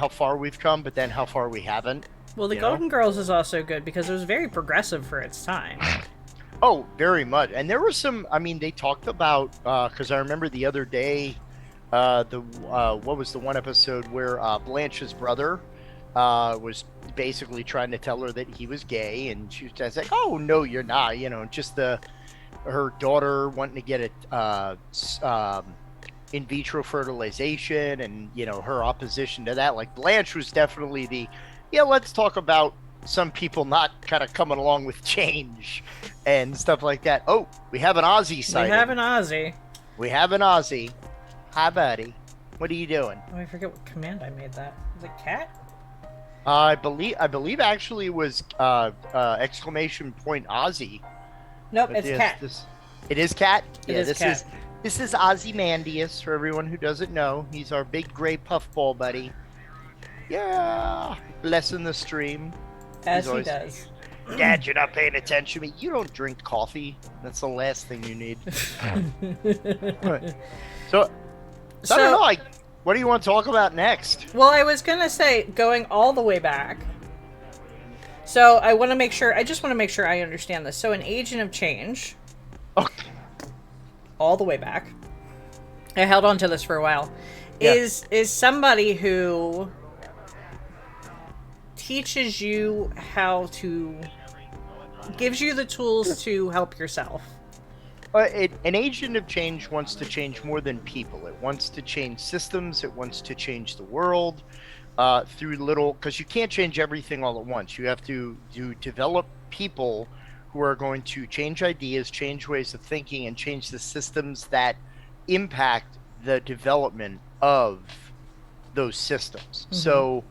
far we've come, but then how far we haven't. Well, the Golden Girls is also good because it was very progressive for its time. Oh, very much. And there were some, they talked about, because I remember the other day, what was the one episode where Blanche's brother was basically trying to tell her that he was gay, and she was like, oh, no, you're not, just her daughter wanting to get it in vitro fertilization and, her opposition to that. Like Blanche was definitely let's talk about some people not kind of coming along with change and stuff like that. Oh, we have an Aussie sighting. We have an Aussie. Hi, buddy. What are you doing? Oh, I forget what command I made that. Was it cat? I believe actually it was exclamation point Aussie. Nope, it's cat. It is cat? This is Ozymandias, for everyone who doesn't know. He's our big gray puffball buddy. Yeah, blessing the stream. As he does. Dad, you're not paying attention to me. You don't drink coffee. That's the last thing you need. So I don't know. What do you want to talk about next? Well, I was gonna say going all the way back. So I just want to make sure I understand this. So an agent of change. Okay. All the way back. I held on to this for a while. Yeah. Is somebody who teaches you gives you the tools to help yourself. An agent of change wants to change more than people. It wants to change systems. It wants to change the world through because you can't change everything all at once. You have to develop people who are going to change ideas, change ways of thinking, and change the systems that impact the development of those systems. Mm-hmm. So,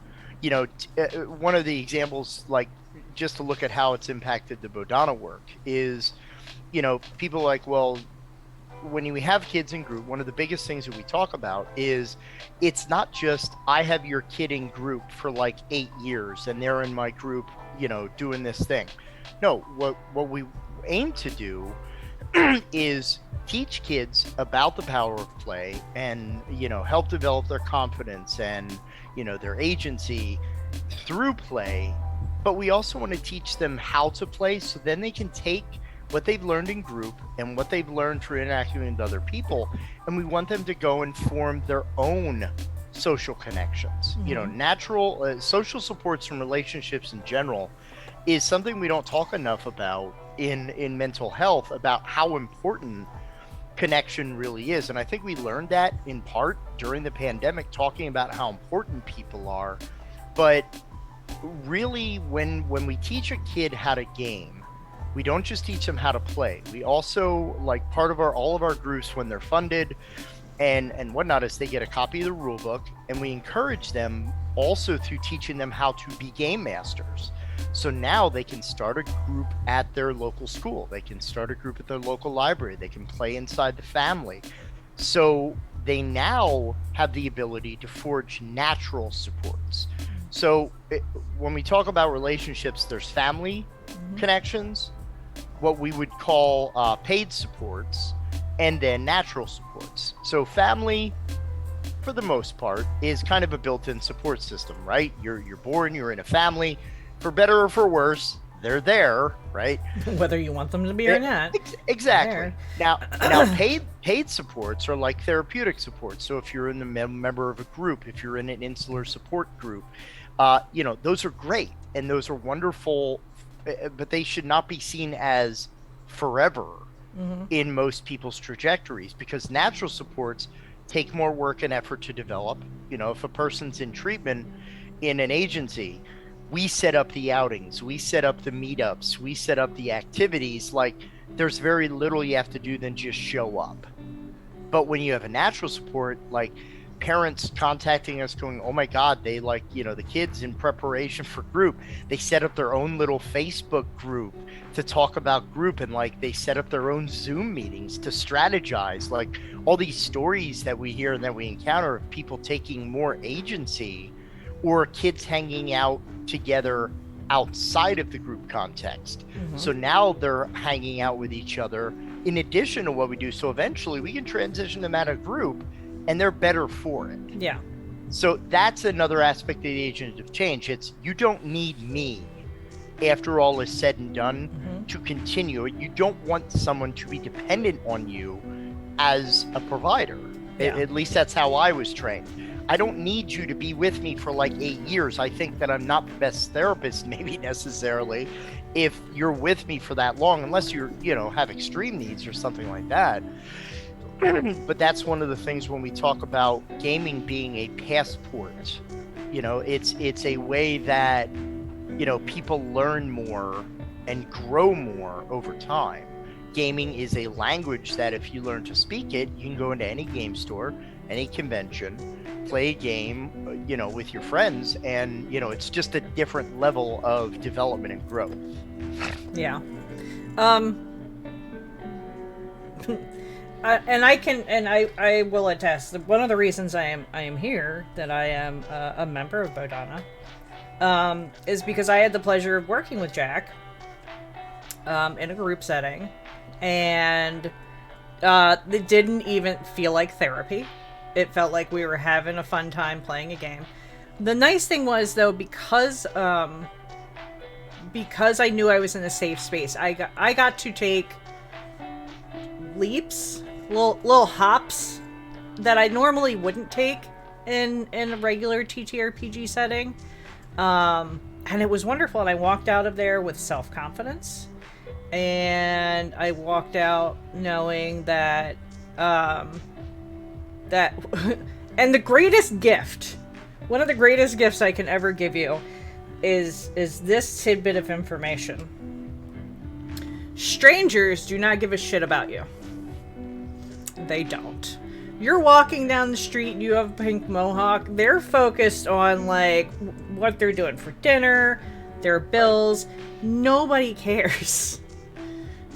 one of the examples, like just to look at how it's impacted the Bodhana work is, people like, well, when we have kids in group, one of the biggest things that we talk about is it's not just I have your kid in group for like 8 years and they're in my group, doing this thing. No, what we aim to do is teach kids about the power of play and, help develop their confidence and, their agency through play. But we also want to teach them how to play so then they can take what they've learned in group and what they've learned through interacting with other people. And we want them to go and form their own social connections. Natural social supports and relationships in general is something we don't talk enough about in mental health, about how important connection really is. And I think we learned that in part during the pandemic, talking about how important people are. But really, when we teach a kid how to game, we don't just teach them how to play. We also, like, part of all of our groups, when they're funded and whatnot, is they get a copy of the rule book, and we encourage them also through teaching them how to be game masters. So now they can start a group at their local school. They can start a group at their local library. They can play inside the family. So they now have the ability to forge natural supports. So when we talk about relationships, there's family connections, what we would call paid supports, and then natural supports. So family, for the most part, is kind of a built-in support system, right? You're born, you're in a family. For better or for worse, they're there, right? Whether you want them to be or not. Exactly. Now paid supports are like therapeutic supports. So if you're in the member of a group, if you're in an insular support group, those are great and those are wonderful, but they should not be seen as forever in most people's trajectories, because natural supports take more work and effort to develop. If a person's in treatment in an agency, we set up the outings, we set up the meetups, we set up the activities. Like, there's very little you have to do than just show up. But when you have a natural support, like parents contacting us going, oh my God, they the kids in preparation for group, they set up their own little Facebook group to talk about group, and they set up their own Zoom meetings to strategize. Like, all these stories that we hear and that we encounter of people taking more agency, or kids hanging out together outside of the group context. So now they're hanging out with each other in addition to what we do. So eventually we can transition them out of group and they're better for it. Yeah. So that's another aspect of the agent of change. It's, you don't need me after all is said and done to continue. You don't want someone to be dependent on you as a provider. Yeah. At least that's how I was trained. I don't need you to be with me for 8 years. I think that I'm not the best therapist, maybe necessarily, if you're with me for that long, unless you're, have extreme needs or something like that. But that's one of the things when we talk about gaming being a passport. It's a way that, people learn more and grow more over time. Gaming is a language that if you learn to speak it, you can go into any game store, any convention, play a game, with your friends, and it's just a different level of development and growth. Yeah. I will attest that one of the reasons I am here, that I am a member of Bodhana, is because I had the pleasure of working with Jack in a group setting, and it didn't even feel like therapy. It felt like we were having a fun time playing a game. The nice thing was, though, because I knew I was in a safe space, I got to take leaps, little hops that I normally wouldn't take in a regular TTRPG setting. And it was wonderful. And I walked out of there with self-confidence. And I walked out knowing that and the greatest gift, one of the greatest gifts I can ever give you is this tidbit of information. Strangers do not give a shit about you. They don't. You're walking down the street and you have a pink mohawk. They're focused on what they're doing for dinner, their bills. Nobody cares.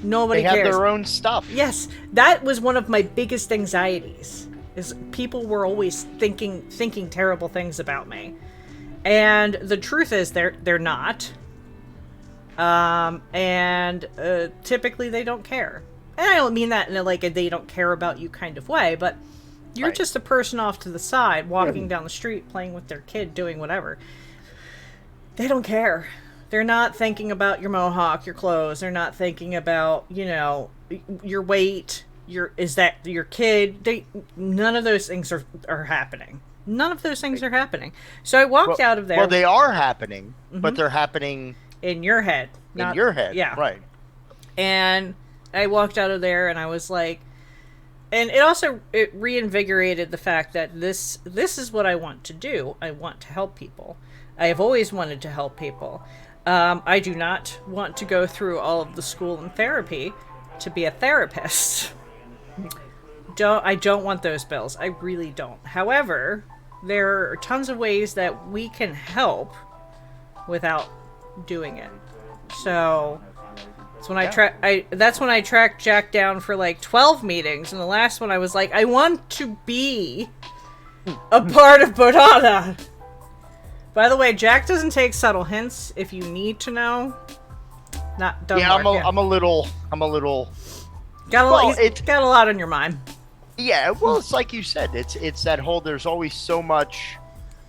Nobody cares. They have their own stuff. Yes, that was one of my biggest anxieties. Is people were always thinking terrible things about me, and the truth is they're not. And typically they don't care. and I don't mean that in like a they don't care about you kind of way, but you're Right. just a person off to the side, walking down the street, playing with their kid, doing whatever. They don't care. They're not thinking about your mohawk, your clothes. They're not thinking about, your weight. Is that your kid? None of those things are happening. None of those things are happening. So I walked out of there. Well, they are happening, but they're happening in your head. in your head. Yeah. Right. And I walked out of there and I was like, and it reinvigorated the fact that this is what I want to do. I want to help people. I have always wanted to help people. I do not want to go through all of the school and therapy to be a therapist. I don't want those bills. I really don't. However, there are tons of ways that we can help without doing it. So that's when I tracked Jack down for like 12 meetings, and the last one I was like, I want to be a part of Bodhana. By the way, Jack doesn't take subtle hints. If you need to know, I'm a little. Got a lot on your mind. Yeah, well, it's like you said. It's that whole. There's always so much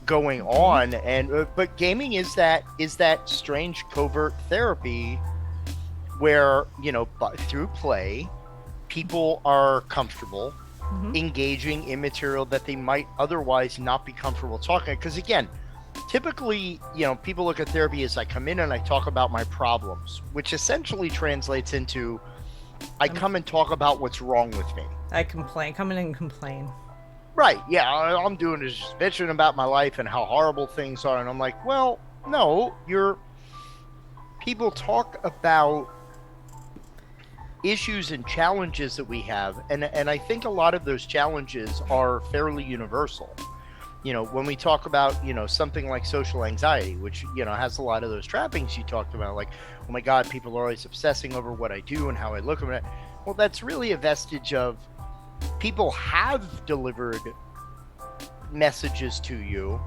going on, and but gaming is that strange covert therapy where through play, people are comfortable engaging in material that they might otherwise not be comfortable talking. Because again, typically, people look at therapy as I come in and I talk about my problems, which essentially translates into I come and talk about what's wrong with me. I complain. Come in and complain. Right. Yeah. All I'm doing is just bitching about my life and how horrible things are. And I'm like, well, no, people talk about issues and challenges that we have. And I think a lot of those challenges are fairly universal. When we talk about, something like social anxiety, which, has a lot of those trappings you talked about, like, oh my God, people are always obsessing over what I do and how I look at it. Well, that's really a vestige of people have delivered messages to you.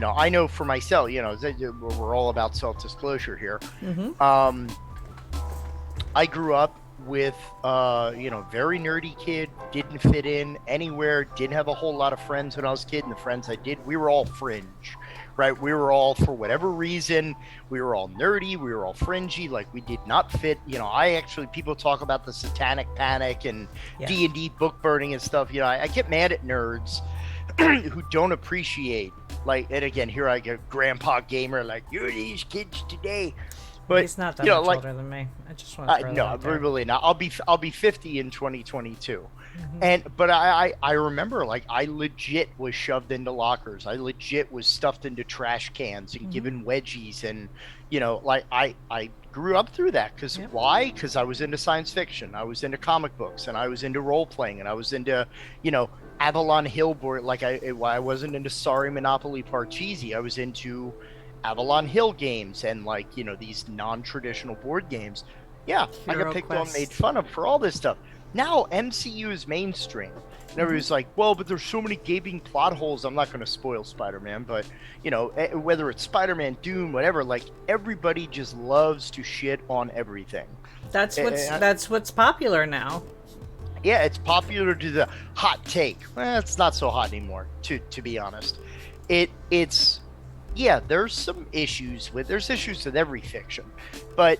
I know for myself, we're all about self-disclosure here. I grew up with very nerdy kid, didn't fit in anywhere, didn't have a whole lot of friends when I was a kid, and the friends I did, we were all fringe, right? We were all, for whatever reason, we were all nerdy, we were all fringy, like we did not fit. People talk about the satanic panic and D&D book burning and stuff. I get mad at nerds who don't appreciate, like, and again, here I get grandpa gamer, like, you're these kids today. But he's not that much older than me. I just want to throw that out there. Really not. I'll be 50 in 2022, but I remember, like, I legit was shoved into lockers. I legit was stuffed into trash cans and given wedgies, and like I grew up through that. Because why? Because I was into science fiction. I was into comic books, and I was into role playing, and I was into Avalon Hill board. Like I wasn't into Sorry Monopoly Parcheesi. I was into Avalon Hill games and these non-traditional board games. Yeah, I got picked on, made fun of for all this stuff. Now MCU is mainstream, and everybody's like, well, but there's so many gaping plot holes. I'm not going to spoil Spider-Man, but whether it's Spider-Man, Doom, whatever, like everybody just loves to shit on everything. That's what's popular now. Yeah, it's popular to do the hot take. It's not so hot anymore, to be honest. It's yeah, there's issues with every fiction, but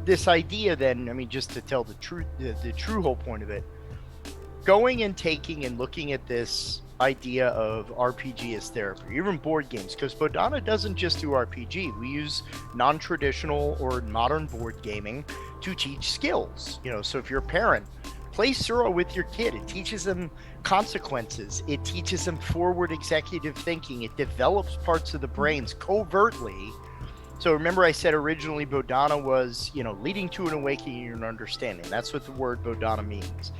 this idea then, just to tell the true whole point of it, going and taking and looking at this idea of RPG as therapy, even board games, because Bodhana doesn't just do RPG. We use non-traditional or modern board gaming to teach skills. So if you're a parent, play Sura with your kid. It teaches them consequences. It teaches them forward executive thinking. It develops parts of the brains covertly. So remember I said originally Bodhana was, leading to an awakening and understanding. That's what the word Bodhana means.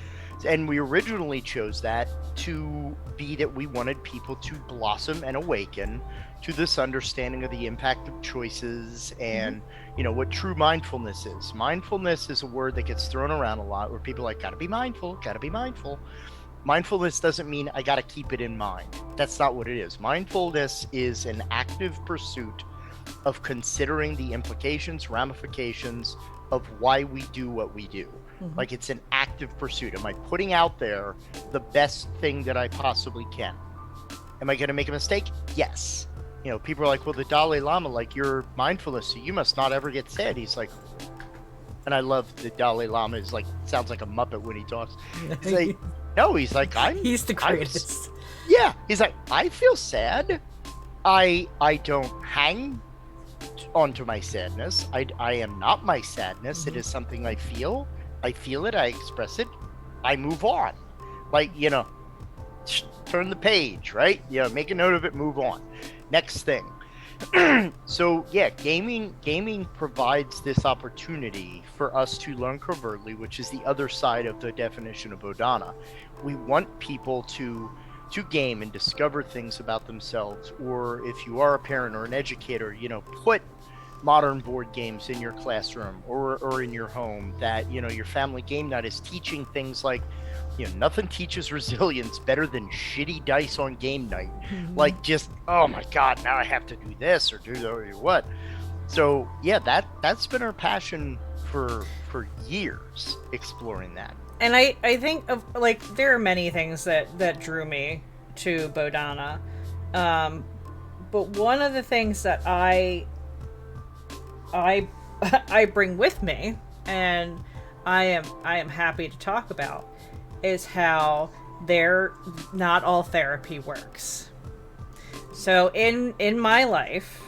And we originally chose that to be that we wanted people to blossom and awaken to this understanding of the impact of choices and, what true mindfulness is. Mindfulness is a word that gets thrown around a lot where people are like, gotta be mindful, gotta be mindful. Mindfulness doesn't mean I gotta keep it in mind. That's not what it is. Mindfulness is an active pursuit of considering the implications, ramifications of why we do what we do. Like, it's an active pursuit. Am I putting out there the best thing that I possibly can? Am I going to make a mistake? Yes. You know, people are like, well, the Dalai Lama, like, you're mindfulness, so you must not ever get sad. He's like, and I love the Dalai Lama, is like, sounds like a Muppet when he talks. He's like, no, he's like, he's the greatest. Yeah, he's like, I feel sad. I don't hang onto my sadness. I am not my sadness. It is something I feel. I feel it. I express it. I move on. Like, you know, turn the page, right? You know, make a note of it, move on. Next thing. So yeah, gaming provides this opportunity for us to learn covertly, which is the other side of the definition of Bodhana. We want people to game and discover things about themselves, or if you are a parent or an educator, you know, put modern board games in your classroom or in your home, that, you know, your family game night is teaching things like, you know, nothing teaches resilience better than shitty dice on game night. Like, just, oh my God, now I have to do this or do that or what. So yeah, that's been our passion for years, exploring that. And I think of, like, there are many things that drew me to Bodhana. But one of the things that I bring with me, and I am happy to talk about, is how not all therapy works. So in my life,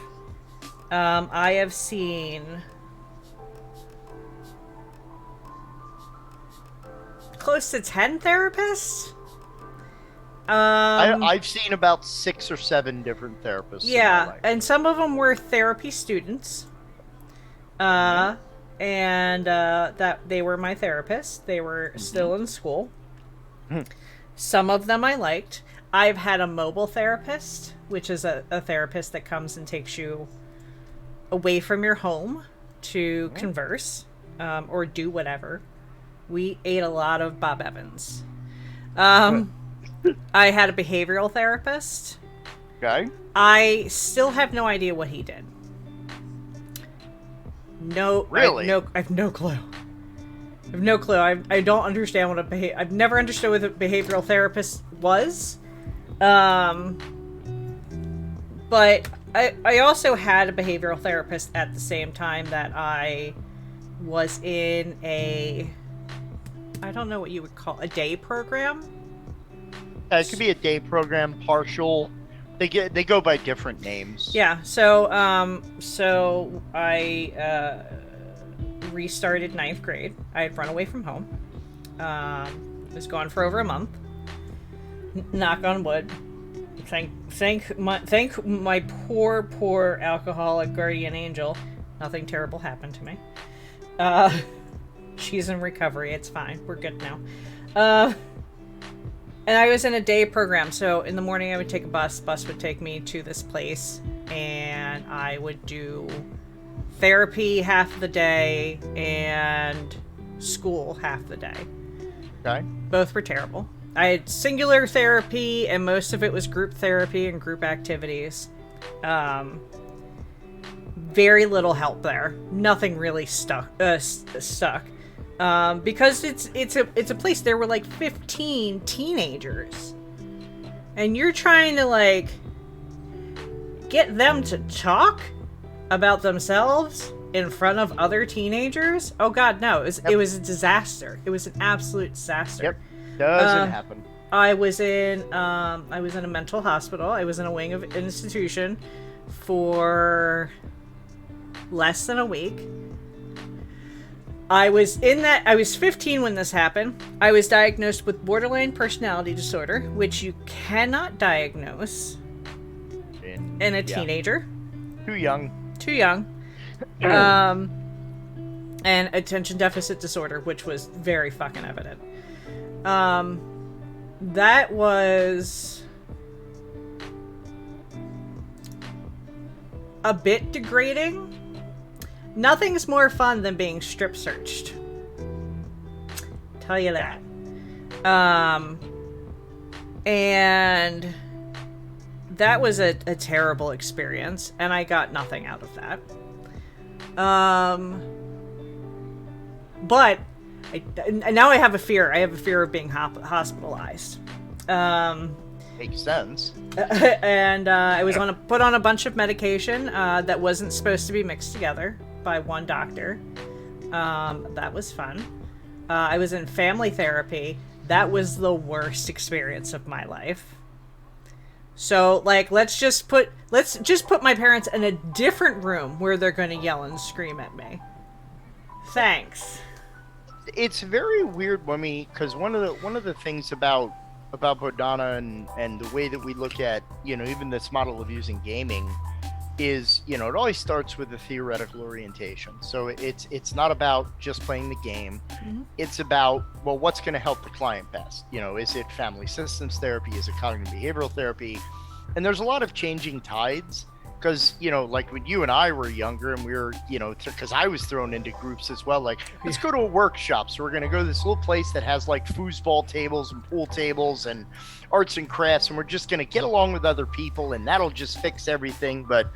I have seen close to 10 therapists. I've seen about 6 or 7 different therapists. Yeah, in my life. and some of them were therapy students. And that they were my therapists. They were still in school. Some of them I liked. I've had a mobile therapist, which is a therapist that comes and takes you away from your home to converse, or do whatever. We ate a lot of Bob Evans. I had a behavioral therapist. Okay. I still have no idea what he did. No, really? I have no clue. I have no clue. I don't understand what I've never understood what a behavioral therapist was. But I also had a behavioral therapist at the same time that I was in I don't know what you would call a day program. It could be a day program, partial. They go by different names. Yeah. So I restarted 9th grade. I had run away from home. Was gone for over a month. Knock on wood. Thank my poor alcoholic guardian angel. Nothing terrible happened to me. She's in recovery. It's fine. We're good now. And I was in a day program, so in the morning I would take a bus. Bus would take me to this place, and I would do therapy half the day and school half the day. Okay. Both were terrible. I had singular therapy, and most of it was group therapy and group activities. Very little help there. Nothing really stuck. Because it's a place, there were like 15 teenagers, and you're trying to like get them to talk about themselves in front of other teenagers. Oh God, no! It was a disaster. It was an absolute disaster. Yep, doesn't happen. I was in a mental hospital. I was in a wing of an institution for less than a week. I was 15 when this happened. I was diagnosed with borderline personality disorder, which you cannot diagnose in a teenager. Too young. And attention deficit disorder, which was very fucking evident. That was a bit degrading. Nothing's more fun than being strip searched. Tell you that. And that was a terrible experience, and I got nothing out of that. but and now I have a fear. I have a fear of being hospitalized. Makes sense. And I was put on a bunch of medication that wasn't supposed to be mixed together by one doctor. That was fun. I was in family therapy. That was the worst experience of my life. So, like, let's just put my parents in a different room where they're going to yell and scream at me. Thanks. It's very weird because one of the things about Bodhana and the way that we look at, even this model of using gaming is, it always starts with a theoretical orientation. So it's not about just playing the game. Mm-hmm. It's about, well, what's going to help the client best? Is it family systems therapy? Is it cognitive behavioral therapy? And there's a lot of changing tides because, like when you and I were younger and we were, because I was thrown into groups as well, like, let's go to a workshop. So we're going to go to this little place that has like foosball tables and pool tables and arts and crafts, and we're just going to get along with other people and that'll just fix everything. But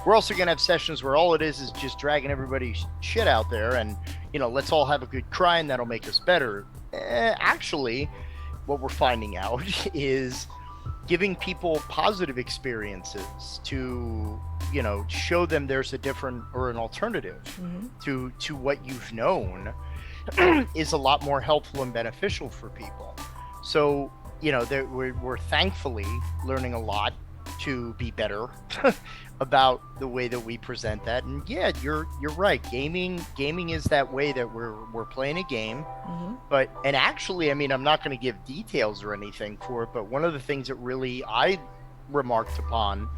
we're also going to have sessions where all it is just dragging everybody's shit out there and, let's all have a good cry and that'll make us better. Actually, what we're finding out is giving people positive experiences to, show them there's a different or an alternative mm-hmm. to what you've known is a lot more helpful and beneficial for people. So, we're thankfully learning a lot to be better about the way that we present that. And yeah, you're right. Gaming is that way that we're playing a game. Mm-hmm. But, and actually, I'm not going to give details or anything for it, but one of the things that really I remarked upon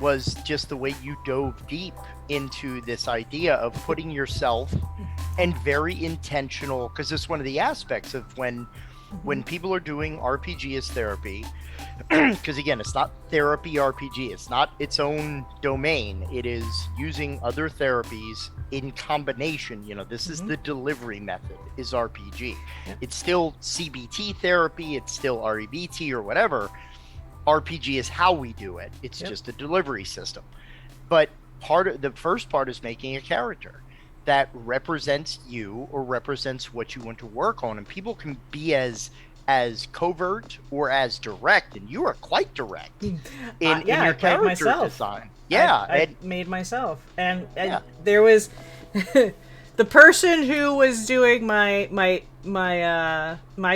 was just the way you dove deep into this idea of putting yourself and very intentional, because it's one of the aspects of when people are doing RPG as therapy, because again, it's not therapy RPG, it's not its own domain, it is using other therapies in combination. This mm-hmm. is the delivery method is RPG. Yeah. It's still CBT therapy, it's still REBT or whatever. RPG is how we do it, it's just a delivery system. But the first part is making a character that represents you or represents what you want to work on, and people can be as covert or as direct, and you are quite direct in your character design. I made myself, and there was the person who was doing my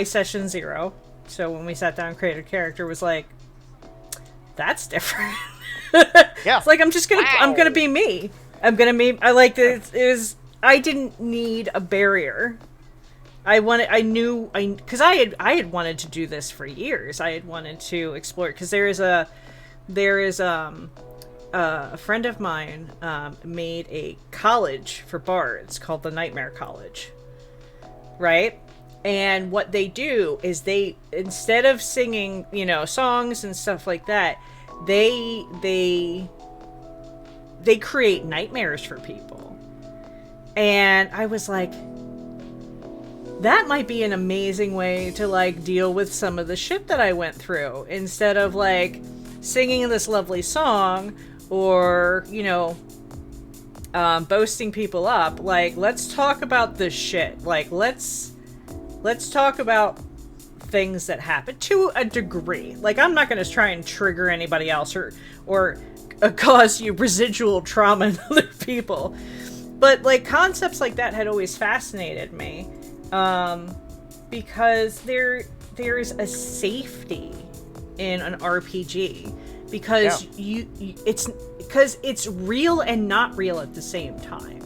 session 0. So when we sat down and created a character, was like, that's different. It's like I'm gonna be me. I'm gonna be. I like it. I didn't need a barrier. Because I had wanted to do this for years. I had wanted to explore, because there is a friend of mine made a college for bards called the Nightmare College, right? And what they do is they, instead of singing, songs and stuff like that, they create nightmares for people. And I was like, that might be an amazing way to like deal with some of the shit that I went through, instead of like singing this lovely song or, boasting people up. Like, let's talk about this shit. Like, let's talk about things that happen to a degree. Like, I'm not going to try and trigger anybody else or cause you residual trauma in other people. But like, concepts like that had always fascinated me. Because there is a safety in an RPG, because it's real and not real at the same time.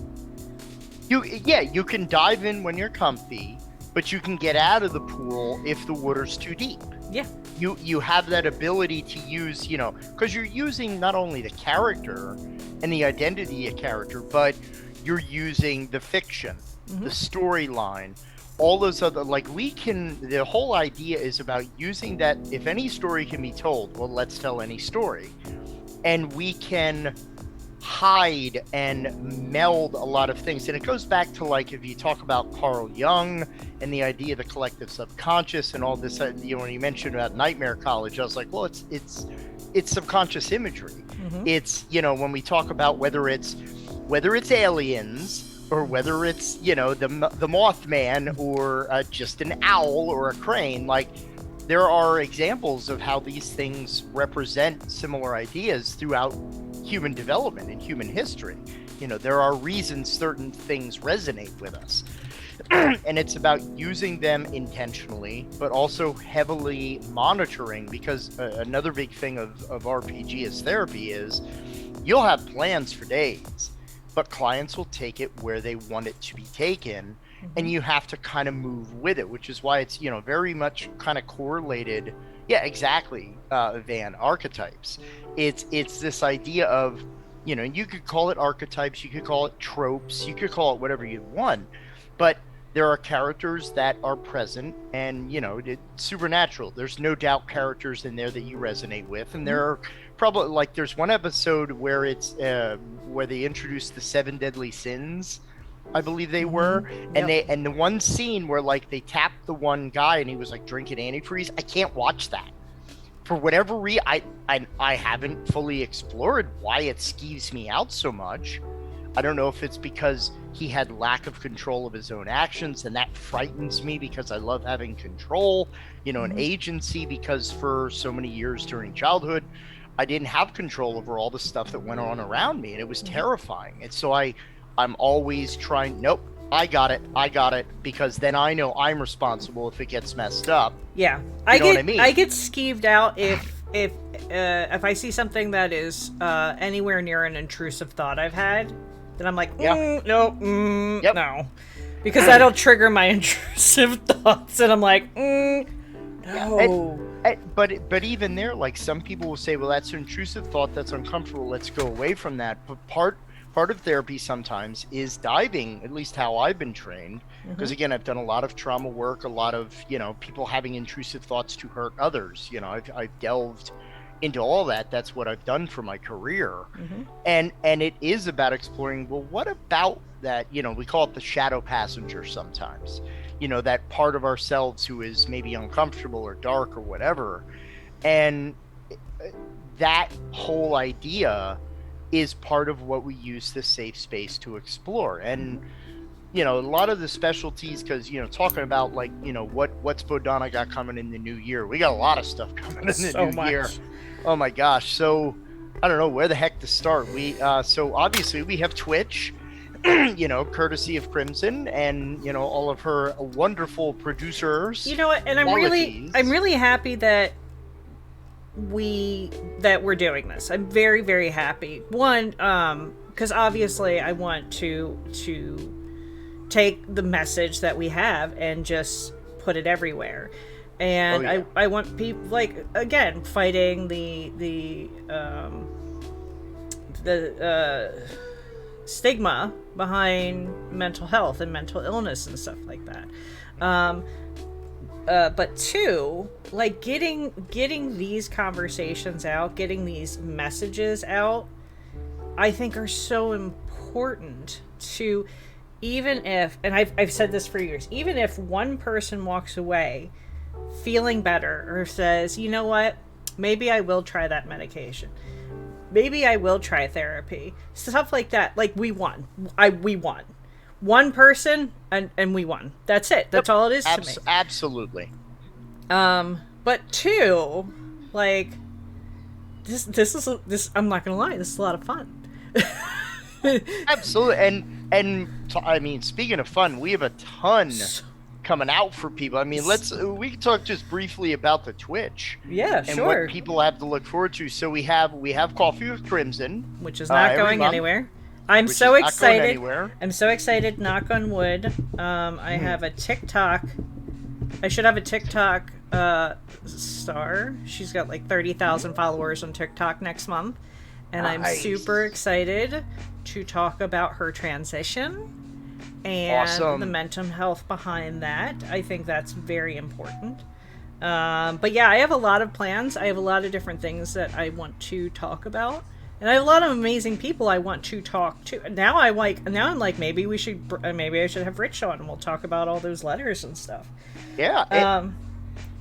You can dive in when you're comfy, but you can get out of the pool if the water's too deep. Yeah. You have that ability to use, because you're using not only the character and the identity of character, but you're using the fiction, mm-hmm. the storyline, all those other, the whole idea is about using that. If any story can be told, well, let's tell any story. And we can hide and meld a lot of things. And it goes back to, like, if you talk about Carl Jung and the idea of the collective subconscious and all this, when you mentioned about Nightmare College, I was like, well, it's subconscious imagery. Mm-hmm. It's, when we talk about whether it's aliens or whether it's, you know, the Mothman, or just an owl or a crane. Like, there are examples of how these things represent similar ideas throughout human development and human history. You know, there are reasons certain things resonate with us. And it's about using them intentionally, but also heavily monitoring, because another big thing of RPG as therapy is you'll have plans for days, but clients will take it where they want it to be taken, and you have to kind of move with it, which is why it's, you know, very much kind of correlated. Yeah, exactly, Van, archetypes. It's this idea of, you know, you could call it archetypes, you could call it tropes, you could call it whatever you want, but there are characters that are present, and, you know, it's supernatural. There's no doubt characters in there that you resonate with, and there are probably, like, there's one episode where it's where they introduce the 7 deadly sins, I believe they were, and the one scene where, like, they tapped the one guy and he was like drinking antifreeze. I can't watch that for whatever reason. I haven't fully explored why it skeeves me out so much. I don't know if it's because he had lack of control of his own actions, and that frightens me because I love having control, you know, an agency, because for so many years during childhood, I didn't have control over all the stuff that went on around me, and it was terrifying. And so I'm always trying, nope, I got it, because then I know I'm responsible if it gets messed up. Yeah. You know what I mean? I get skeeved out if I see something that is anywhere near an intrusive thought I've had, then I'm like, no. Because that'll trigger my intrusive thoughts, and I'm like, no. But even there, like, some people will say, well, that's an intrusive thought, that's uncomfortable, let's go away from that. But part of therapy sometimes is diving, at least how I've been trained, because again, I've done a lot of trauma work, a lot of, you know, people having intrusive thoughts to hurt others. You know, I've delved into all that. That's what I've done for my career. And it is about exploring, well, what about that, you know, we call it the shadow passenger sometimes, you know, that part of ourselves who is maybe uncomfortable or dark or whatever. And that whole idea is part of what we use this safe space to explore. And, you know, a lot of the specialties, because, you know, talking about, like, you know, what's Bodhana got coming in the new year, we got a lot of stuff coming in the new year. Oh my gosh. So I don't know where the heck to start. We so obviously we have Twitch, you know, courtesy of Crymson, and, you know, all of her wonderful producers. You know what, and I'm really happy that we're doing this. I'm very, very happy. One, because obviously I want to take the message that we have and just put it everywhere. And I want people, like, again, fighting the stigma behind mental health and mental illness and stuff like that. But two, like, getting these conversations out, getting these messages out, I think are so important to, even if, and I've said this for years, even if one person walks away feeling better, or says, you know what, maybe I will try that medication, maybe I will try therapy, stuff like that. Like, we won. We won. One person, and we won. That's it. That's all it is to me. Absolutely. But two, like, this I'm not gonna lie, this is a lot of fun. Absolutely. And I mean, speaking of fun, we have a ton coming out for people. I mean, we can talk just briefly about the Twitch. Yeah, and sure. what people have to look forward to. So we have Coffee with Crymson, which is not going anywhere. I'm so excited. I'm so excited, knock on wood. I have a TikTok. I should have a TikTok star. She's got like 30,000 followers on TikTok next month. And I'm super excited to talk about her transition and the mental health behind that. I think that's very important. But yeah, I have a lot of plans. I have a lot of different things that I want to talk about. And I have a lot of amazing people I want to talk to. Now I'm like, maybe I should have Rich on, and we'll talk about all those letters and stuff. Yeah.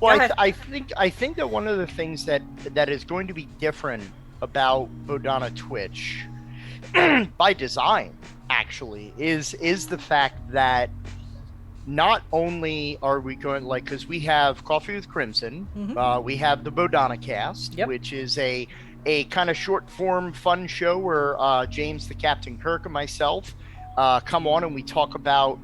I think that one of the things that is going to be different about Bodhana Twitch, by design, actually is the fact that not only are we going, like, because we have Coffee with Crymson, we have the Bodhana Cast, which is a kind of short form fun show where James the Captain Kirk and myself come on and we talk about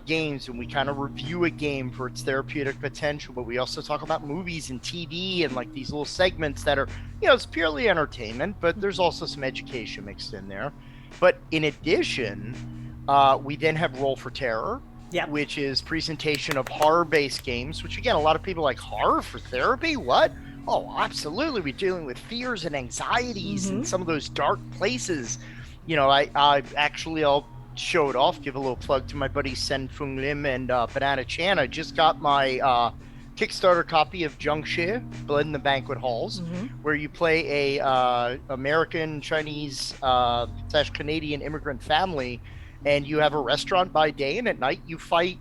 games, and we kind of review a game for its therapeutic potential, but we also talk about movies and TV and like these little segments that are, it's purely entertainment, but there's also some education mixed in there. But in addition, we then have Roll for Terror, which is presentation of horror-based games, which again, a lot of people like, horror for therapy? What? Oh, absolutely. We're dealing with fears and anxieties and some of those dark places. I'll show it off, give a little plug to my buddy Sen Fung Lim and Banana Chan. I just got my Kickstarter copy of Zhangshi, Blood in the Banquet Halls, where you play a American, Chinese / Canadian immigrant family, and you have a restaurant by day, and at night you fight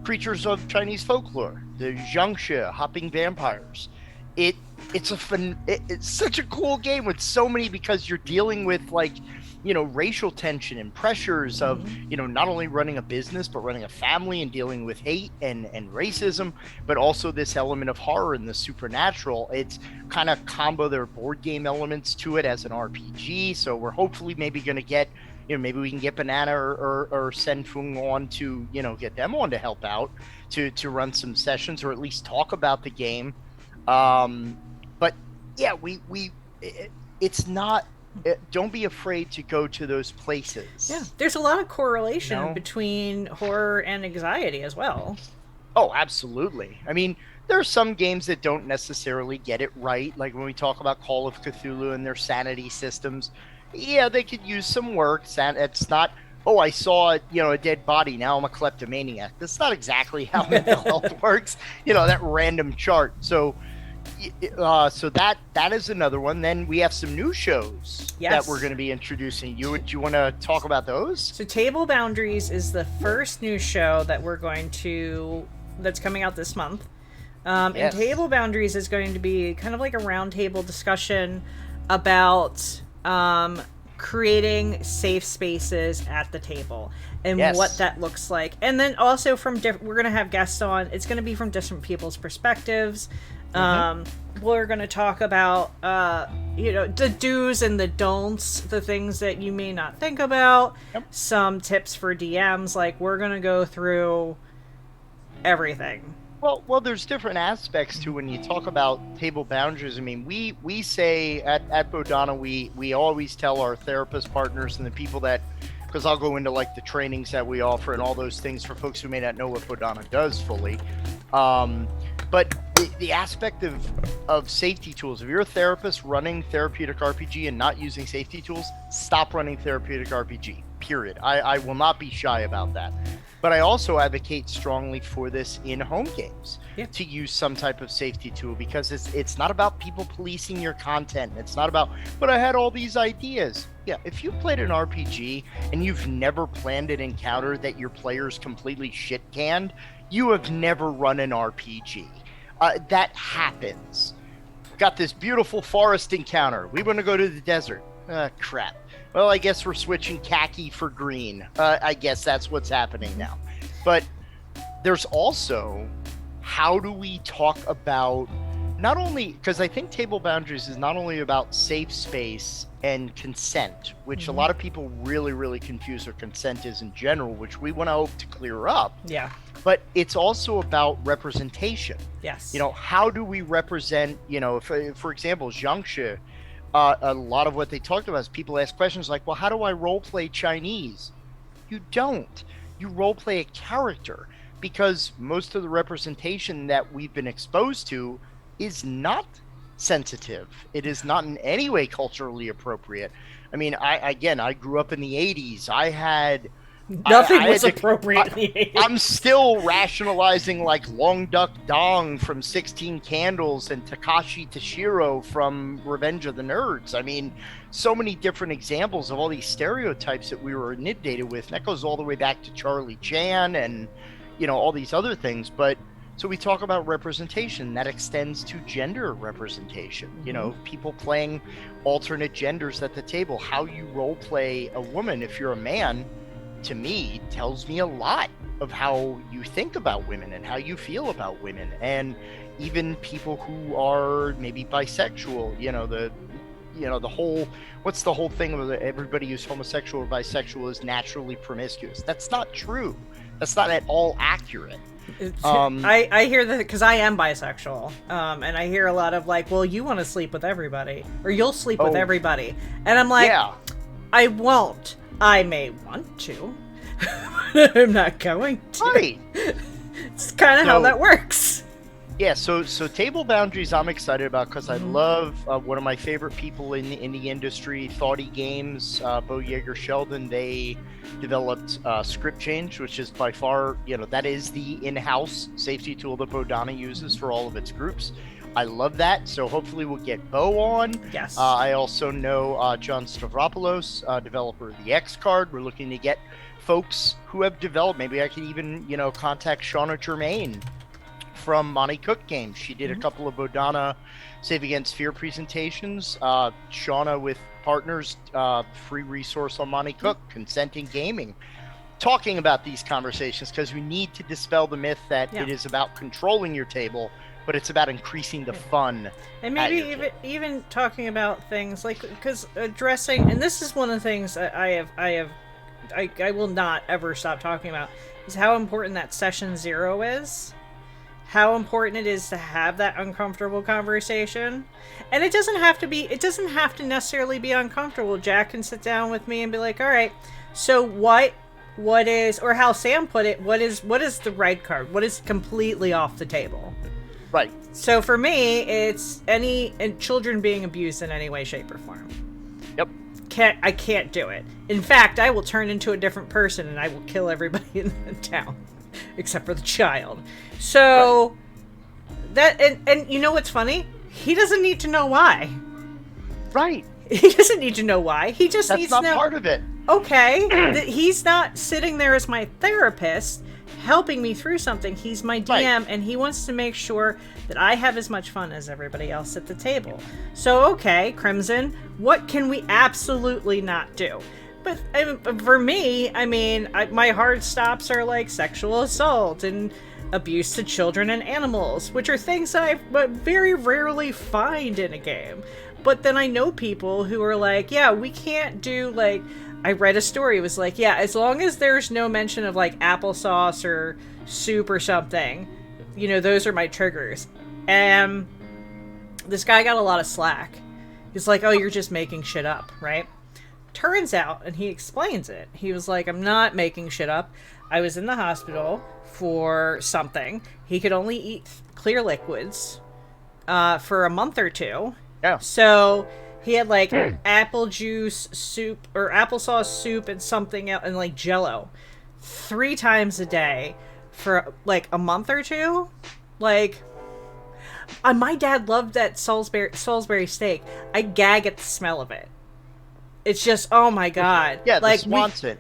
creatures of Chinese folklore, the Zhangshi, hopping vampires. It's such a cool game with so many, because you're dealing with like, racial tension and pressures of, not only running a business, but running a family and dealing with hate and racism, but also this element of horror and the supernatural. It's kind of combo their board game elements to it as an RPG. So we're hopefully maybe going to get, maybe we can get Banana or Sen Fung on to, get them on to help out to run some sessions or at least talk about the game. But yeah, it's not, don't be afraid to go to those places. Yeah, there's a lot of correlation between horror and anxiety as well. Oh, absolutely. I mean, there are some games that don't necessarily get it right. Like when we talk about Call of Cthulhu and their sanity systems, yeah, they could use some work. It's not, oh, I saw, a dead body, now I'm a kleptomaniac. That's not exactly how mental health works. That random chart. So that is another one. Then we have some new shows that we're going to be introducing. Do you want to talk about those? So Table Boundaries is the first new show that that's coming out this month. And Table Boundaries is going to be kind of like a roundtable discussion about creating safe spaces at the table and what that looks like. And then also we're going to have guests on. It's going to be from different people's perspectives. We're going to talk about, the do's and the don'ts, the things that you may not think about, some tips for DMs. Like, we're going to go through everything. Well, there's different aspects to when you talk about table boundaries. I mean, we say at Bodhana, we always tell our therapist partners and the people that, because I'll go into like the trainings that we offer and all those things for folks who may not know what Bodhana does fully. But the aspect of safety tools, if you're a therapist running Therapeutic RPG and not using safety tools, stop running Therapeutic RPG, period. I will not be shy about that. But I also advocate strongly for this in home games to use some type of safety tool, because it's not about people policing your content. It's not about, but I had all these ideas. Yeah, if you played an RPG and you've never planned an encounter that your players completely shit-canned, you have never run an RPG. That happens. Got this beautiful forest encounter. We want to go to the desert. Crap. Well, I guess we're switching khaki for green. I guess that's what's happening now. But there's also, how do we talk about, not only, because I think Table Boundaries is not only about safe space and consent, which a lot of people really, really confuse what consent is in general, which we want to hope to clear up. Yeah. But it's also about representation. Yes. How do we represent, for example, Zhangshi, a lot of what they talked about is people ask questions like, well, how do I role play Chinese? You don't. You role play a character, because most of the representation that we've been exposed to is not sensitive. It is not in any way culturally appropriate. I mean, I grew up in the 80s. Nothing was appropriate in the 80s. I'm still rationalizing like Long Duck Dong from 16 Candles and Takashi Toshiro from Revenge of the Nerds. I mean, so many different examples of all these stereotypes that we were inundated with. And that goes all the way back to Charlie Chan and, all these other things. But So we talk about representation that extends to gender representation. You know, people playing alternate genders at the table. How you role play a woman if you're a man, to me, tells me a lot of how you think about women and how you feel about women. And even people who are maybe bisexual, the whole, what's the whole thing of everybody who's homosexual or bisexual is naturally promiscuous. That's not true. That's not at all accurate. I hear that because I am bisexual, and I hear a lot of like, well, you want to sleep with everybody, or you'll sleep with everybody, and I'm like, yeah. I won't. I may want to, but I'm not going to. Right. It's kind of how that works. Yeah, so Table Boundaries I'm excited about because I love one of my favorite people in the industry, Thoughty Games, Bo Yeager Sheldon. They developed Script Change, which is by far, that is the in-house safety tool that Bodhana uses for all of its groups. I love that, so hopefully we'll get Bo on. Yes. I also know John Stavropoulos, developer of the X card. We're looking to get folks who have developed. Maybe I could even, contact Shauna Germain from Monty Cook Games. She did a couple of Bodhana Save Against Fear presentations. Shauna with partners, free resource on Monty Cook, Consenting Gaming, talking about these conversations because we need to dispel the myth that it is about controlling your table, but it's about increasing the fun. And maybe even talking about things like, because addressing, and this is one of the things that I will not ever stop talking about, is how important that session 0 is. How important it is to have that uncomfortable conversation. And it doesn't have to necessarily be uncomfortable. Jack can sit down with me and be like, all right, so what is, or how Sam put it, what is the red card? What is completely off the table? Right. So for me, it's children being abused in any way, shape, or form. Yep. I can't do it. In fact, I will turn into a different person and I will kill everybody in the town. Except for the child. So that and you know what's funny? He doesn't need to know why. Right. He doesn't need to know why. He just needs to know. That's not part of it. Okay. That he's not sitting there as my therapist helping me through something. He's my DM and he wants to make sure that I have as much fun as everybody else at the table. So okay, Crymson, what can we absolutely not do? But for me, my hard stops are like sexual assault and abuse to children and animals, which are things that I very rarely find in a game. But then I know people who are like, yeah, we can't do, like, I read a story, it was like, yeah, as long as there's no mention of like applesauce or soup or something, those are my triggers. And this guy got a lot of slack. He's like, oh, you're just making shit up, right? Turns out, and he explains it, he was like, I'm not making shit up. I was in the hospital for something. He could only eat clear liquids for a month or two. Yeah. So he had like apple juice soup or applesauce soup and something else and like Jello 3 times a day for like a month or two. Like, my dad loved that Salisbury steak. I gag at the smell of it. It's just, oh my god. Yeah, like, the Swanson.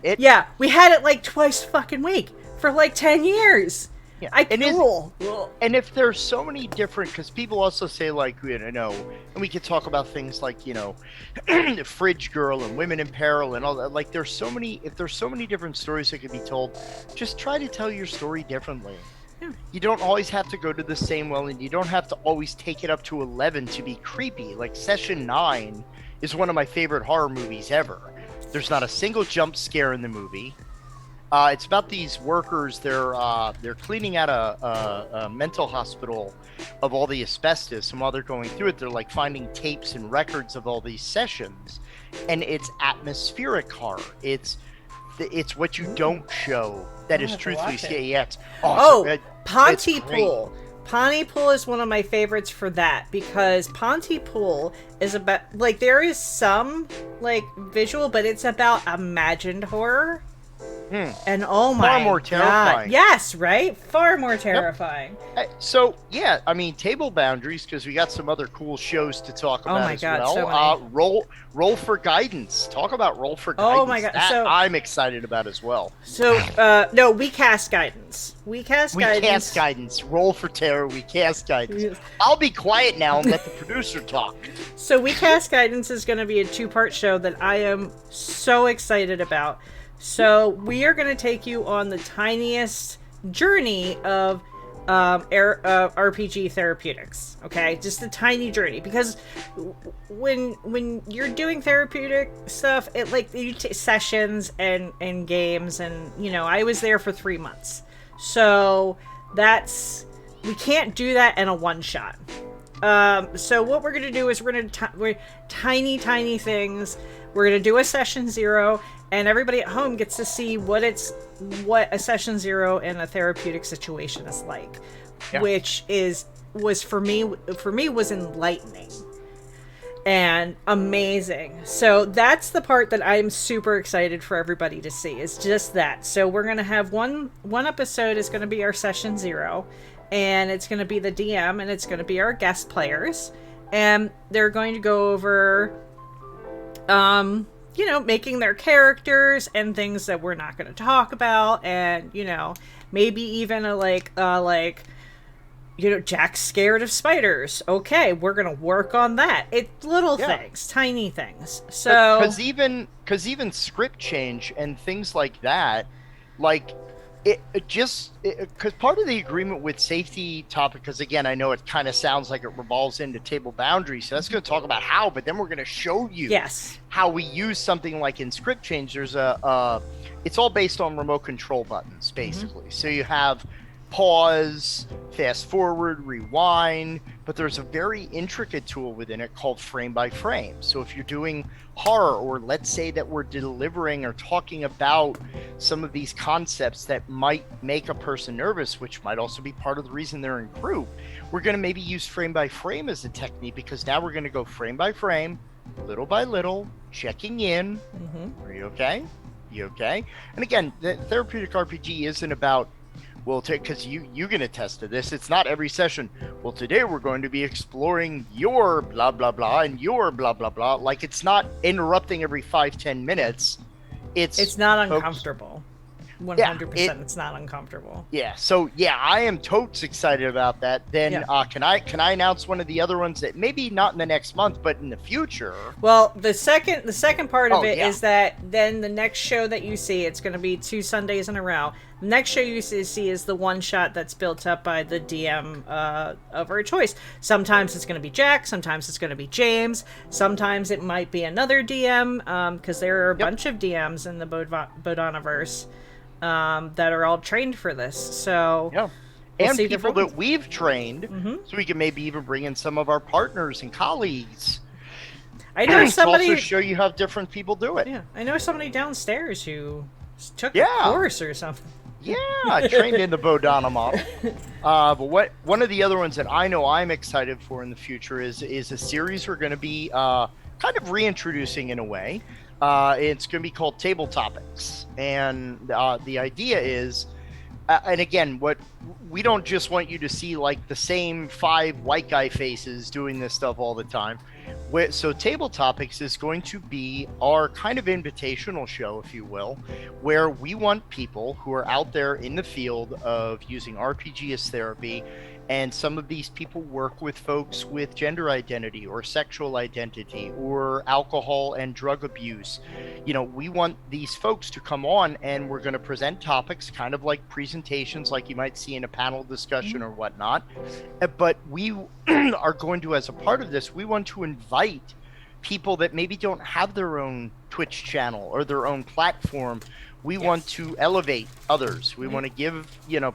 We had it like twice fucking week for like 10 years. Yeah. And if there's so many different, because people also say like, and we could talk about things like, Fridge Girl and Women in Peril and all that. Like, if there's so many different stories that could be told, just try to tell your story differently. Yeah. You don't always have to go to the same well, and you don't have to always take it up to 11 to be creepy. Like Session 9 is one of my favorite horror movies ever. There's not a single jump scare in the movie. It's about these workers. They're cleaning out a mental hospital of all the asbestos, and while they're going through it, they're like finding tapes and records of all these sessions, and it's atmospheric horror. It's what you don't show that is truthfully scary. Yeah, it's awesome. Pontypool. Pontypool is one of my favorites for that, because Pontypool is about, like, there is some, like, visual, but it's about imagined horror. And oh my Far more God. terrifying. Yes, right? Far more terrifying. So, yeah, I mean, table boundaries, because we got some other cool shows to talk Oh about my as God, well. so many. Roll for guidance. Talk about roll for Oh guidance. my God, That so- I'm excited about as well. So, no, we cast guidance. We cast We guidance. cast guidance. Roll for terror. We cast guidance. Yes. I'll be quiet now and let the producer talk. So, We Cast Guidance is going to be a 2-part show that I am so excited about. So, we are going to take you on the tiniest journey of RPG therapeutics. Okay, just a tiny journey, because when you're doing therapeutic stuff, it like you sessions and games, and you know, I was there for 3 months, so we can't do that in a one shot. So what we're gonna do is we're tiny things. We're gonna do a session 0, and everybody at home gets to see what a session 0 in a therapeutic situation is like, which was for me was enlightening and amazing. So that's the part that I'm super excited for everybody to see, is just that. So we're gonna have one episode is gonna be our session 0, and it's gonna be the DM, and it's gonna be our guest players, and they're going to go over you know, making their characters and things that we're not going to talk about, and you know, maybe even like you know, Jack's scared of spiders. Okay, we're gonna work on that. It's little things, tiny things. So because even script change and things like that, like because part of the agreement with safety topic, because again, I know it kind of sounds like it revolves into table boundaries, so that's going to talk about how, but then we're going to show you how we use something like in script change. There's it's all based on remote control buttons, basically. So you have pause, fast forward, rewind, but there's a very intricate tool within it called frame by frame. So if you're doing horror, or let's say that we're delivering or talking about some of these concepts that might make a person nervous, which might also be part of the reason they're in group, we're going to maybe use frame by frame as a technique, because now we're going to go frame by frame, little by little, checking in. Are you okay? You okay? And again, the therapeutic RPG isn't about, well, because you can attest to this, it's not every session, well, today we're going to be exploring your blah blah blah and your blah blah blah. Like, it's not interrupting every 5-10 minutes. It's not uncomfortable. 100%. It's not uncomfortable. Yeah. So yeah, I am totes excited about that. Then can I announce one of the other ones that maybe not in the next month, but in the future? Well, the second part of it is that then the next show that you see, it's going to be 2 Sundays in a row. The next show you see is the one shot that's built up by the DM of our choice. Sometimes it's going to be Jack. Sometimes it's going to be James. Sometimes it might be another DM, because there are a bunch of DMs in the Bodhanaverse that are all trained for this. So and people that we've trained, so we can maybe even bring in some of our partners and colleagues. I know somebody to also show you how different people do it. Yeah, I know somebody downstairs who took a course or something. Yeah, trained in the Bodhana model. But one of the other ones that I know I'm excited for in the future is a series we're going to be kind of reintroducing in a way. It's going to be called Table Topics, and the idea is, and again, what we don't just want you to see like the same 5 white guy faces doing this stuff all the time. So Table Topics is going to be our kind of invitational show, if you will, where we want people who are out there in the field of using RPG as therapy, and some of these people work with folks with gender identity or sexual identity or alcohol and drug abuse. You know, we want these folks to come on, and we're going to present topics kind of like presentations like you might see in a panel discussion or whatnot. But we are going to, as a part of this, we want to invite people that maybe don't have their own Twitch channel or their own platform. We want to elevate others. We want to give,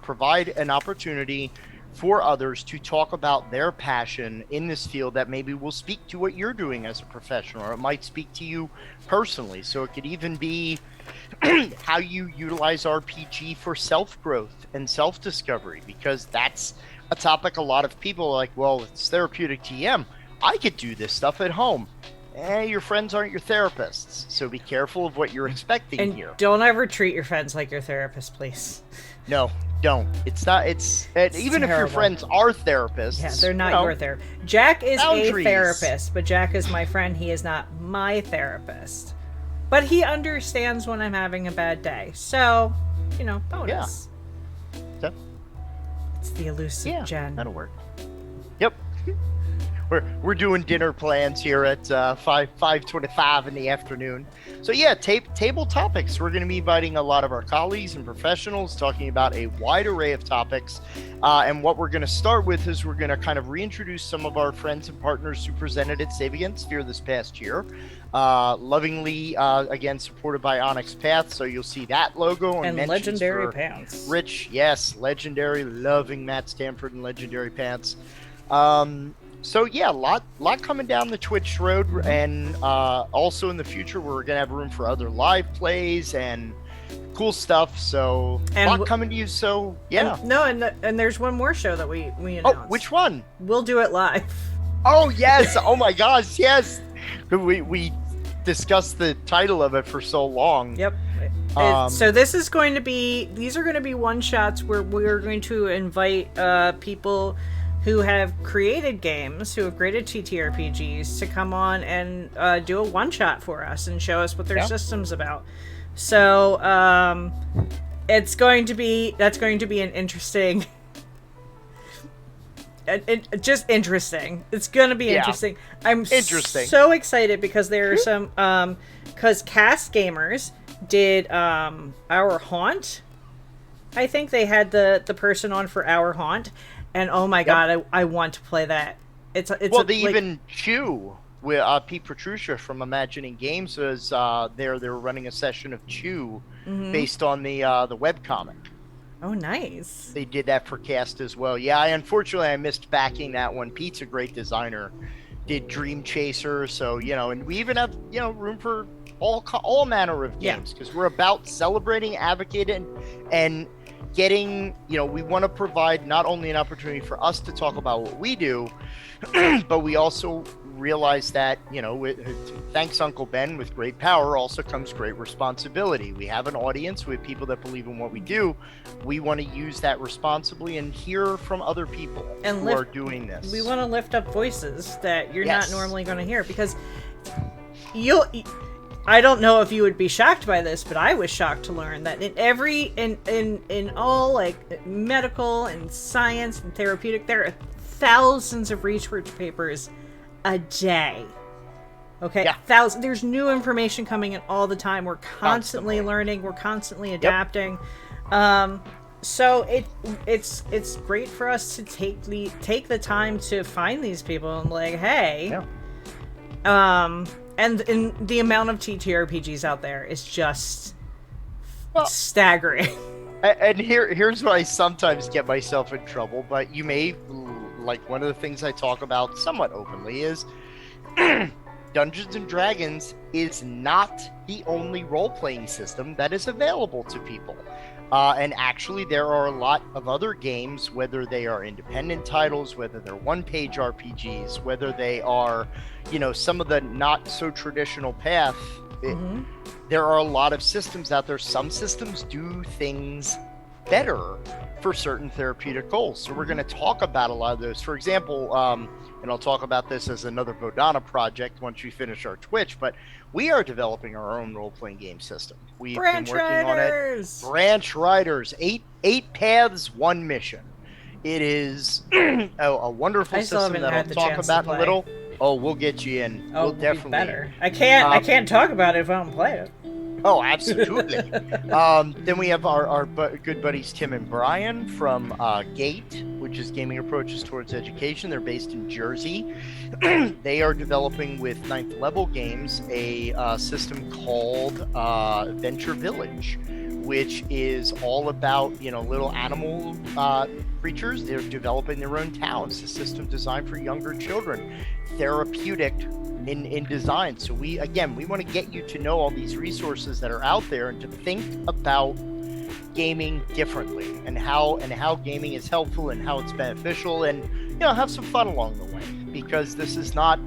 provide an opportunity for others to talk about their passion in this field that maybe will speak to what you're doing as a professional, or it might speak to you personally. So it could even be how you utilize RPG for self-growth and self-discovery, because that's a topic a lot of people are like, well, it's therapeutic TM. I could do this stuff at home. your friends aren't your therapists, so be careful of what you're expecting And here. don't ever treat your friends like your therapist, please. No, don't. It's not. It's even if your terrible. friends are therapists. Yeah, they're not you know, your therapist. Jack is boundaries. a therapist, but Jack is my friend. He is not my therapist. But he understands when I'm having a bad day. So, bonus. So, It's the elusive Jen. that'll work. Yep. We're doing dinner plans here at 5:25 in the afternoon. So yeah, table topics. We're going to be inviting a lot of our colleagues and professionals, talking about a wide array of topics. And what we're going to start with is we're going to kind of reintroduce some of our friends and partners who presented at Save Against Sphere this past year. Lovingly, again, supported by Onyx Path. So you'll see that logo And Legendary Pants. Rich, yes, Legendary, loving Matt Stanford and Legendary Pants. So yeah, lot coming down the Twitch road, and also in the future we're gonna have room for other live plays and cool stuff. So a lot coming to you. So yeah. And there's one more show that we announced. Oh, which one? We'll do it live. Oh yes! Oh my gosh, yes. We discussed the title of it for so long. Yep. So these are going to be one shots where we're going to invite people who have created games, who have created TTRPGs, to come on and do a one-shot for us and show us what their system's about. So that's going to be an interesting, just interesting. It's going to be interesting. I'm so excited because there are some, because Cast Gamers did Our Haunt. I think they had the person on for Our Haunt. And oh my god, I want to play that. Even Chew with Pete Petruccia from Imagining Games was there. They were running a session of Chew based on the webcomic. Oh, nice. They did that for Cast as well. Yeah, unfortunately I missed backing that one. Pete's a great designer. Did Dream Chaser, so and we even have room for all manner of games because we're about celebrating, advocating, and getting, we want to provide not only an opportunity for us to talk about what we do, but we also realize that, thanks Uncle Ben, with great power also comes great responsibility. We have an audience with people that believe in what we do. We want to use that responsibly and hear from other people who are doing this. We want to lift up voices that you're not normally going to hear, because I don't know if you would be shocked by this, but I was shocked to learn that in all like medical and science and therapeutic, there are thousands of research papers a day. Okay, thousands. There's new information coming in all the time. We're constantly learning. We're constantly adapting. So it's great for us to take the time to find these people and like, hey, and in the amount of TTRPGs out there is just staggering. And here's where I sometimes get myself in trouble, but you may, like, one of the things I talk about somewhat openly is Dungeons & Dragons is not the only role-playing system that is available to people. And actually, there are a lot of other games, whether they are independent titles, whether they're one-page RPGs, whether they are, some of the not-so-traditional path. There are a lot of systems out there. Some systems do things better for certain therapeutic goals. So we're going to talk about a lot of those. For example, and I'll talk about this as another Bodhana project once we finish our Twitch, but we are developing our own role-playing game system. We've been working on it. Branch Riders, 8 paths, 1 mission. It is a wonderful system that I'll talk about in a little. Oh, we'll get you in. Oh, we'll definitely. Better. I can't talk about it if I don't play it. Oh, absolutely. Then we have our good buddies Tim and Brian from GATE, which is Gaming Approaches Towards Education. They're based in Jersey. They are developing with 9th Level Games a system called Venture Village, which is all about, little animal creatures. They're developing their own towns. A system designed for younger children. Therapeutic in design. So we want to get you to know all these resources that are out there and to think about gaming differently and how gaming is helpful and how it's beneficial, and have some fun along the way, because this is not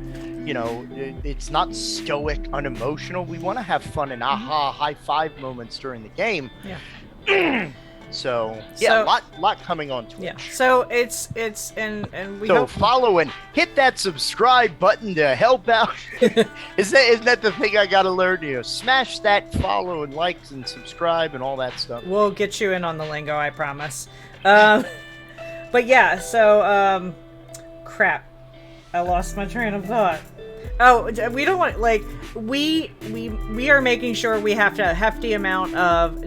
it's not stoic, unemotional. We want to have fun and high five moments during the game. Yeah. So So- lot coming on Twitch. Yeah. So it's and we So hope. follow and hit that subscribe button to help out. Isn't that the thing I gotta learn? Smash that follow and likes and subscribe and all that stuff. We'll get you in on the lingo, I promise. But yeah, so crap. I lost my train of thought. Oh, we don't want we are making sure we have a hefty amount of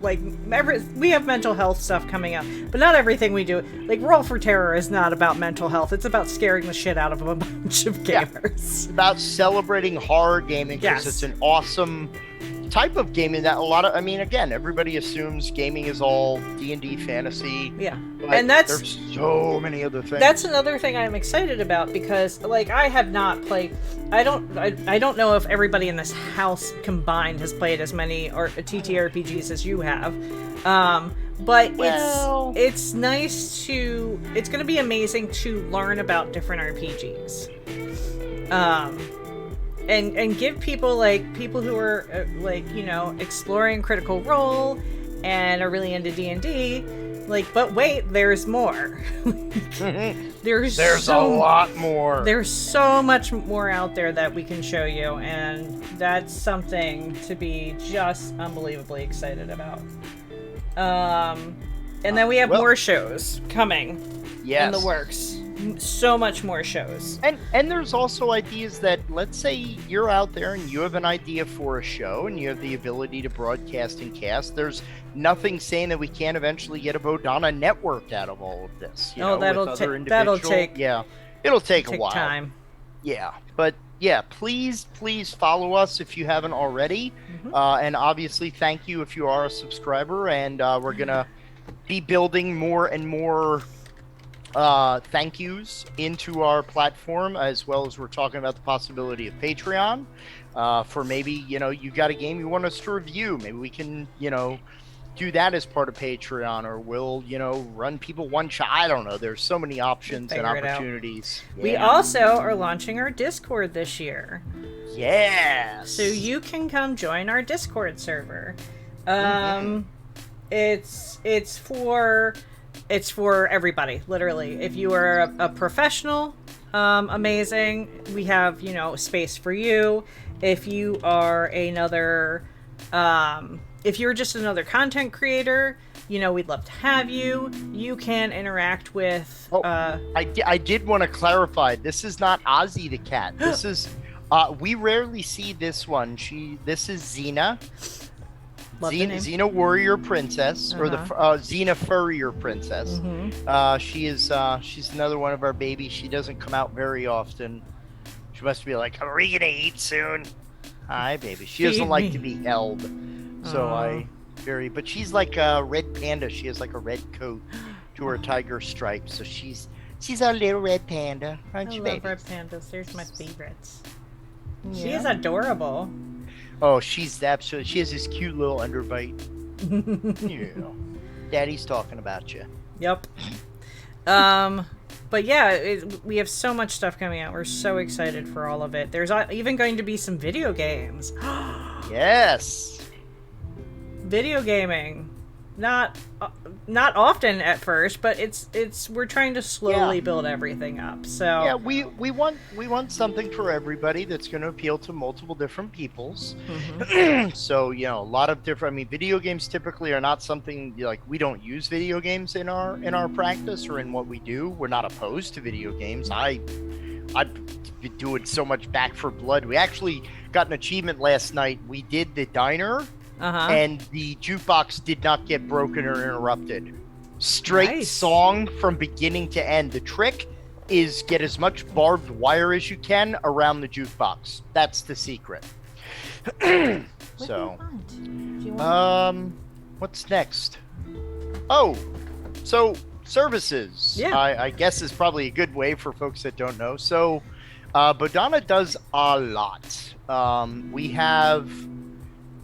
we have mental health stuff coming up, but not everything we do. Like Roll for Terror is not about mental health. It's about scaring the shit out of a bunch of gamers. It's about celebrating horror gaming because it's an awesome type of gaming that again, everybody assumes gaming is all D&D fantasy. Yeah. But And that's there's so many other things. That's another thing I'm excited about because I have not played. I don't know if everybody in this house combined has played as many TTRPGs as you have. But it's nice to. It's going to be amazing to learn about different RPGs. And give people who are exploring Critical Role and are really into D&D, but wait, there's more. There's a lot more. There's so much more out there that we can show you, and that's something to be just unbelievably excited about. And then we have more shows coming in the works. So much more shows. And there's also ideas that, let's say you're out there and you have an idea for a show and you have the ability to broadcast and cast. There's nothing saying that we can't eventually get a Bodhana network out of all of this. That'll take it'll take a while. Time. Yeah, but yeah, please follow us if you haven't already. And obviously, thank you if you are a subscriber. And we're gonna be building more and more thank yous into our platform, as well as we're talking about the possibility of Patreon for maybe you got a game you want us to review. Maybe we can do that as part of Patreon, or we'll run people one shot. I don't know. There's so many options and opportunities. We also are launching our Discord this year. Yes. So you can come join our Discord server. It's for everybody, literally. If you are a professional, amazing. We have, space for you. If you are if you're just another content creator, we'd love to have you. You can interact with... I did want to clarify. This is not Ozzy the cat. This is... we rarely see this one. This is Xena. Xena Warrior Princess, or the Xena Furrier Princess. She's another one of our babies. She doesn't come out very often. She must be like, are we gonna eat soon? Hi, baby. She doesn't like to be held, so but she's like a red panda. She has like a red coat to her tiger stripe, so she's our little red panda, aren't you, baby? I love red pandas. They're my favorites. Yeah. She is adorable. Oh, she's absolutely. She has this cute little underbite. Daddy's talking about you. Yep. But yeah, we have so much stuff coming out. We're so excited for all of it. There's even going to be some video games. Yes. Video gaming. Not often at first, but we're trying to slowly build everything up. So yeah, we want something for everybody that's going to appeal to multiple different peoples. So a lot of different. Video games typically are not something we don't use video games in our practice or in what we do. We're not opposed to video games. I've been doing so much Back for Blood. We actually got an achievement last night. We did the diner. And the jukebox did not get broken or interrupted. Straight song from beginning to end. The trick is get as much barbed wire as you can around the jukebox. That's the secret. So, what's next? Oh, so services. Yeah. I guess is probably a good way for folks that don't know. So, Bodhana does a lot. We have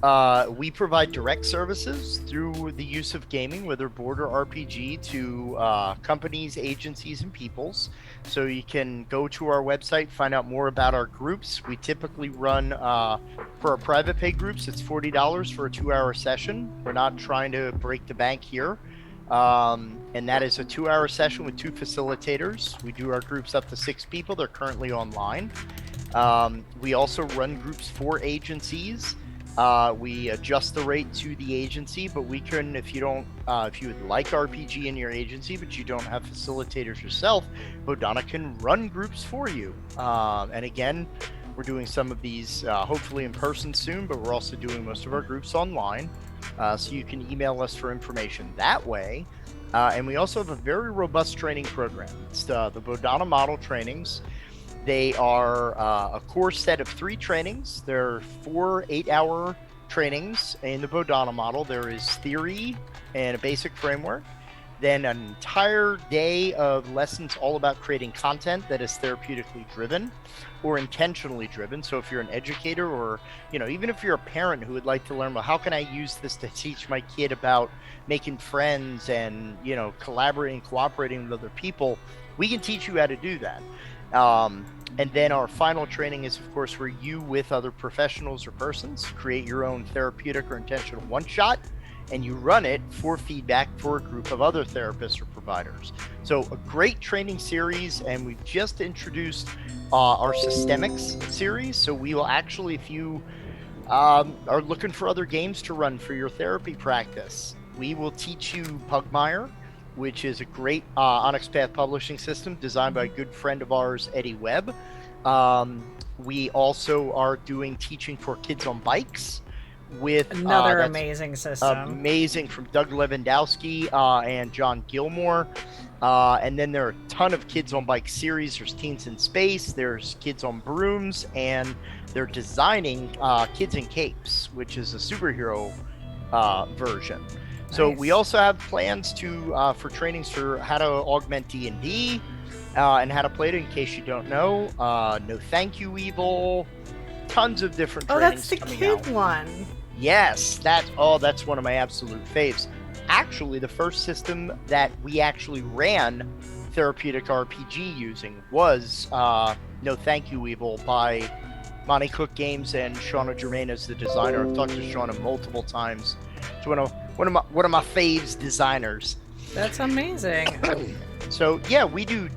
We provide direct services through the use of gaming, whether board or RPG, to companies, agencies, and peoples. So you can go to our website, find out more about our groups. We typically run, for our private pay groups, it's $40 for a 2-hour session. We're not trying to break the bank here. And that is a 2-hour session with 2 facilitators. We do our groups up to 6 people. They're currently online. We also run groups for agencies. We adjust the rate to the agency, but we can, if you would like RPG in your agency, but you don't have facilitators yourself, Bodhana can run groups for you. And again, we're doing some of these hopefully in person soon, but we're also doing most of our groups online. So you can email us for information that way. And we also have a very robust training program. It's the Bodhana Model Trainings. They are a core set of 3 trainings. There are 4 8-hour trainings in the Bodhana model. There is theory and a basic framework, then an entire day of lessons all about creating content that is therapeutically driven or intentionally driven. So if you're an educator, or even if you're a parent who would like to learn, well, how can I use this to teach my kid about making friends and collaborating, cooperating with other people, we can teach you how to do that. And then our final training is, of course, where you, with other professionals or persons, create your own therapeutic or intentional one-shot, and you run it for feedback for a group of other therapists or providers. So a great training series, and we've just introduced our systemics series. So we will actually, if you are looking for other games to run for your therapy practice, we will teach you Pugmire, which is a great Onyx Path publishing system designed by a good friend of ours, Eddie Webb. We also are doing teaching for kids on bikes with another amazing system. Amazing, from Doug Lewandowski and John Gilmore. And then there are a ton of kids on bike series. There's Teens in Space, there's Kids on Brooms, and they're designing Kids in Capes, which is a superhero version. So we also have plans to for trainings for how to augment D&D and how to play it, in case you don't know. No Thank You Evil, tons of different trainings. Oh, that's the kid one. Yes, that's one of my absolute faves. Actually, the first system that we actually ran Therapeutic RPG using was No Thank You Evil by Monty Cook Games, and Shauna Germain is the designer. I've talked to Shauna multiple times. It's one of my faves designers. That's amazing. So yeah, we do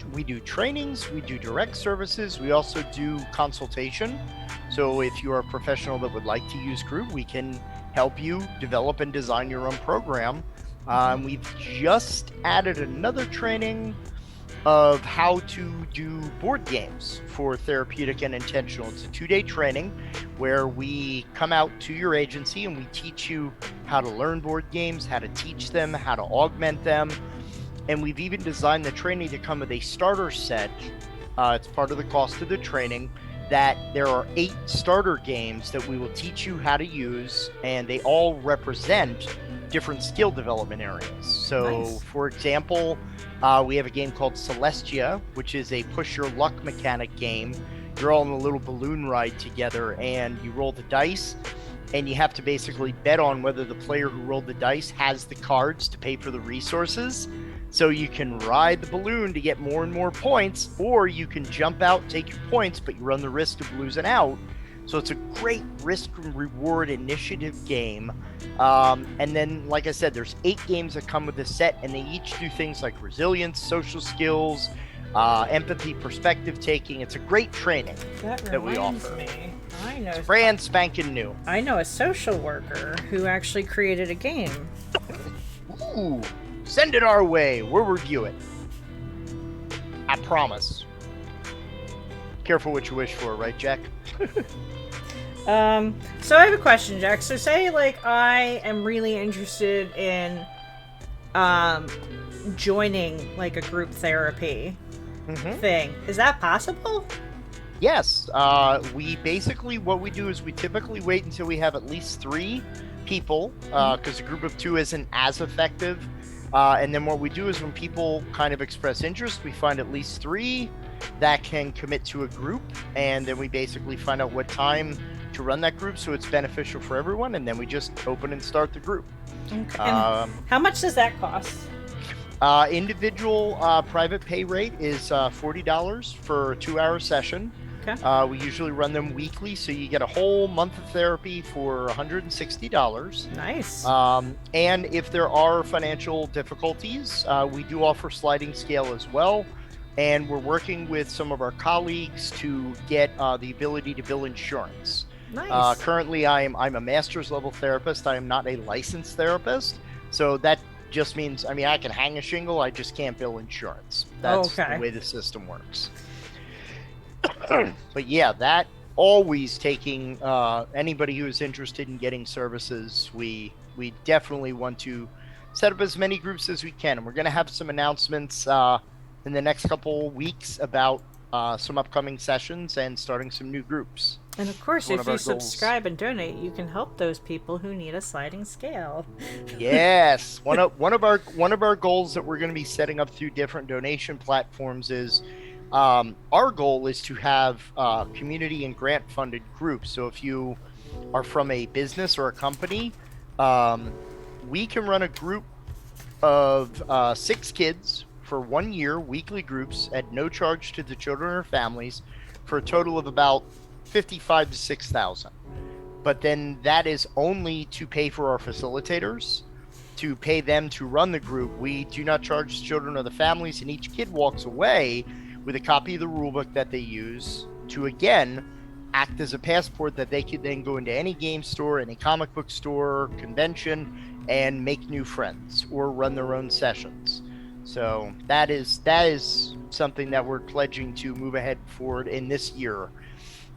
trainings, we do direct services, we also do consultation. So if you are a professional that would like to use group, we can help you develop and design your own program. We've just added another training of how to do board games for therapeutic and intentional. It's a 2-day training where we come out to your agency and we teach you how to learn board games, how to teach them, how to augment them. And we've even designed the training to come with a starter set. It's part of the cost of the training, that there are 8 starter games that we will teach you how to use, and they all represent different skill development areas. So Nice. For example, we have a game called Celestia, which is a push your luck mechanic game. You're all on a little balloon ride together, and you roll the dice, and you have to basically bet on whether the player who rolled the dice has the cards to pay for the resources. So you can ride the balloon to get more and more points, or you can jump out, take your points, but you run the risk of losing out. So it's a great risk and reward initiative game. And then, like I said, there's 8 games that come with the set, and they each do things like resilience, social skills, empathy, perspective taking. It's a great training that we offer. I know. It's brand spanking new. I know a social worker who actually created a game. Ooh, send it our way. We'll review it. I promise. Careful what you wish for, right, Jack? So I have a question, Jack. So say, like, I am really interested in joining, like, a group therapy thing. Is that possible? Yes. We basically, what we do is we typically wait until we have at least 3 people, because a group of 2 isn't as effective. And then what we do is, when people kind of express interest, we find at least 3 that can commit to a group, and then we basically find out what time run that group, so it's beneficial for everyone, and then we just open and start the group. Okay. And how much does that cost? Individual private pay rate is $40 for a 2-hour session. Okay. We usually run them weekly, so you get a whole month of therapy for $160. Nice. And if there are financial difficulties, we do offer sliding scale as well. And we're working with some of our colleagues to get the ability to bill insurance. Nice. Currently, I'm a master's level therapist. I am not a licensed therapist. So that just means, I mean, I can hang a shingle, I just can't bill insurance. That's the way the system works. But yeah, that always taking anybody who is interested in getting services, we definitely want to set up as many groups as we can. And we're going to have some announcements in the next couple weeks about some upcoming sessions and starting some new groups. And of course, if you subscribe and donate, you can help those people who need a sliding scale. Yes, one of our goals that we're going to be setting up through different donation platforms is our goal is to have community and grant funded groups. So if you are from a business or a company, we can run a group of 6 kids for 1 year, weekly groups at no charge to the children or families, for a total of about $55,000 to $6,000. But then that is only to pay for our facilitators, to pay them to run the group. We do not charge the children or the families, and each kid walks away with a copy of the rulebook that they use to, again, act as a passport that they could then go into any game store, any comic book store, convention, and make new friends or run their own sessions. So that is something that we're pledging to move ahead forward in this year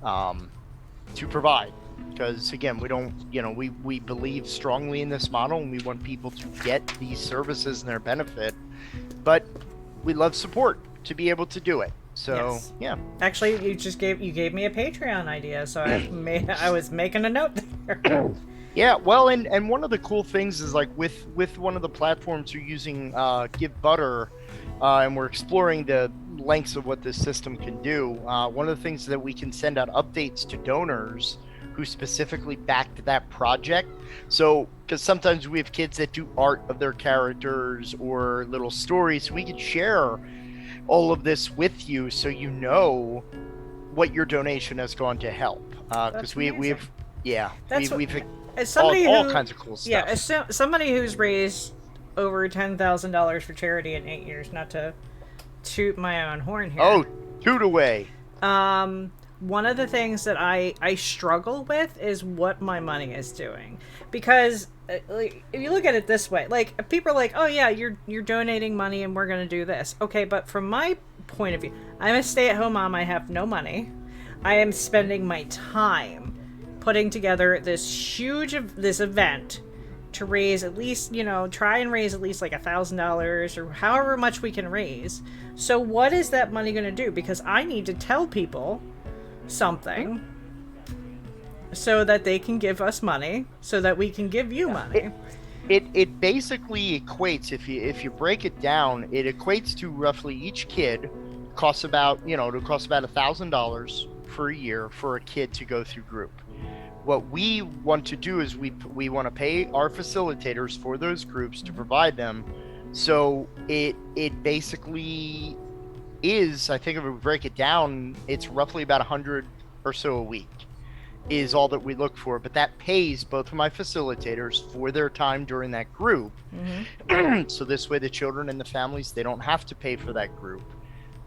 to provide. Because again, we believe strongly in this model, and we want people to get these services and their benefit, but we love support to be able to do it. So yes. Yeah. Actually, you gave me a Patreon idea, so I was making a note there. Yeah, well, and one of the cool things is, like, with one of the platforms you're using, Give Butter, and we're exploring the lengths of what this system can do. One of the things that we can send out updates to donors who specifically backed that project. So, because sometimes we have kids that do art of their characters or little stories, we can share all of this with you so you know what your donation has gone to help. Because we've as somebody all kinds of cool stuff. Yeah, as somebody who's raised over $10,000 for charity in 8 years, not to toot my own horn here. Oh, toot away. One of the things that I struggle with is what my money is doing. Because like, if you look at it this way, like, people are like, oh yeah, you're donating money and we're going to do this. Okay, but from my point of view, I'm a stay-at-home mom. I have no money. I am spending my time putting together this event to raise at least, try and raise at least like $1,000 or however much we can raise. So what is that money going to do? Because I need to tell people something so that they can give us money, so that we can give you money. It basically equates, if you break it down, it equates to roughly each kid costs about $1,000 for a year for a kid to go through group. What we want to do is we want to pay our facilitators for those groups to provide them. So it basically is, I think if we break it down, it's roughly about 100 or so a week is all that we look for. But that pays both of my facilitators for their time during that group. Mm-hmm. So this way the children and the families, they don't have to pay for that group.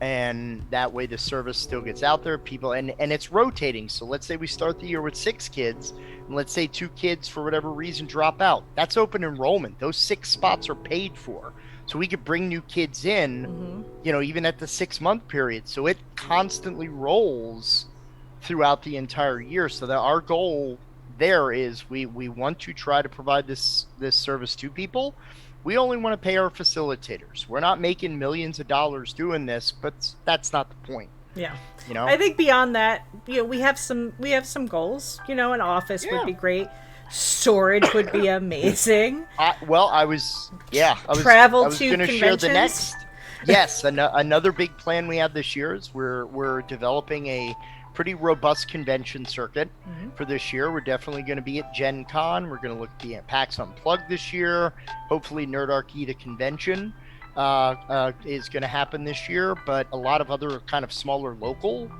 And that way the service still gets out there. People, and it's rotating. So let's say we start the year with 6 kids, and let's say 2 kids for whatever reason drop out. That's open enrollment. Those 6 spots are paid for. So we could bring new kids in, mm-hmm. Even at the 6-month period. So it constantly rolls throughout the entire year. So that our goal there is we want to try to provide this service to people. We only want to pay our facilitators. We're not making millions of dollars doing this, but that's not the point. Yeah. I think beyond that, we have some goals. An office would be great. Storage would be amazing. I was travel going to to share the next. Yes, another big plan we have this year is we're developing a pretty robust convention circuit Mm-hmm. for this year. We're definitely going to be at Gen Con. We're going to look at the PAX Unplugged this year. Hopefully Nerdarchy, the convention, is going to happen this year, but a lot of other kind of smaller local.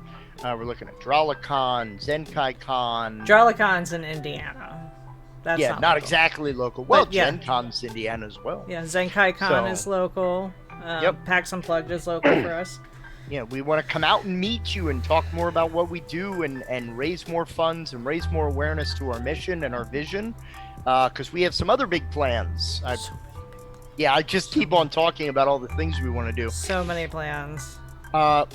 We're looking at Drawlicon, ZenkaiCon. Drawlicon's in Indiana. That's not local. exactly local. Well, But, yeah. Gen Con's Indiana as well. Yeah, ZenkaiCon So- is local. Yep. PAX Unplugged is local for us. Yeah, we want to come out and meet you and talk more about what we do and raise more funds and raise more awareness to our mission and our vision, because we have some other big plans. I just keep on talking about all the things we want to do. So many plans.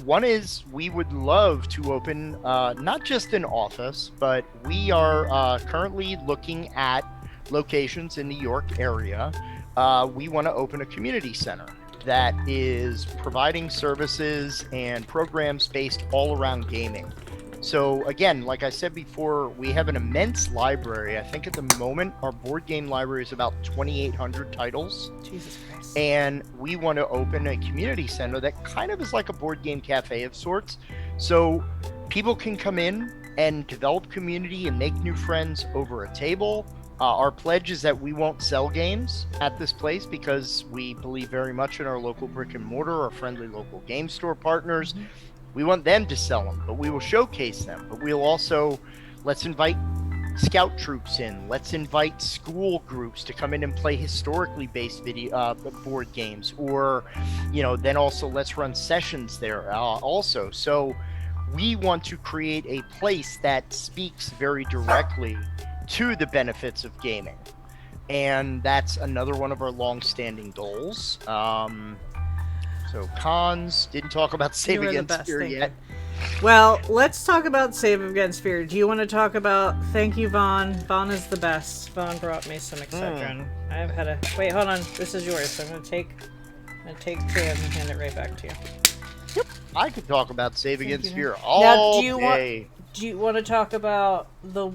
One is we would love to open not just an office, but we are currently looking at locations in the York area. We want to open a community center that is providing services and programs based all around gaming. So again, like I said before, we have an immense library. I think at the moment our board game library is about 2,800 titles. Jesus Christ. And we want to open a community center that kind of is like a board game cafe of sorts. So people can come in and develop community and make new friends over a table. Our pledge is that we won't sell games at this place because we believe very much in our local brick and mortar, our friendly local game store partners. Mm-hmm. We want them to sell them, but we will showcase them. But we'll also, let's invite scout troops in. Let's invite school groups to come in and play historically based board games. Or, then also let's run sessions there also. So we want to create a place that speaks very directly to the benefits of gaming, and that's another one of our long-standing goals. So cons, didn't talk about Save You were the Against best, Fear thank yet. Well, let's talk about Save Against Fear. Do you want to talk about... Thank you, Vaughn. Vaughn is the best. Vaughn brought me some Excedrin. I've had a... Wait, hold on. This is yours. So I'm going to take 2 and hand it right back to you. Yep, I could talk about Save Against you. Fear all do you day. Do you want to talk about the...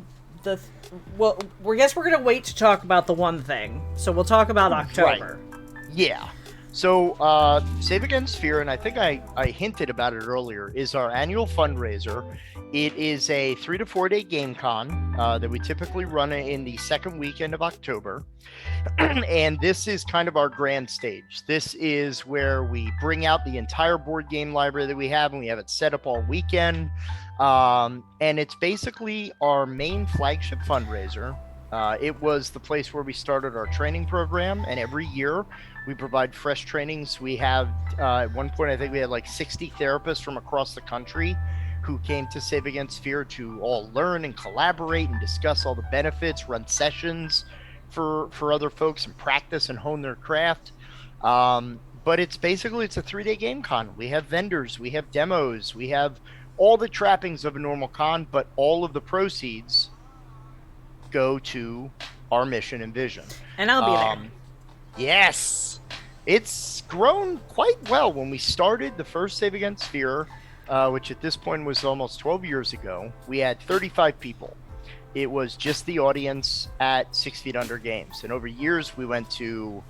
Well, I guess we're going to wait to talk about the one thing. So we'll talk about October. Right. Yeah. So, Save Against Fear, and I think I hinted about it earlier, is our annual fundraiser. It is a 3 to 4 day game con that we typically run in the second weekend of October. And this is kind of our grand stage. This is where we bring out the entire board game library that we have, and we have it set up all weekend. And it's basically our main flagship fundraiser. It was the place where we started our training program, and every year we provide fresh trainings. We have, at one point, I think we had like 60 therapists from across the country who came to Save Against Fear to all learn and collaborate and discuss all the benefits, run sessions for other folks and practice and hone their craft. But it's a 3-day game con. We have vendors, we have demos, we have all the trappings of a normal con, but all of the proceeds go to our mission and vision. And I'll be there. Yes. It's grown quite well. When we started the first Save Against Fear, which at this point was almost 12 years ago, we had 35 people. It was just the audience at 6 Feet Under Games. And over years, we went to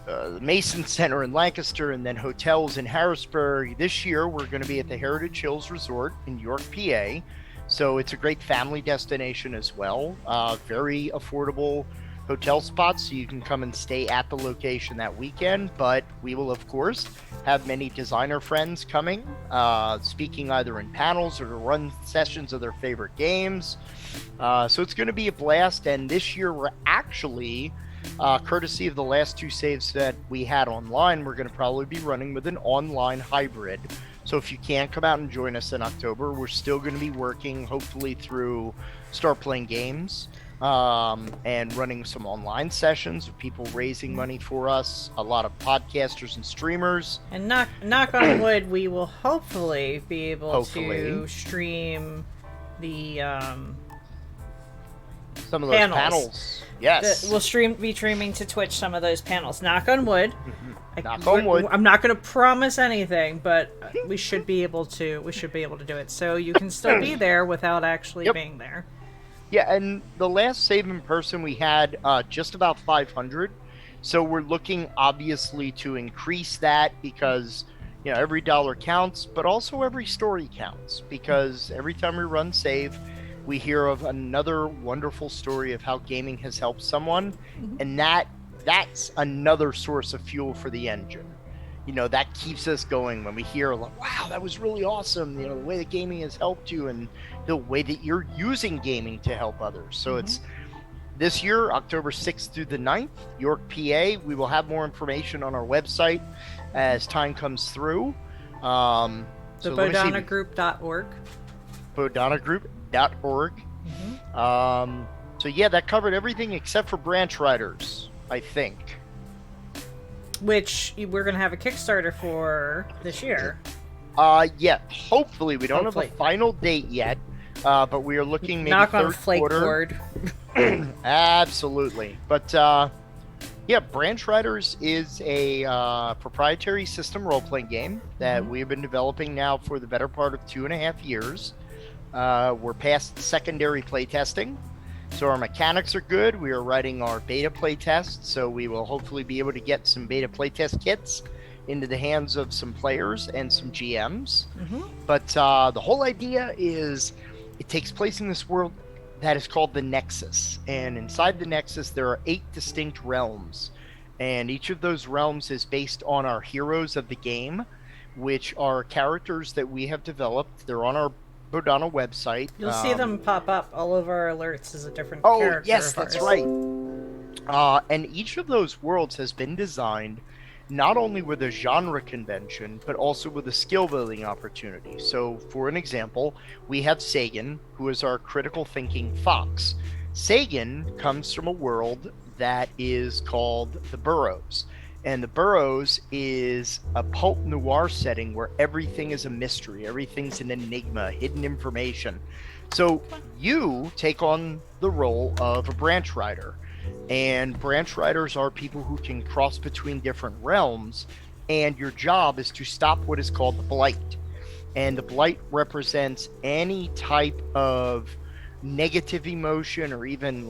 the Mason Center in Lancaster and then hotels in Harrisburg. This year, we're going to be at the Heritage Hills Resort in York, PA. So it's a great family destination as well. Very affordable hotel spots, so you can come and stay at the location that weekend. But we will, of course, have many designer friends coming, speaking either in panels or to run sessions of their favorite games. So it's going to be a blast. And this year, we're actually, courtesy of the last 2 saves that we had online, we're going to probably be running with an online hybrid. So if you can't come out and join us in October, we're still going to be working, hopefully, through Start Playing Games and running some online sessions with people raising money for us, a lot of podcasters and streamers. And knock on wood, we will hopefully be able to stream the some of those panels. Yes. We'll be streaming to Twitch some of those panels. Knock on wood. Knock on wood. I'm not going to promise anything, but we should be able to. We should be able to do it. So you can still be there without actually being there. Yeah, and the last save in person we had just about 500. So we're looking obviously to increase that because every dollar counts, but also every story counts, because every time we run save, we hear of another wonderful story of how gaming has helped someone, and that's another source of fuel for the engine. That keeps us going when we hear, like, wow, that was really awesome, the way that gaming has helped you and the way that you're using gaming to help others. So it's this year, October 6th through the 9th, York, PA. We will have more information on our website as time comes through. The BodhanaGroup.org. BodhanaGroup.org. So yeah, that covered everything except for branch riders, I think. Which we're going to have a Kickstarter for this year. Yeah, hopefully. We don't have a final date yet, but we are looking maybe Knock third on flake quarter. board. Absolutely. But yeah, Branch Riders is a proprietary system role-playing game that we've been developing now for the better part of 2.5 years. We're past secondary playtesting, so our mechanics are good. We are writing our beta playtest, so we will hopefully be able to get some beta playtest kits into the hands of some players and some GMs. But the whole idea is it takes place in this world that is called the Nexus, and inside the Nexus there are 8 distinct realms, and each of those realms is based on our heroes of the game, which are characters that we have developed. They're on our Bodhana website. You'll see them pop up all over our alerts as a different Oh, character. yes, that's right. And each of those worlds has been designed not only with a genre convention, but also with a skill building opportunity. So, for an example, we have Sagan, who is our critical thinking fox. Sagan comes from a world that is called the Burrows. And the Burrows is a pulp noir setting where everything is a mystery, everything's an enigma, hidden information. So you take on the role of a branch rider. And branch riders are people who can cross between different realms, and your job is to stop what is called the Blight. And the Blight represents any type of negative emotion, or even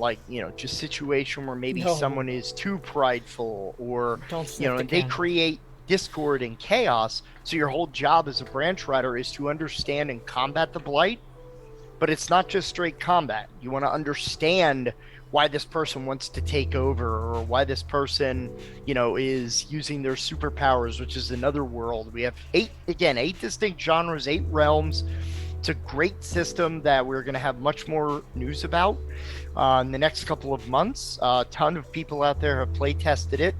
just situation where maybe someone is too prideful, or and they create discord and chaos. So your whole job as a branch rider is to understand and combat the Blight. But it's not just straight combat. You want to understand why this person wants to take over, or why this person, is using their superpowers, which is another world. We have 8 distinct genres, 8 realms. It's a great system that we're going to have much more news about in the next couple of months. A ton of people out there have play tested it.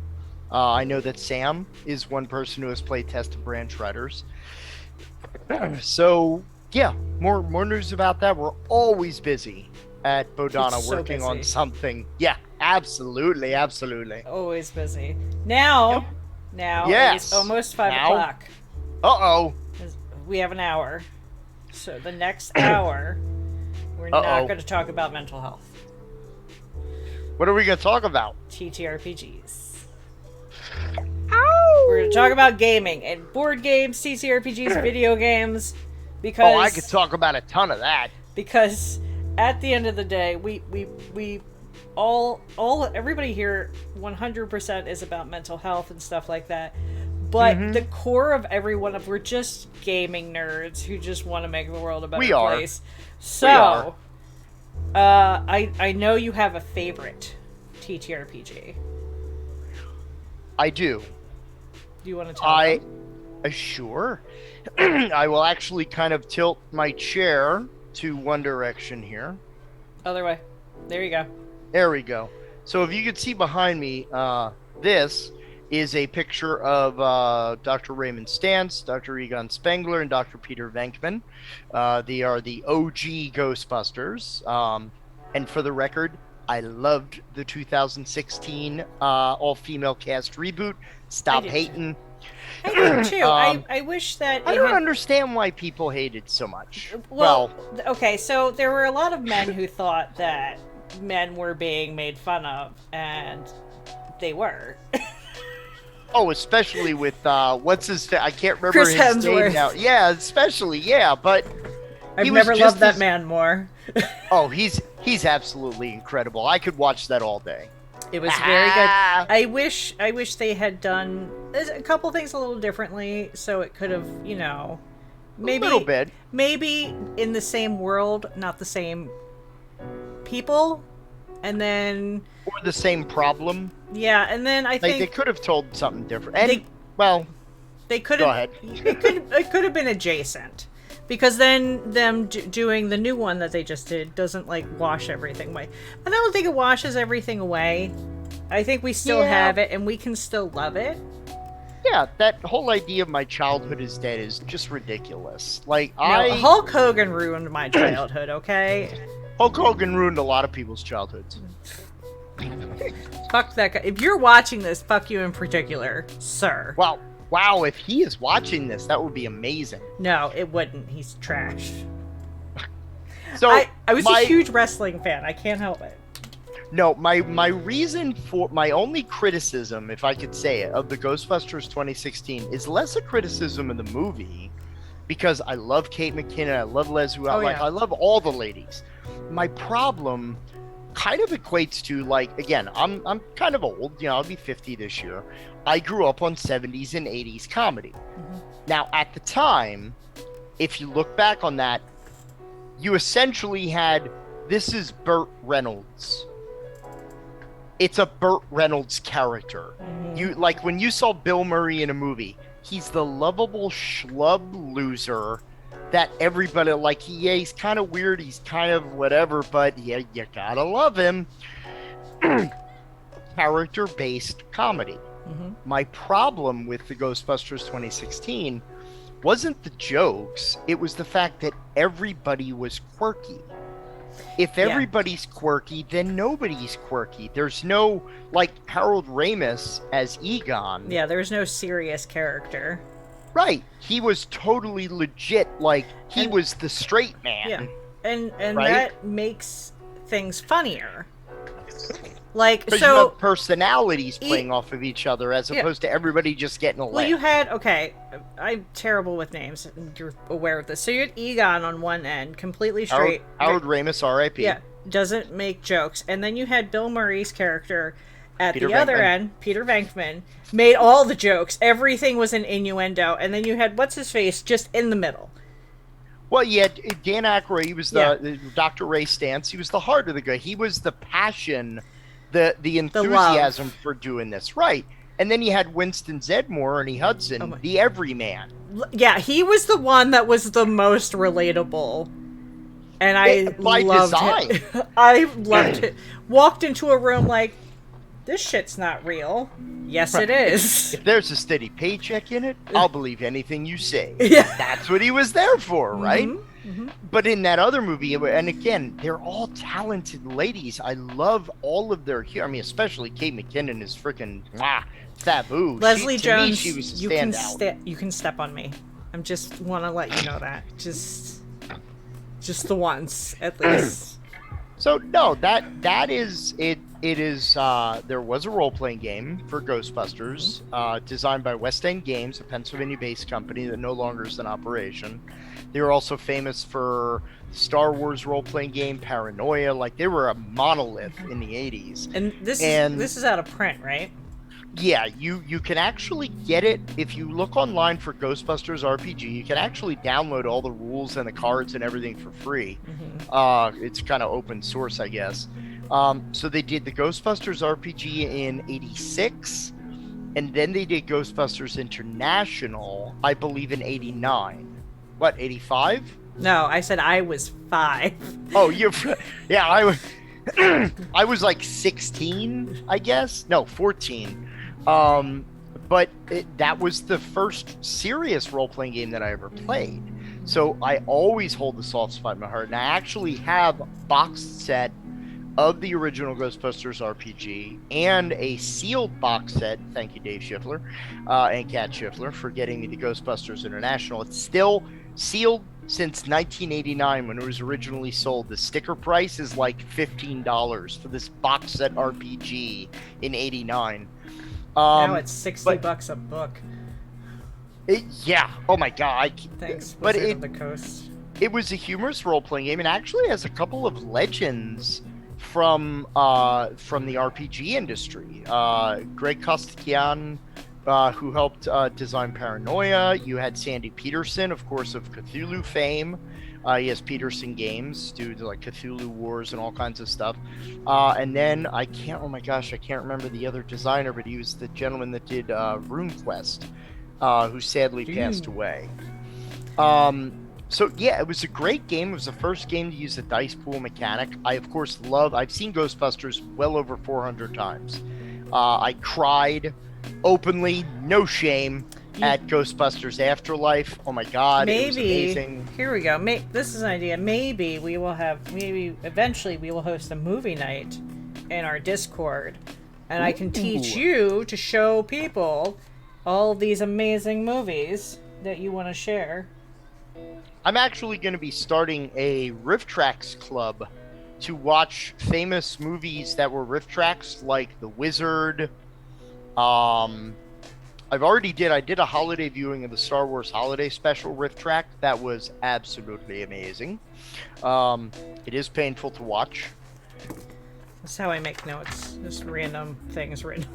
I know that Sam is one person who has play tested Branch Riders. So yeah, more news about that. We're always busy at Bodhana working on something. Yeah, absolutely. Always busy. Now yes. It's almost 5 o'clock. Uh-oh. We have an hour. So the next hour, we're not going to talk about mental health. What are we going to talk about? TTRPGs. Ow! We're going to talk about gaming and board games, TTRPGs, video games, because... Oh, I could talk about a ton of that. Because at the end of the day, we everybody here 100% is about mental health and stuff like that. But the core of everyone, we're just gaming nerds who just want to make the world a better place. So, I know you have a favorite TTRPG. I do. Do you want to tell me? Sure. I will actually kind of tilt my chair to one direction here. Other way. There you go. There we go. So if you can see behind me, this is a picture of Dr. Raymond Stantz, Dr. Egon Spengler, and Dr. Peter Venkman. They are the OG Ghostbusters. And for the record, I loved the 2016 all-female cast reboot. Stop hating. I do too. I wish that... I don't understand why people hated so much. Well, okay, so there were a lot of men who thought that men were being made fun of, and they were. Oh, especially with what's his? I can't remember Chris his Hemsworth. name now. Yeah, especially, yeah. But I've never loved that man more. Oh, he's absolutely incredible. I could watch that all day. It was very good. I wish they had done a couple things a little differently, so it could have, maybe a little bit. Maybe in the same world, not the same people, and then Or the same problem. yeah, and then I think they could have told something different. And they could go have. ahead. It could have been adjacent. Because then them doing the new one that they just did doesn't, like, wash everything away. And I don't think it washes everything away. I think we still have it, and we can still love it. Yeah, that whole idea of my childhood is dead is just ridiculous. Like, No, Hulk Hogan ruined my childhood, okay? Hulk Hogan ruined a lot of people's childhoods. Fuck that guy. If you're watching this, fuck you in particular, sir. Wow, if he is watching this, that would be amazing. No, it wouldn't. He's trash. So I was a huge wrestling fan. I can't help it. No, my reason for my only criticism, if I could say it, of the Ghostbusters 2016 is less a criticism of the movie, because I love Kate McKinnon, I love Leslie, I love all the ladies. My problem kind of equates to, like, again, I'm kind of old, I'll be 50 this year. I grew up on 70s and 80s comedy. Mm-hmm. Now, at the time, if you look back on that, you essentially had, this is Burt Reynolds. It's a Burt Reynolds character. Mm-hmm. You, like, when you saw Bill Murray in a movie, he's the lovable schlub loser that everybody, like, he's kind of weird, he's kind of whatever, but yeah, you gotta love him. Character-based comedy. Mm-hmm. My problem with the Ghostbusters 2016 wasn't the jokes, it was the fact that everybody was quirky. If everybody's quirky, then nobody's quirky. There's no, like, Harold Ramis as Egon. Yeah, there's no serious character. Right. He was totally legit, like, he was the straight man. Yeah. And right? That makes things funnier. Like, so you have personalities playing off of each other as opposed to everybody just getting a laugh. Well, you had, I'm terrible with names. You're aware of this. So you had Egon on one end, completely straight. Howard Ramis, R.I.P. Yeah, doesn't make jokes. And then you had Bill Murray's character at the other end, Peter Venkman, made all the jokes. Everything was an innuendo. And then you had, what's-his-face, just in the middle. Well, yeah, Dan Aykroyd, he was the Dr. Ray Stantz. He was the heart of the guy. He was the passion, the enthusiasm for doing this. Right. And then you had Winston Zeddemore, Ernie Hudson, the everyman. Yeah, he was the one that was the most relatable. And I loved it. I loved it. Walked into a room like, this shit's not real. Yes, it is. If there's a steady paycheck in it, I'll believe anything you say. Yeah. That's what he was there for, right? Mm-hmm. Mm-hmm. But in that other movie, and again, they're all talented ladies. I love all of their I mean, especially Kate McKinnon is freaking taboo. Leslie Jones, she was a standout. You can step on me. I just want to let you know that. Just the once, at least. So no, that is it. It is. There was a role-playing game for Ghostbusters, designed by West End Games, a Pennsylvania-based company that no longer is in operation. They were also famous for Star Wars role-playing game Paranoia. Like, they were a monolith in the 80s. And this is out of print, right? Yeah, you can actually get it if you look online for Ghostbusters RPG. You can actually download all the rules and the cards and everything for free. Mm-hmm. It's kind of open source, I guess. So they did the Ghostbusters RPG in '86, and then they did Ghostbusters International, I believe, in '89. What, 85? No, I said I was 5. Oh, yeah, I was like 16, I guess. No, 14. But that was the first serious role-playing game that I ever played. So I always hold the soft spot in my heart. And I actually have a box set of the original Ghostbusters RPG and a sealed box set. Thank you, Dave Schiffler, and Kat Schiffler, for getting me the Ghostbusters International. It's still sealed since 1989 when it was originally sold. The sticker price is like $15 for this box set RPG in '89. Now it's $60 a book. Yeah. Oh my God. Thanks. But Wizard of the Coast. It was a humorous role-playing game, and actually has a couple of legends from the RPG industry. Greg Costikian, who helped design Paranoia. You had Sandy Peterson, of course, of Cthulhu fame. He has Peterson Games, do like Cthulhu Wars and all kinds of stuff. And then oh my gosh, I can't remember the other designer, but he was the gentleman that did RuneQuest, who sadly passed away. So yeah, it was a great game. It was the first game to use the dice pool mechanic. I of course I've seen Ghostbusters well over 400 times. I cried openly, no shame, at Ghostbusters Afterlife. Oh my god, it was amazing. Here we go. This is an idea. Maybe eventually we will host a movie night in our Discord, and I can teach you to show people all these amazing movies that you want to share. I'm actually going to be starting a Riff Tracks club to watch famous movies that were riff tracks, like The Wizard. I did a holiday viewing of the Star Wars Holiday Special riff track. That was absolutely amazing. It is painful to watch. That's how I make notes. Just random things written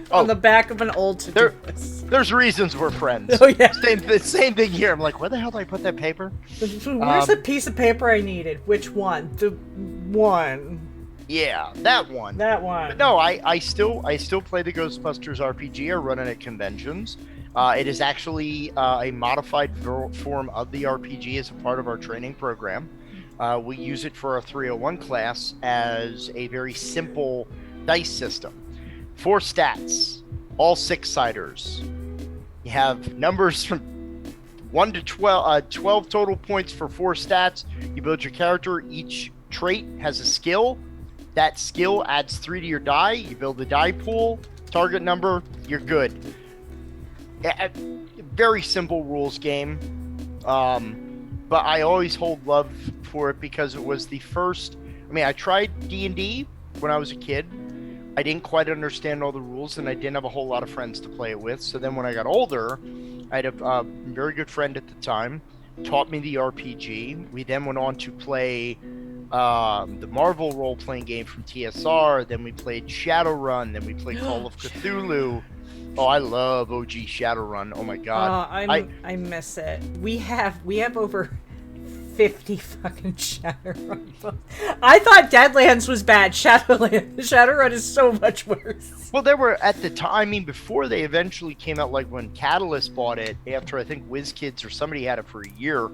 on the back of an old to-do list. There's reasons we're friends. Oh, yeah. Same thing here. I'm like, where the hell did I put that paper? Where's the piece of paper I needed? Which one? The one. Yeah, that one. That one. But no, I still play the Ghostbusters RPG. I run it at conventions. It is actually a modified form of the RPG as a part of our training program. We use it for our 301 class as a very simple dice system. 4 stats, all 6-siders. You have numbers from 1 to 12, 12 total points for 4 stats. You build your character. Each trait has a skill. That skill adds 3 to your die. You build the die pool, target number, you're good. Very simple rules game. But I always hold love for it because it was the first. I mean, I tried D&D when I was a kid. I didn't quite understand all the rules, and I didn't have a whole lot of friends to play it with. So then when I got older, I had a very good friend at the time, taught me the RPG. We then went on to play the Marvel role-playing game from TSR. Then we played Shadowrun. Then we played Call of Cthulhu. Oh, I love OG Shadowrun. Oh my god. I miss it. We have over 50 fucking Shadowrun books. I thought Deadlands was bad. Shadowrun is so much worse. Well, there were at the time, I mean, before they eventually came out, like when Catalyst bought it, after I think WizKids or somebody had it for a year.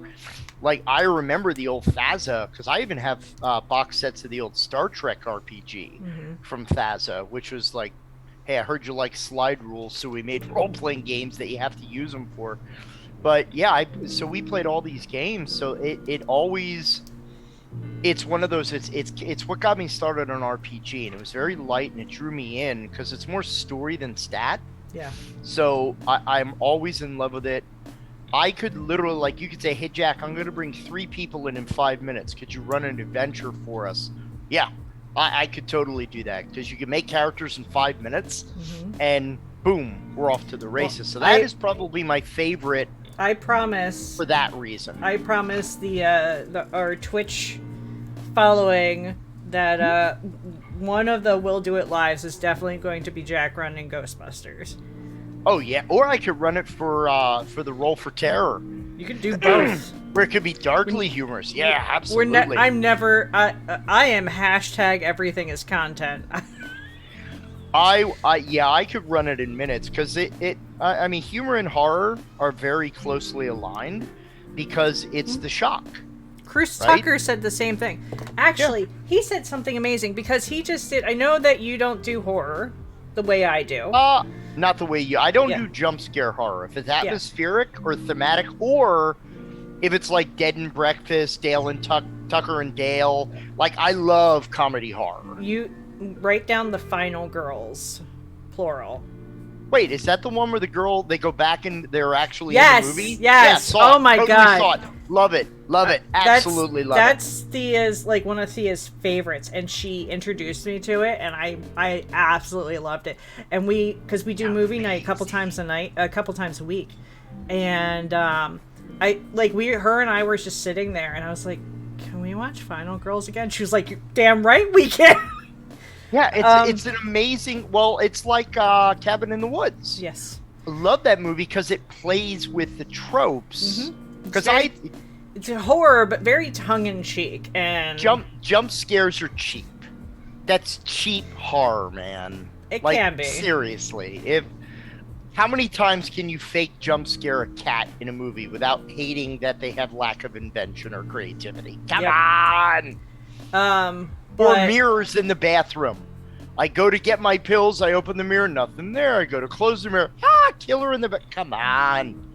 Like, I remember the old FASA, because I even have box sets of the old Star Trek RPG from FASA, which was like, hey, I heard you like slide rules, so we made role-playing games that you have to use them for. But yeah, so we played all these games. So it always, it's one of those. It's what got me started on RPG, and it was very light, and it drew me in because it's more story than stat. Yeah. So I'm always in love with it. I could literally, like, you could say, hey Jack, I'm going to bring 3 people in 5 minutes. Could you run an adventure for us? Yeah. I could totally do that because you can make characters in 5 minutes, and boom, we're off to the races. So that is probably my favorite. I promise. For that reason. I promise our Twitch following that one of the We'll Do It lives is definitely going to be Jack running Ghostbusters. Oh yeah, or I could run it for the Roll for Terror. You could do both. Where it could be darkly humorous. Yeah, absolutely. I am hashtag everything is content. I could run it in minutes because I mean, humor and horror are very closely aligned because it's the shock. Chris Tucker said the same thing. Actually, he said something amazing because he just did. I know that you don't do horror the way I do. Not the way you. I don't do jump scare horror. If it's atmospheric or thematic, or if it's like Dead and Breakfast, Dale and Tucker and Dale. Like, I love comedy horror. You write down the Final Girls, plural. Wait, is that the one where they go back and they're actually in the movie? Yes. Oh my god. Love it. Absolutely love it. That's Thea's, like, one of Thea's favorites, and she introduced me to it, and I absolutely loved it. And because we do movie night a couple times a week, and her and I were just sitting there, and I was like, can we watch Final Girls again? She was like, you're damn right we can. Yeah, it's an amazing. Well, it's like Cabin in the Woods. Yes. I love that movie because it plays with the tropes. Because it's a horror, but very tongue in cheek, and jump scares are cheap. That's cheap horror, man. It can be. Seriously, how many times can you fake jump scare a cat in a movie without hating that they have lack of invention or creativity? Come on. Or mirrors in the bathroom. I go to get my pills. I open the mirror. Nothing there. I go to close the mirror. Killer in the back. Come on.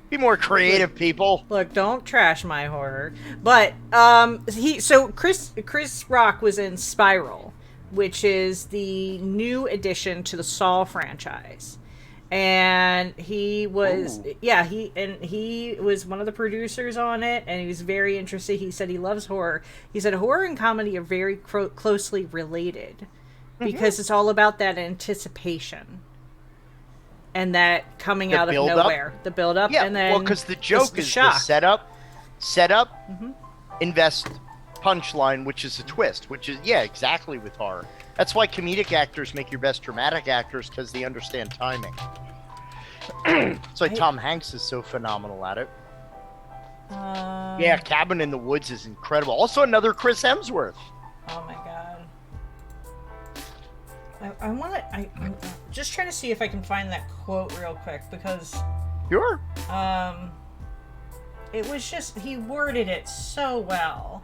Be more creative, people. Look, don't trash my horror. But Chris Rock was in Spiral, which is the new addition to the Saw franchise. And he was he was one of the producers on it, and he was very interested. He said he loves horror. He said horror and comedy are very closely related because it's all about that anticipation and that coming out of nowhere, the build up, and then because the joke is the setup, invest, punchline, which is a twist, which is exactly with horror. That's why comedic actors make your best dramatic actors, because they understand timing. That's why Tom Hanks is so phenomenal at it. Cabin in the Woods is incredible. Also another Chris Hemsworth. Oh my god. I'm just trying to see if I can find that quote real quick, because Sure. It was just, he worded it so well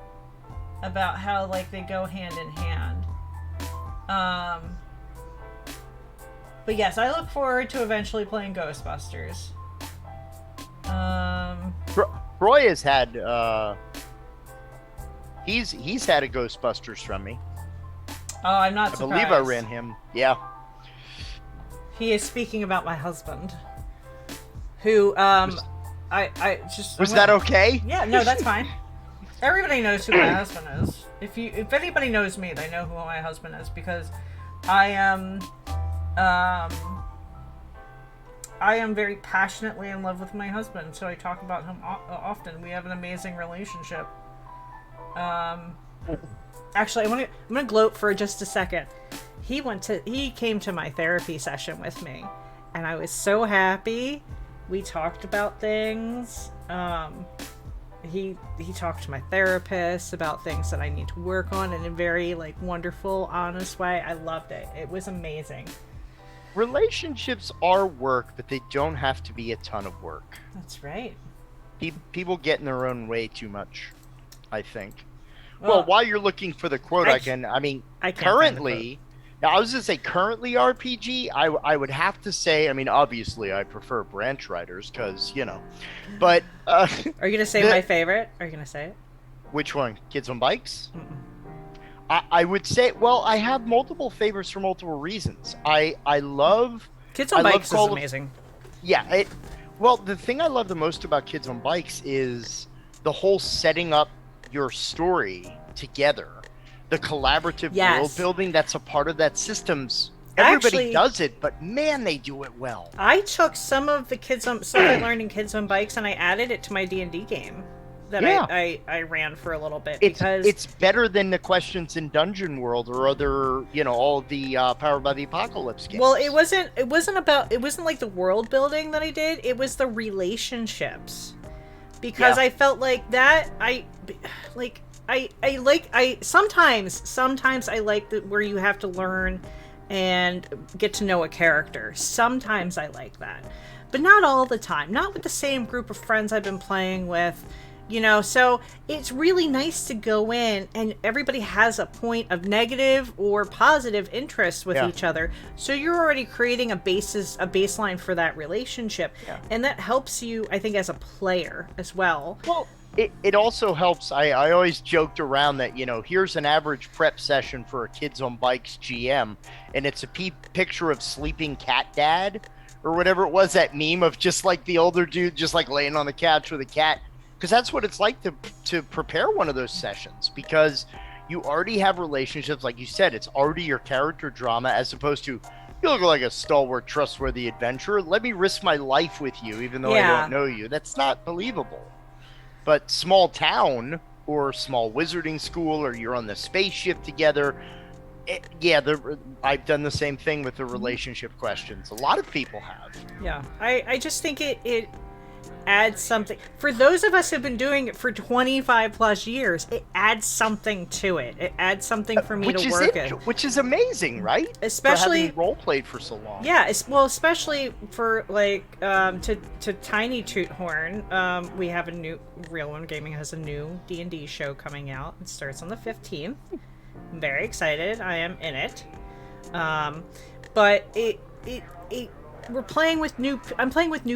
about how like they go hand in hand. But yes, I look forward to eventually playing Ghostbusters. Roy has had he's had a Ghostbusters from me. Oh, I'm not surprised. I believe I ran him. Yeah. He is speaking about my husband, who I just was that okay? Yeah, no, that's fine. Everybody knows who my husband is. If anybody knows me, they know who my husband is, because I am very passionately in love with my husband, so I talk about him often. We have an amazing relationship. Actually, I'm gonna gloat for just a second. He came to my therapy session with me, and I was so happy. We talked about things. He talked to my therapist about things that I need to work on in a very wonderful, honest way. I loved it. It was amazing. Relationships are work, but they don't have to be a ton of work. That's right. People get in their own way too much, I think. Well, while you're looking for the quote, I can't currently. Now, I was going to say currently RPG. I would have to say, obviously I prefer Branch Riders because, but... Are you going to say my favorite? Are you going to say it? Which one? Kids on Bikes? I would say, well, I have multiple favorites for multiple reasons. I love... Kids on Bikes is amazing. Well, the thing I love the most about Kids on Bikes is the whole setting up your story together. The collaborative world building that's a part of that systems. Everybody does it, but man, they do it well. I took some of the stuff I learned in Kids on Bikes, and I added it to my D&D game that I ran for a little bit, because it's better than the questions in Dungeon World or other, all the Powered by the Apocalypse games. Well, it wasn't like the world building that I did. It was the relationships, because I felt like that sometimes I like where you have to learn and get to know a character. Sometimes I like that, but not all the time. Not with the same group of friends I've been playing with, so it's really nice to go in and everybody has a point of negative or positive interest with each other. So you're already creating a baseline for that relationship. And that helps you, I think, as a player as well. Well, it also helps. I always joked around that, here's an average prep session for a Kids on Bikes GM, and it's a picture of sleeping cat dad or whatever it was, that meme of just the older dude just laying on the couch with a cat. Because that's what it's like to prepare one of those sessions, because you already have relationships. Like you said, it's already your character drama, as opposed to, you look like a stalwart, trustworthy adventurer. Let me risk my life with you, even though I don't know you. That's not believable. But small town, or small wizarding school, or you're on the spaceship together. I've done the same thing with the relationship questions. A lot of people have. Yeah, I just think it adds something. For those of us who've been doing it for 25 plus years, it adds something to it. It adds something for me to work in. Which is amazing, right? Especially for having role played for so long. Yeah, especially for like to Tiny Toothorn. We have a new Real One Gaming has a new D&D show coming out. It starts on the 15th. I'm very excited. I am in it. But I'm playing with new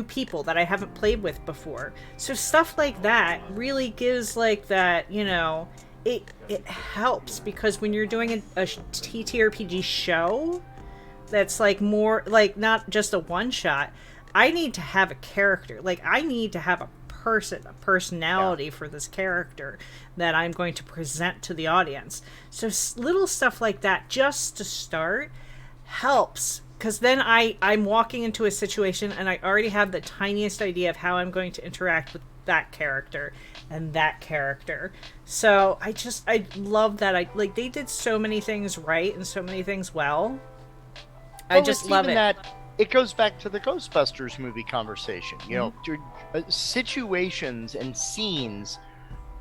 people that I haven't played with before. So stuff like that really gives like that, it helps, because when you're doing a TTRPG show that's like more like not just a one shot, I need to have a character. Like I need to have a personality for this character that I'm going to present to the audience. So little stuff like that just to start helps, because then I'm walking into a situation and I already have the tiniest idea of how I'm going to interact with that character and that character. So I love that. They did so many things right and so many things well. I just love it. It goes back to the Ghostbusters movie conversation. Situations and scenes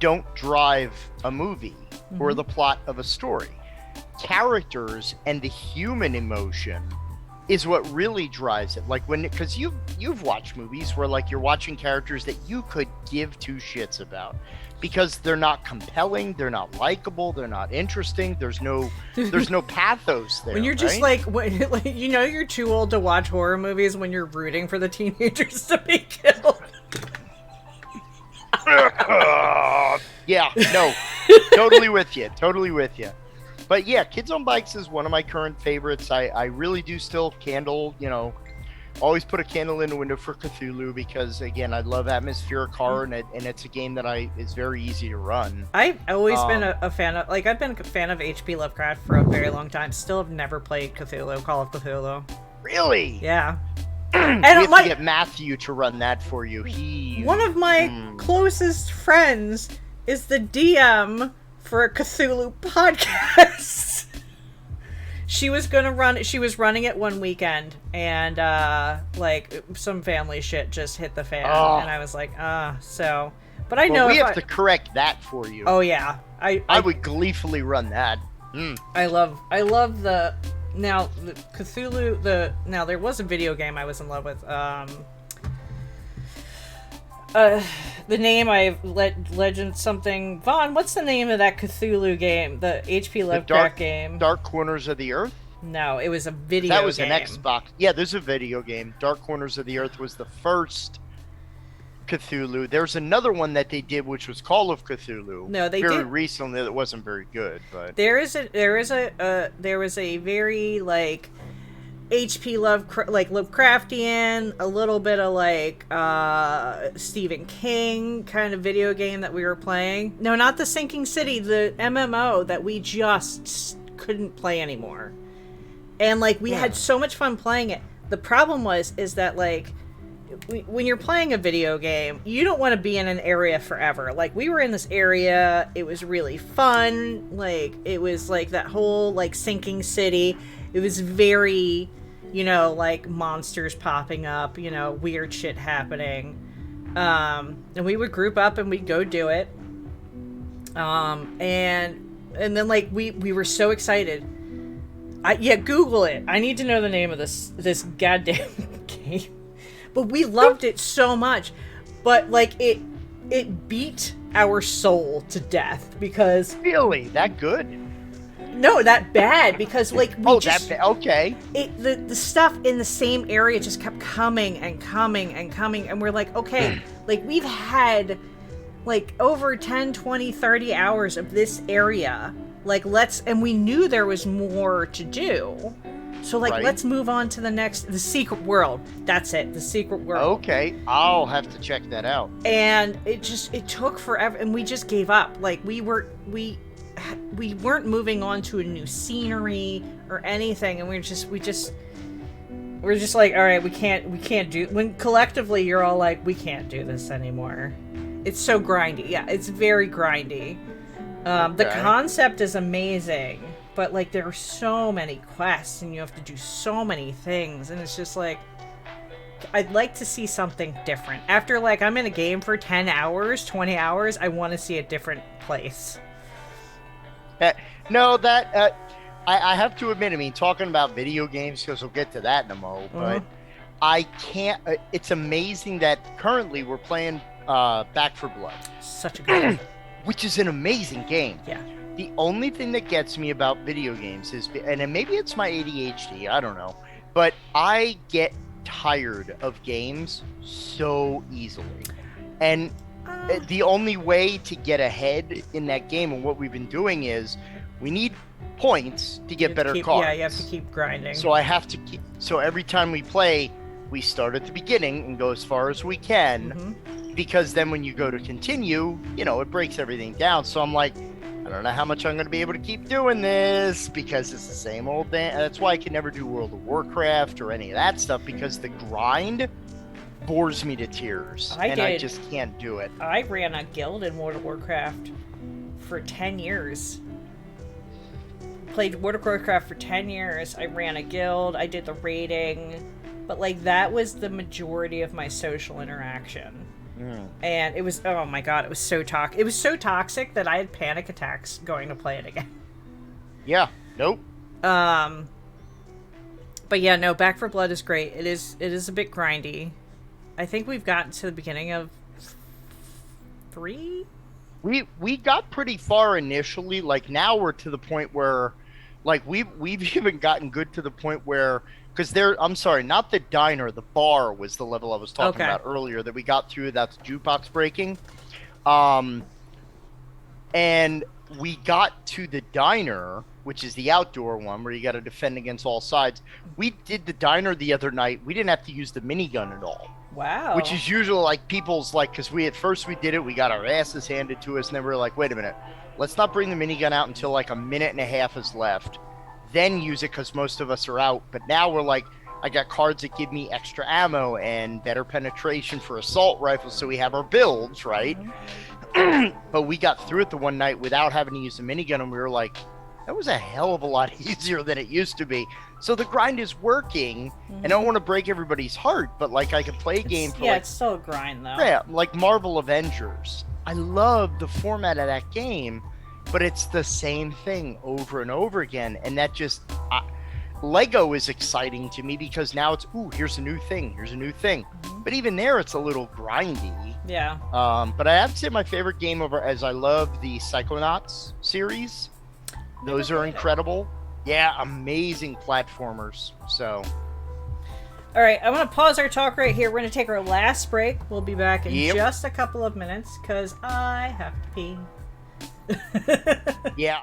don't drive a movie or the plot of a story. Characters and the human emotion is what really drives it. Like because you've watched movies where like you're watching characters that you could give two shits about, because they're not compelling, they're not likable, they're not interesting. There's no pathos there. When you're just you're too old to watch horror movies when you're rooting for the teenagers to be killed. Totally with you. But yeah, Kids on Bikes is one of my current favorites. I really do still always put a candle in the window for Cthulhu, because again, I love atmospheric horror, and it's a game that is very easy to run. I've always been a fan of, I've been a fan of H.P. Lovecraft for a very long time. Still have never played Cthulhu, Call of Cthulhu. Really? Yeah. And you have to get Matthew to run that for you. One of my closest friends is the DM for a Cthulhu podcast. She was running it one weekend, and some family shit just hit the fan, and I was like, so. But I know we have to correct that for you. Oh yeah, I would gleefully run that. I love the Cthulhu. Now there was a video game I was in love with. The name Legend something. Vaughn, what's the name of that Cthulhu game? The H.P. Lovecraft game? Dark Corners of the Earth? No, it was a video game. That was an Xbox. Yeah, there's a video game. Dark Corners of the Earth was the first Cthulhu. There's another one that they did, which was Call of Cthulhu. No, they did very recently. That wasn't very good, but there was a very like H.P. Lovecraftian, a little bit of Stephen King kind of video game that we were playing. No, not the Sinking City, the MMO that we just couldn't play anymore. And we had so much fun playing it. The problem is that when you're playing a video game, you don't want to be in an area forever. We were in this area, it was really fun. It was that whole Sinking City. It was very, monsters popping up, weird shit happening. And we would group up and we'd go do it. And then we were so excited. Google it. I need to know the name of this goddamn game. But we loved it so much. But it beat our soul to death because really that good? No, that bad because okay. The stuff in the same area just kept coming and coming and coming, and we're like, okay, we've had over 10, 20, 30 hours of this area. And we knew there was more to do. So let's move on to the secret world. That's it, the secret world. Okay, I'll have to check that out. And it took forever, and we just gave up. We weren't moving on to a new scenery or anything, and we're just like, all right, we can't do. When collectively you're all like, we can't do this anymore, It's so grindy. Yeah, it's very grindy. The Okay. concept is amazing, but like there are so many quests and you have to do so many things, and it's just like I'd like to see something different. After like I'm in a game for 10 hours, 20 hours, I want to see a different place. Uh, no, that I have to admit. I mean, talking about video games, because we'll get to that in a mo. But I can't. It's amazing that currently we're playing Back for Blood, Such a good game. which is an amazing game. Yeah. The only thing that gets me about video games is, and maybe it's my ADHD, I don't know, but I get tired of games so easily. And the only way to get ahead in that game, and what we've been doing, is we need points to get better cards. Yeah, you have to keep grinding. So I have to keep. So every time we play, we start at the beginning and go as far as we can, because then when you go to continue, it breaks everything down. So I'm like, I don't know how much I'm going to be able to keep doing this, because it's the same old thing. That's why I can never do World of Warcraft or any of that stuff, because the grind bores me to tears, I just can't do it. I ran a guild in World of Warcraft for 10 years. Played World of Warcraft for 10 years. I ran a guild. I did the raiding. But, like, that was the majority of my social interaction. And it was, oh my god, it was so toxic. It was so toxic that I had panic attacks going to play it again. Yeah, nope. But yeah, no, Back for Blood is great. It is a bit grindy. I think we've gotten to the beginning of 3? We got pretty far initially. Like, now we're to the point where, like, we've even gotten good to the point where, because I'm sorry, not the diner, the bar was the level I was talking about earlier that we got through. That's jukebox breaking. And we got to the diner, which is the outdoor one where you got to defend against all sides. We did the diner the other night. We didn't have to use the minigun at all. Wow. Which is usually like people's, like, because at first we did it, we got our asses handed to us, and then we were like, wait a minute, let's not bring the minigun out until like a minute and a half is left, then use it because most of us are out. But now we're like, I got cards that give me extra ammo and better penetration for assault rifles, so we have our builds, right? But we got through it the one night without having to use the minigun, and we were like, that was a hell of a lot easier than it used to be. So the grind is working, and I don't want to break everybody's heart, but like I could play a game for it's still a grind though. Yeah, like Marvel Avengers. I love the format of that game, but it's the same thing over and over again, and that just Lego is exciting to me because now it's here's a new thing, but even there it's a little grindy. Yeah. But I have to say my favorite game as I love the Psychonauts series. Those are incredible. Yeah, amazing platformers. So, all right, I'm going to pause our talk right here. We're going to take our last break. We'll be back in just a couple of minutes because I have to pee. Yeah.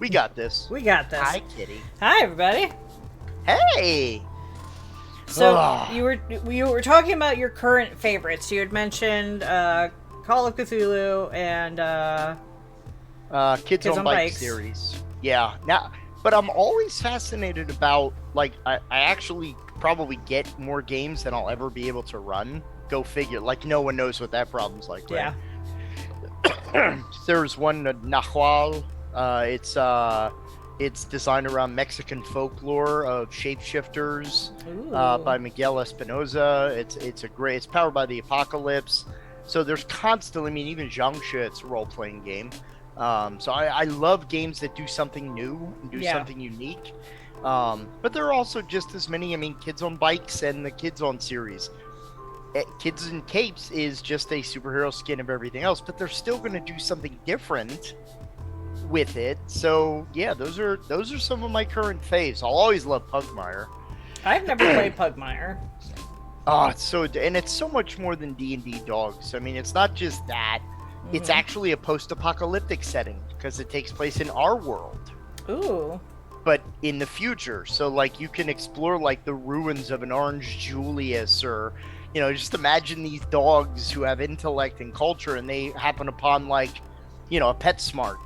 We got this. We got this. Hi, Kitty. Hi, everybody. Hey. So Ugh. you were talking about your current favorites. You had mentioned Call of Cthulhu and Kids on Bike series. Yeah. Now, but I'm always fascinated about, like, I actually probably get more games than I'll ever be able to run. Go figure. Like, no one knows what that problem's like, right? yeah. There's one, Nahual. It's designed around Mexican folklore of shapeshifters by Miguel Espinoza. It's powered by the Apocalypse. So there's constantly, I mean, even Zhangshe, it's a role-playing game. So I love games that do something new and do something unique. But there are also just as many, I mean, Kids on Bikes and the Kids on series. Kids in Capes is just a superhero skin of everything else, but they're still going to do something different with it. So yeah, those are some of my current faves. I'll always love Pugmire. I've never played Pugmire. Oh, it's so much more than D&D dogs. I mean, it's not just that. It's actually a post-apocalyptic setting because it takes place in our world. Ooh. But in the future. So like you can explore like the ruins of an Orange Julius, or just imagine these dogs who have intellect and culture and they happen upon like, a PetSmart.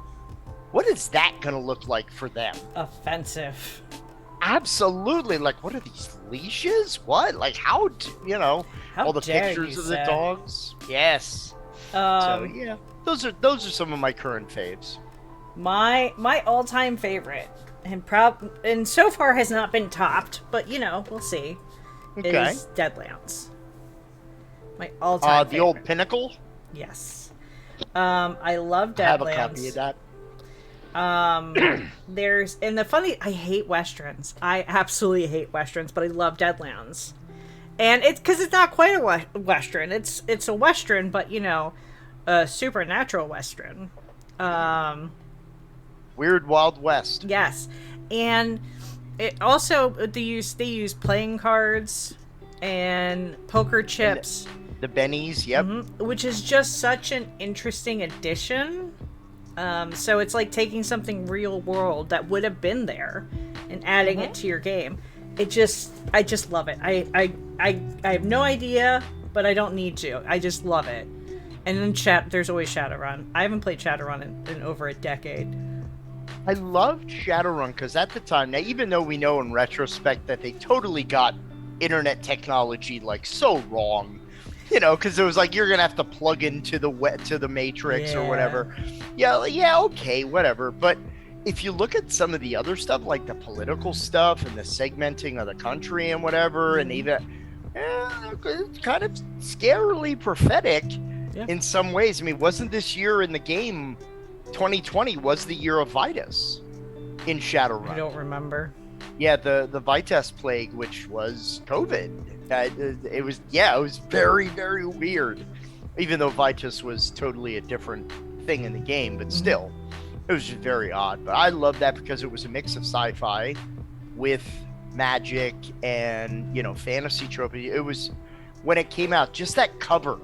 What is that going to look like for them? Offensive. Absolutely. Like, what are these leashes? What? Like, how all the pictures of the dogs? Yes. So, yeah. Those are some of my current faves. My all-time favorite, and so far has not been topped, but, we'll see, is Deadlands. My all-time favorite. The old Pinnacle? Yes. I love Deadlands. I have a copy of that. I hate Westerns. I absolutely hate Westerns, but I love Deadlands. And it's because it's not quite a Western. It's a Western, but, a supernatural Western. Weird Wild West. Yes. And it also, they use playing cards and poker chips. And the bennies, yep. Which is just such an interesting addition. So it's like taking something real world that would have been there and adding it to your game. I just love it. I have no idea, but I don't need to. I just love it. And then there's always Shadowrun. I haven't played Shadowrun in over a decade. I loved Shadowrun because at the time, now even though we know in retrospect that they totally got internet technology like so wrong, because it was like you're gonna have to plug into the Matrix or whatever. Yeah, okay, whatever. But if you look at some of the other stuff, like the political stuff and the segmenting of the country and whatever, and even it's kind of scarily prophetic in some ways. I mean, wasn't this year in the game 2020 was the year of Vitus in Shadowrun? I don't remember. Yeah, the Vitus plague, which was COVID. It was very, very weird. Even though Vitus was totally a different thing in the game, but still, it was just very odd. But I love that because it was a mix of sci-fi with magic and fantasy trophy. It was, when it came out, just that cover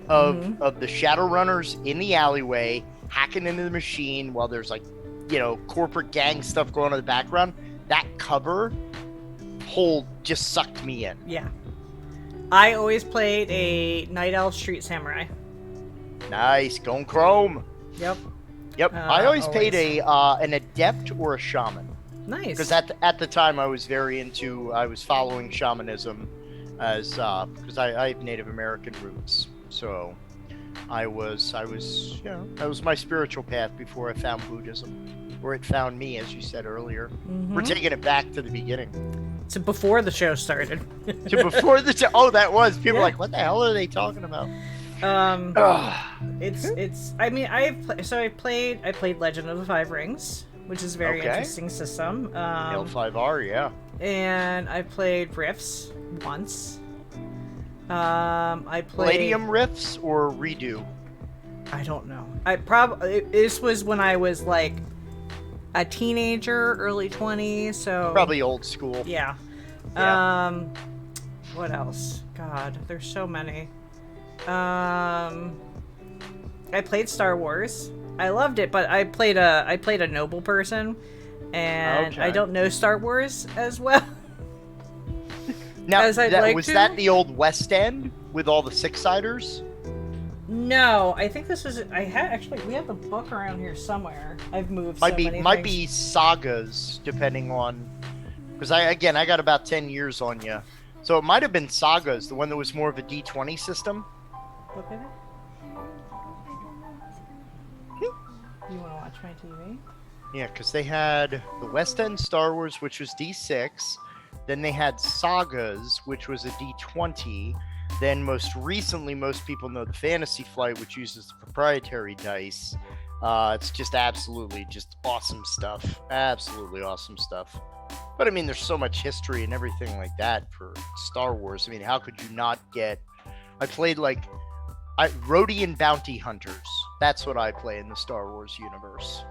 of the Shadowrunners in the alleyway hacking into the machine while there's like corporate gang stuff going on in the background. That cover just sucked me in. Yeah. I always played a Night Elf Street Samurai. Nice. Going Chrome. Yep. I always played an adept or a shaman. Nice. Because at the time I was following shamanism as because I have Native American roots. So that was my spiritual path before I found Buddhism. Or it found me, as you said earlier. We're taking it back to the beginning. To before the show started. Oh, that was. People were like, what the hell are they talking about? I played Legend of the Five Rings, which is a very interesting system. L5R, yeah. And I played Rifts once. I played Palladium Rifts or Redo? I don't know. This was when I was like a teenager, early 20s, so probably old school. Yeah. What else? God, there's so many. I played Star Wars. I loved it, but I played a noble person, and Okay. I don't know Star Wars as well. Now, As I'd like was to? that the old West End with all the six-siders? No, I think this was. We have the book around here somewhere. I've moved. Might Might be sagas, depending on. Because I got about 10 years on you, so it might have been sagas, the one that was more of a D20 system. Look at it. You want to watch my TV? Yeah, because they had the West End Star Wars, which was D6. Then they had Sagas, which was a D20. Then most recently, most people know the Fantasy Flight, which uses the proprietary dice. It's just absolutely just awesome stuff. Absolutely awesome stuff. But I mean, there's so much history and everything like that for Star Wars. I mean, how could you not get... I played Rhodian Bounty Hunters. That's what I play in the Star Wars universe.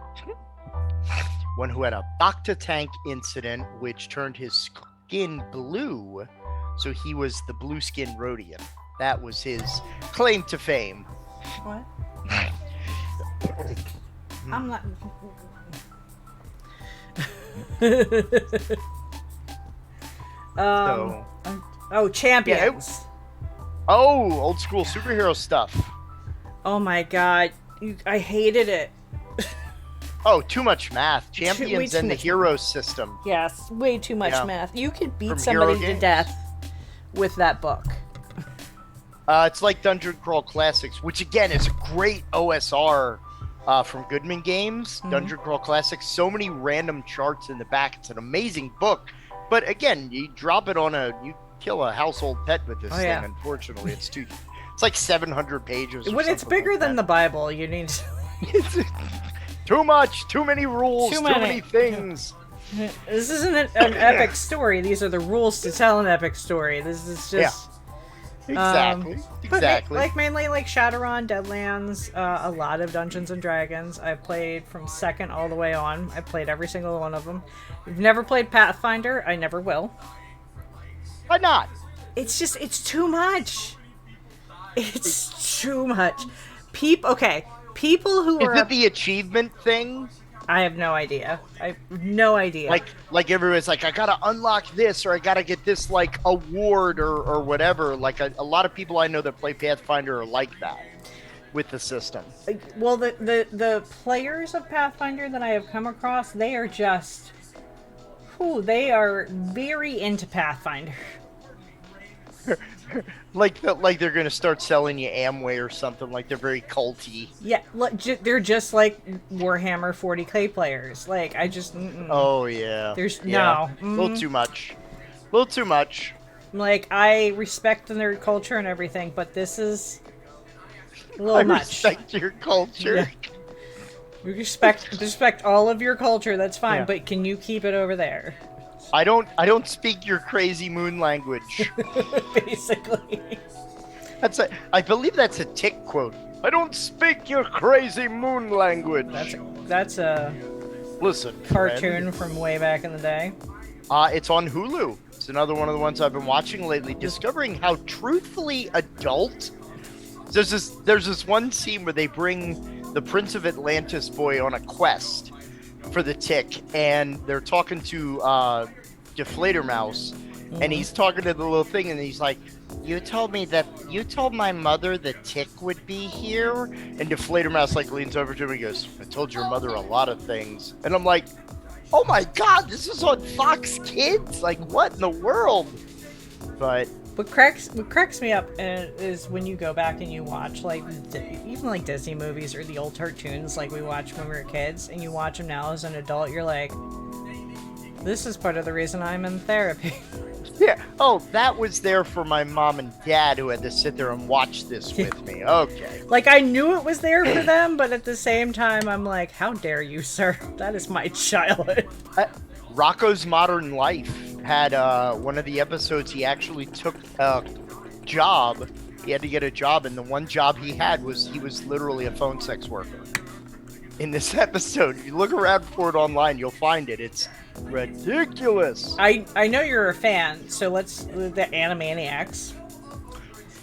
One who had a Bacta tank incident, which turned his skin blue, so he was the blue skin Rhodian. That was his claim to fame. What? I'm not. Champions. Old school superhero stuff. Oh my god, I hated it. Oh, too much math. Way Champions too and the much hero system. Yes, way too much math. You could beat From somebody Hero to games. death with that book. It's like Dungeon Crawl Classics, which again is a great OSR from Goodman Games. Dungeon Crawl Classics. So many random charts in the back. It's an amazing book. But again, you drop it on you kill a household pet with this thing. Yeah. Unfortunately, it's like 700 pages. When it's bigger than the Bible, you need to... Too much, too many rules, Too too many. many things. This isn't an epic story. These are the rules to tell an epic story. This is just... Exactly. But Exactly. mainly like Shadowrun, Deadlands, a lot of Dungeons and Dragons. I've played from 2nd all the way on. I played every single one of them. I've never played Pathfinder. I never will. Why not? It's too much. It's too much. People who are... Is it the achievement thing? I have no idea. I have no idea. Like everyone's like, I gotta unlock this, or I gotta get this like award or whatever. Like a lot of people I know that play Pathfinder are like that with the system. Well, the players of Pathfinder that I have come across, they are just... they are very into Pathfinder. like they're gonna start selling you Amway or something. Like they're very culty. Yeah, they're just like Warhammer 40k players. Like, I just... Oh yeah. There's... Yeah. No. A little too much. A little too much. Like, I respect the nerd culture and everything, but this is a little much. Respect your culture. Yeah. Respect all of your culture, that's fine, Yeah. but can you keep it over there? I don't speak your crazy moon language. Basically. I believe that's a Tick quote. I don't speak your crazy moon language. That's a Listen, cartoon friend. from way back in the day. It's on Hulu. It's another one of the ones I've been watching lately, discovering how truthfully adult. There's this one scene where they bring the Prince of Atlantis boy on a quest for the Tick, and they're talking to Deflator Mouse, and he's talking to the little thing, and he's like, you told my mother the Tick would be here? And Deflator Mouse like leans over to him and goes, I told your mother a lot of things. And I'm like, oh my god, this is on Fox Kids? Like, what in the world? But What cracks me up is when you go back and you watch, like, even like Disney movies or the old cartoons like we watched when we were kids, and you watch them now as an adult, you're like, this is part of the reason I'm in therapy. yeah, oh, that was there for my mom and dad who had to sit there and watch this with me. Okay. Like, I knew it was there for them, but at the same time, I'm like, how dare you, sir? That is my childhood. Rocco's Modern Life had one of the episodes. He actually took a job. He had to get a job, and the one job he had was he was literally a phone sex worker. In this episode, you look around for it online, you'll find it. It's ridiculous. I know you're a fan, so let's... The Animaniacs.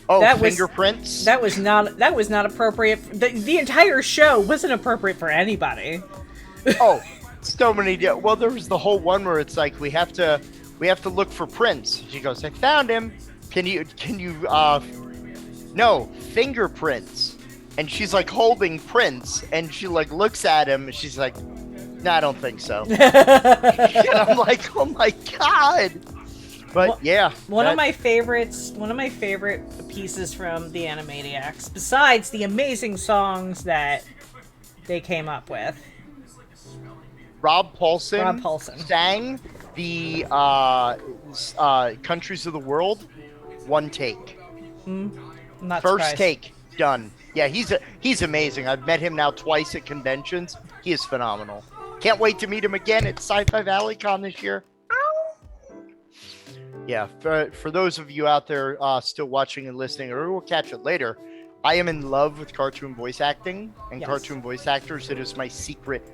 Oh, that fingerprints. That was not appropriate. The entire show wasn't appropriate for anybody. Oh, so many. Well, there was the whole one where it's like we have to look for prints. She goes, I found him. Can you no fingerprints? And she's like holding prints, and she like looks at him, and she's like, no, I don't think so. And I'm like, oh my god. But yeah, one of my favorite pieces from the Animaniacs, besides the amazing songs that they came up with. Rob Paulson sang the Countries of the World, one take. Not First surprised. take, done. Yeah, he's amazing. I've met him now twice at conventions. He is phenomenal. Can't wait to meet him again at Sci-Fi Valley Con this year. Yeah, for those of you out there still watching and listening, or we'll catch it later, I am in love with cartoon voice acting and cartoon voice actors. It is my secret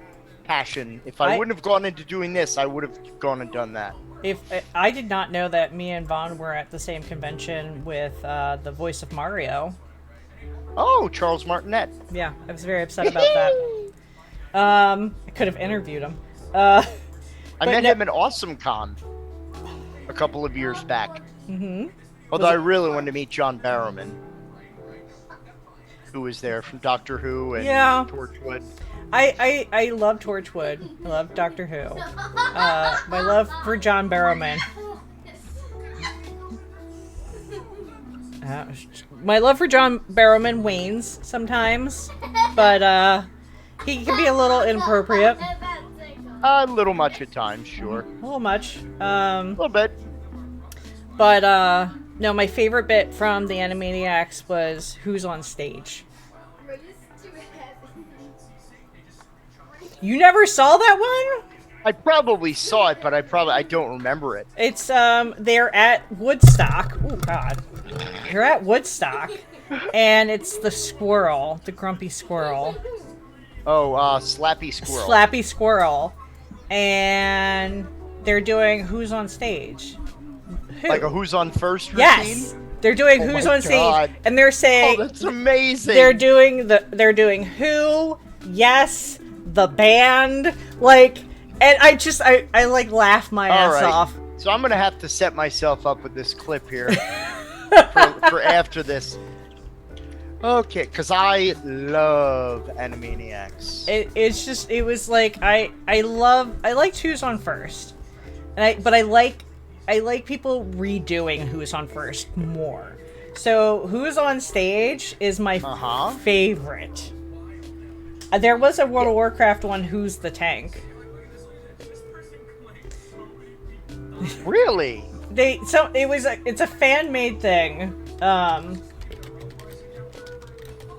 passion. If I wouldn't have gone into doing this, I would have gone and done that. If I did not know that me and Vaughn were at the same convention with the voice of Mario. Oh, Charles Martinet. Yeah, I was very upset about that. I could have interviewed him. I met him at Awesome Con a couple of years back. Mm-hmm. Although I really wanted to meet John Barrowman, who was there from Doctor Who and Torchwood. I love Torchwood. I love Doctor Who. My love for John Barrowman. My love for John Barrowman wanes sometimes, but he can be a little inappropriate. A little much at times, sure. A little much. A little bit. But no, my favorite bit from the Animaniacs was who's on stage. You never saw that one? I probably saw it, but I don't remember it. It's they're at Woodstock. Oh God, they're at Woodstock, and it's the squirrel, the grumpy squirrel. Oh, Slappy Squirrel. Slappy Squirrel, and they're doing who's on stage. Who? Like a who's on first routine? Yes, they're doing who's on stage, and they're saying, "Oh, that's amazing." They're doing who? Yes, the band, like, and I like laugh my ass off. So I'm gonna have to set myself up with this clip here for after this. Okay, because I love Animaniacs. It was like I liked Who's on First, but I like people redoing Who's on First more. So Who's on Stage is my favorite. There was a World of Warcraft one, Who's the Tank. Really? It's a fan made thing.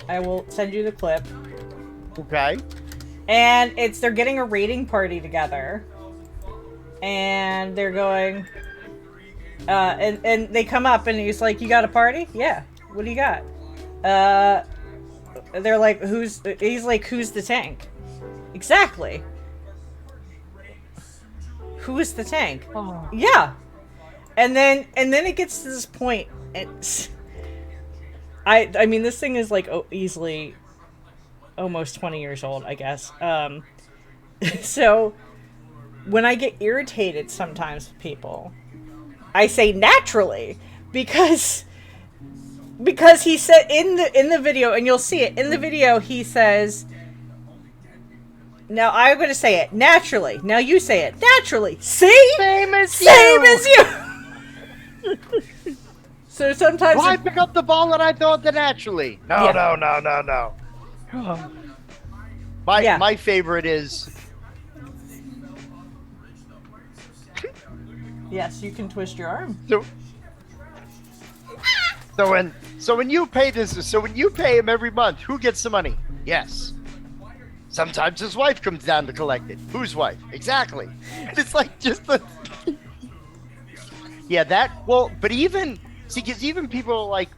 I will send you the clip. Okay. And they're getting a raiding party together. And they're going and they come up and he's like, "You got a party?" "Yeah." "What do you got?" They're like, he's like, "Who's the tank?" "Exactly. Who is the tank?" Oh. "Yeah." And then it gets to this point. I mean, this thing is like easily almost 20 years old, I guess. So when I get irritated sometimes with people, I say naturally because he said in the video, and you'll see it in the video, he says, "Now I'm going to say it naturally. Now you say it naturally. See? Same as you." So sometimes why pick up the ball that I thought that naturally? No. My favorite is. Yes, you can twist your arm. So when you pay him every month, who gets the money? Yes. Sometimes his wife comes down to collect it. Whose wife? Exactly. And it's like just the. Yeah, but even because even people are like,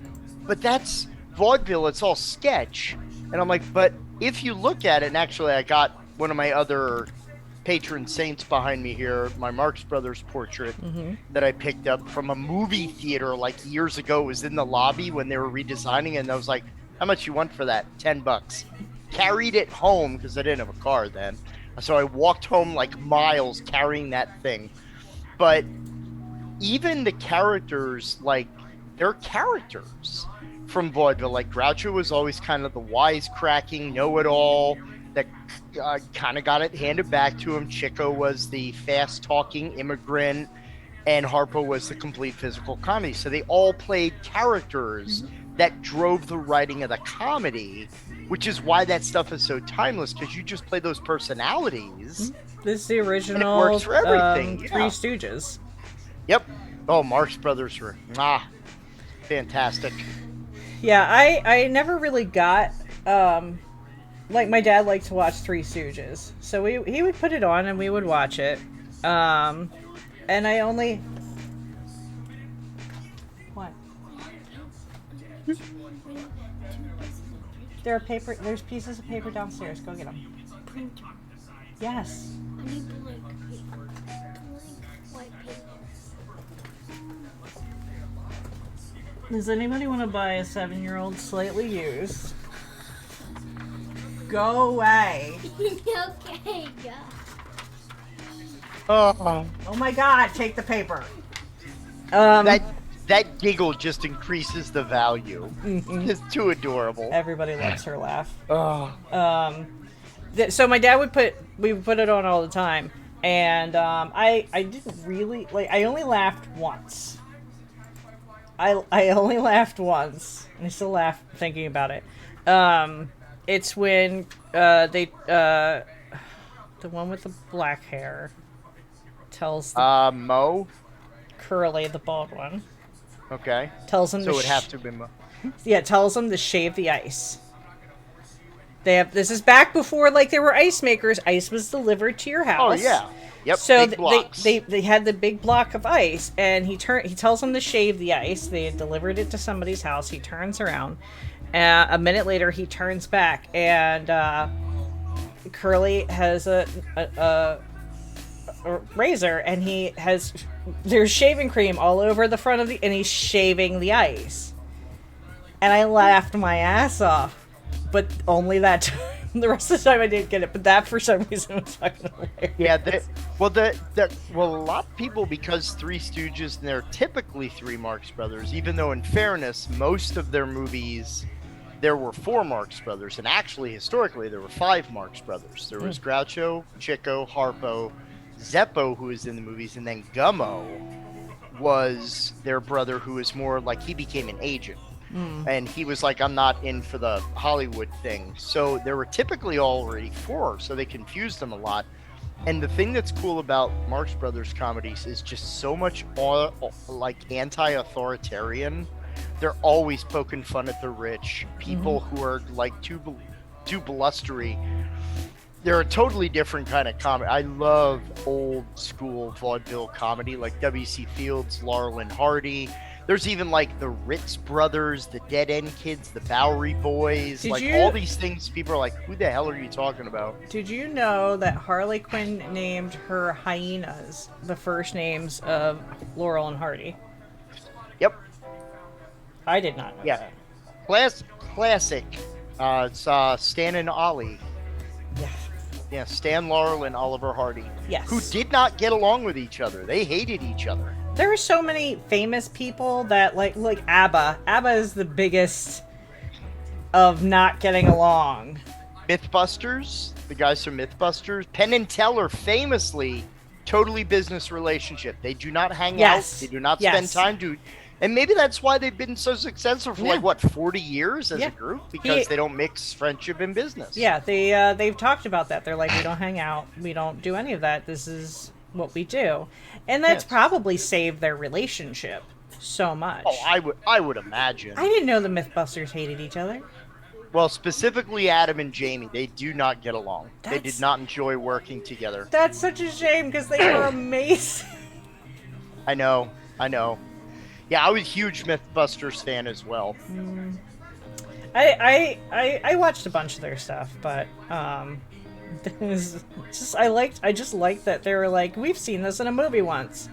but that's vaudeville. It's all sketch, and I'm like, but if you look at it, and actually, I got one of my other patron saints behind me here, my Marx Brothers portrait that I picked up from a movie theater like years ago. It was in the lobby when they were redesigning it, and I was like, how much you want for that? $10. Carried it home because I didn't have a car then. So I walked home like miles carrying that thing. But even the characters, like, they're characters from vaudeville. Like, Groucho was always kind of the wisecracking know-it-all that kind of got it handed back to him. Chico was the fast-talking immigrant, and Harpo was the complete physical comedy. So they all played characters that drove the writing of the comedy, which is why that stuff is so timeless, because you just play those personalities. This is the original And it works for everything. Three Stooges. Yep. Oh, Marx Brothers were fantastic. Yeah, I never really got like, my dad liked to watch Three Stooges, so he would put it on and we would watch it. And I only what? There's pieces of paper downstairs. Go get them. Printer. Yes. I need blank paper. Blank white paper. Does anybody want to buy a 7-year-old slightly used? Go away. Okay, yeah. Oh, Oh my god, take the paper. that giggle just increases the value. It's too adorable. Everybody loves her laugh. Oh. So my dad we would put it on all the time, and I didn't really like. I only laughed once. I only laughed once, and I still laugh thinking about it. It's when the one with the black hair tells Mo. Curly, the bald one, Okay. tells him So to it would have to be Mo. yeah, tells them to shave the ice. This is back before, like, there were ice makers. Ice was delivered to your house. Oh yeah. Yep. So big blocks. they had the big block of ice, and he tells them to shave the ice. They had delivered it to somebody's house. He turns around. A minute later, he turns back, and Curly has a razor, and there's shaving cream all over the front of and he's shaving the ice. And I laughed my ass off, but only that time. The rest of the time I didn't get it, but that for some reason was fucking hilarious. Yeah, a lot of people, because Three Stooges, and they're typically three Marx Brothers, even though in fairness, most of their movies, there were 4 Marx Brothers, and actually, historically, there were 5 Marx Brothers. There was Groucho, Chico, Harpo, Zeppo, who was in the movies, and then Gummo was their brother, who was more like, he became an agent. And he was like, I'm not in for the Hollywood thing. So there were typically already 4, so they confused them a lot. And the thing that's cool about Marx Brothers comedies is just so much like anti-authoritarian. They're always poking fun at the rich, people who are like too blustery. They're a totally different kind of comedy. I love old school vaudeville comedy, like W.C. Fields, Laurel and Hardy. There's even like the Ritz Brothers, the Dead End Kids, the Bowery Boys, all these things. People are like, who the hell are you talking about? Did you know that Harley Quinn named her hyenas the first names of Laurel and Hardy? Yep. I did not know that. Classic. It's Stan and Ollie. Yeah. Yeah, Stan Laurel and Oliver Hardy. Yes. Who did not get along with each other. They hated each other. There are so many famous people that, like ABBA. ABBA is the biggest of not getting along. Mythbusters, the guys from Mythbusters. Penn and Teller, famously, totally business relationship. They do not hang out. They do not spend time to... And maybe that's why they've been so successful for 40 years as a group? Because they don't mix friendship and business. Yeah, they've talked about that. They're like, we don't hang out. We don't do any of that. This is what we do. And that's probably saved their relationship so much. Oh, I would imagine. I didn't know the Mythbusters hated each other. Well, specifically Adam and Jamie, they do not get along. They did not enjoy working together. That's such a shame, because they were amazing. I know. Yeah, I was a huge Mythbusters fan as well. I watched a bunch of their stuff, but I just liked that they were like, we've seen this in a movie once.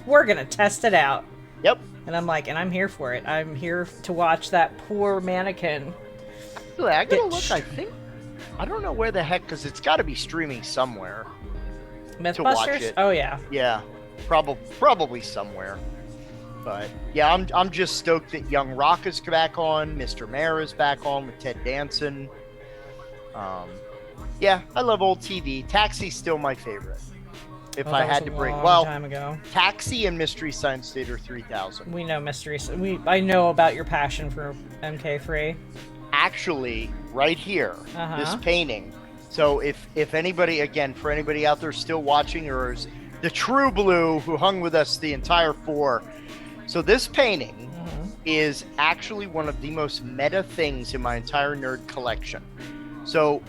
We're gonna test it out. Yep. And I'm like, and I'm here for it. I'm here to watch that poor mannequin. Actually, I gotta look. I don't know where the heck, because it's got to be streaming somewhere. To watch Mythbusters? it. Oh yeah. Yeah, probably somewhere. But yeah, I'm just stoked that Young Rock is back on. Mr. Mayor is back on with Ted Danson. Yeah, I love old TV. Taxi's still my favorite. If I had to bring, time ago. Taxi and Mystery Science Theater 3000. We know mysteries. I know about your passion for MK3. Actually, right here, this painting. So if anybody, again, for anybody out there still watching, or is the true blue who hung with us the entire 4. So this painting is actually one of the most meta things in my entire nerd collection. So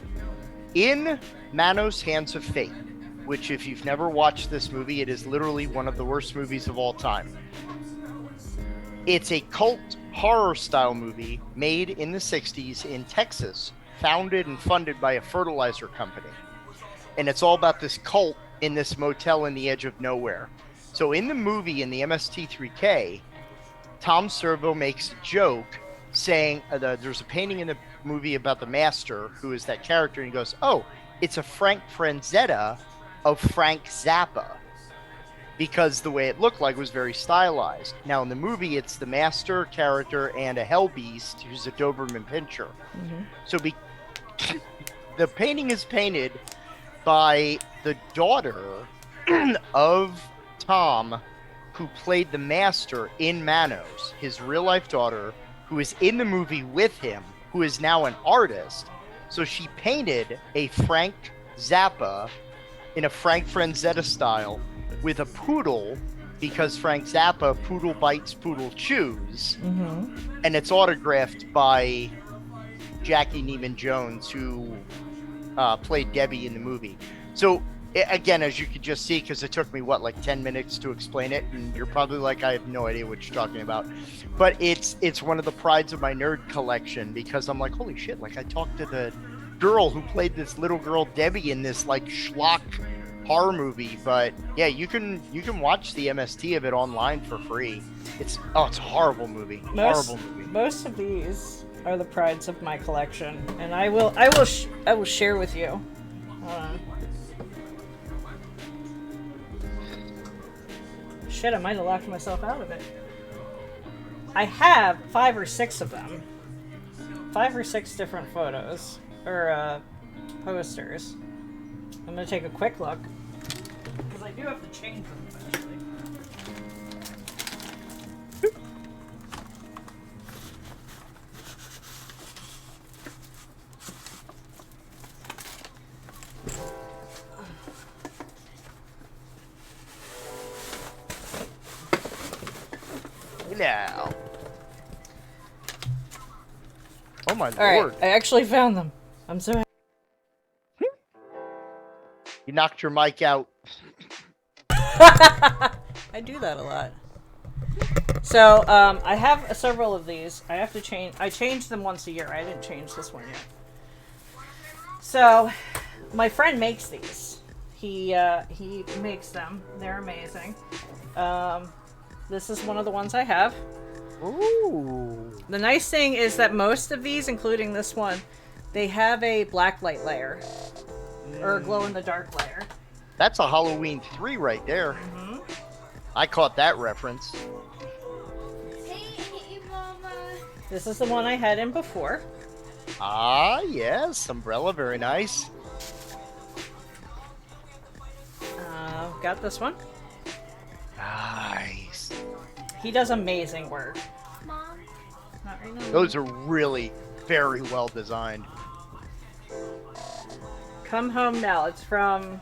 in Manos Hands of Fate, which if you've never watched this movie, it is literally one of the worst movies of all time. It's a cult horror style movie made in the 60s in Texas, founded and funded by a fertilizer company. And it's all about this cult in this motel in the edge of nowhere. So in the movie, in the MST3K, Tom Servo makes a joke saying there's a painting in the movie about the master, who is that character, and he goes, oh, it's a Frank Franzetta of Frank Zappa, because the way it looked like was very stylized. Now in the movie, it's the master character and a hell beast who's a Doberman Pinscher. So the painting is painted by the daughter of Tom, who played the master in Manos, his real life daughter, who is in the movie with him, who is now an artist. So she painted a Frank Zappa in a Frank Franzetta style with a poodle, because Frank Zappa, poodle bites, poodle chews. And it's autographed by Jackie Neiman Jones, who played Debbie in the movie. So again, as you could just see, because it took me like 10 minutes to explain it, and you're probably like, I have no idea what you're talking about, but it's one of the prides of my nerd collection, because I'm like, holy shit, like I talked to the girl who played this little girl Debbie in this like schlock horror movie. But yeah, you can watch the MST of it online for free. It's a horrible movie. Most of these are the prides of my collection, and I will share with you. Shit, I might have locked myself out of it. I have 5 or 6 of them. 5 or 6 different photos. Or, posters. I'm gonna take a quick look. Because I do have to change them eventually. Now. Oh my lord. Alright, I actually found them. I'm so happy. You knocked your mic out. I do that a lot. So, I have several of these. I have to change. I change them once a year. I didn't change this one yet. So, my friend makes these. He makes them. They're amazing. This is one of the ones I have. Ooh. The nice thing is that most of these, including this one, they have a blacklight layer. Or a glow-in-the-dark layer. That's a Halloween 3 right there. I caught that reference. Hey, Mama. This is the one I had in before. Ah, yes. Umbrella, very nice. Got this one. Nice. He does amazing work. Mom. Not right now. Those are really very well designed. Come Home Now. It's from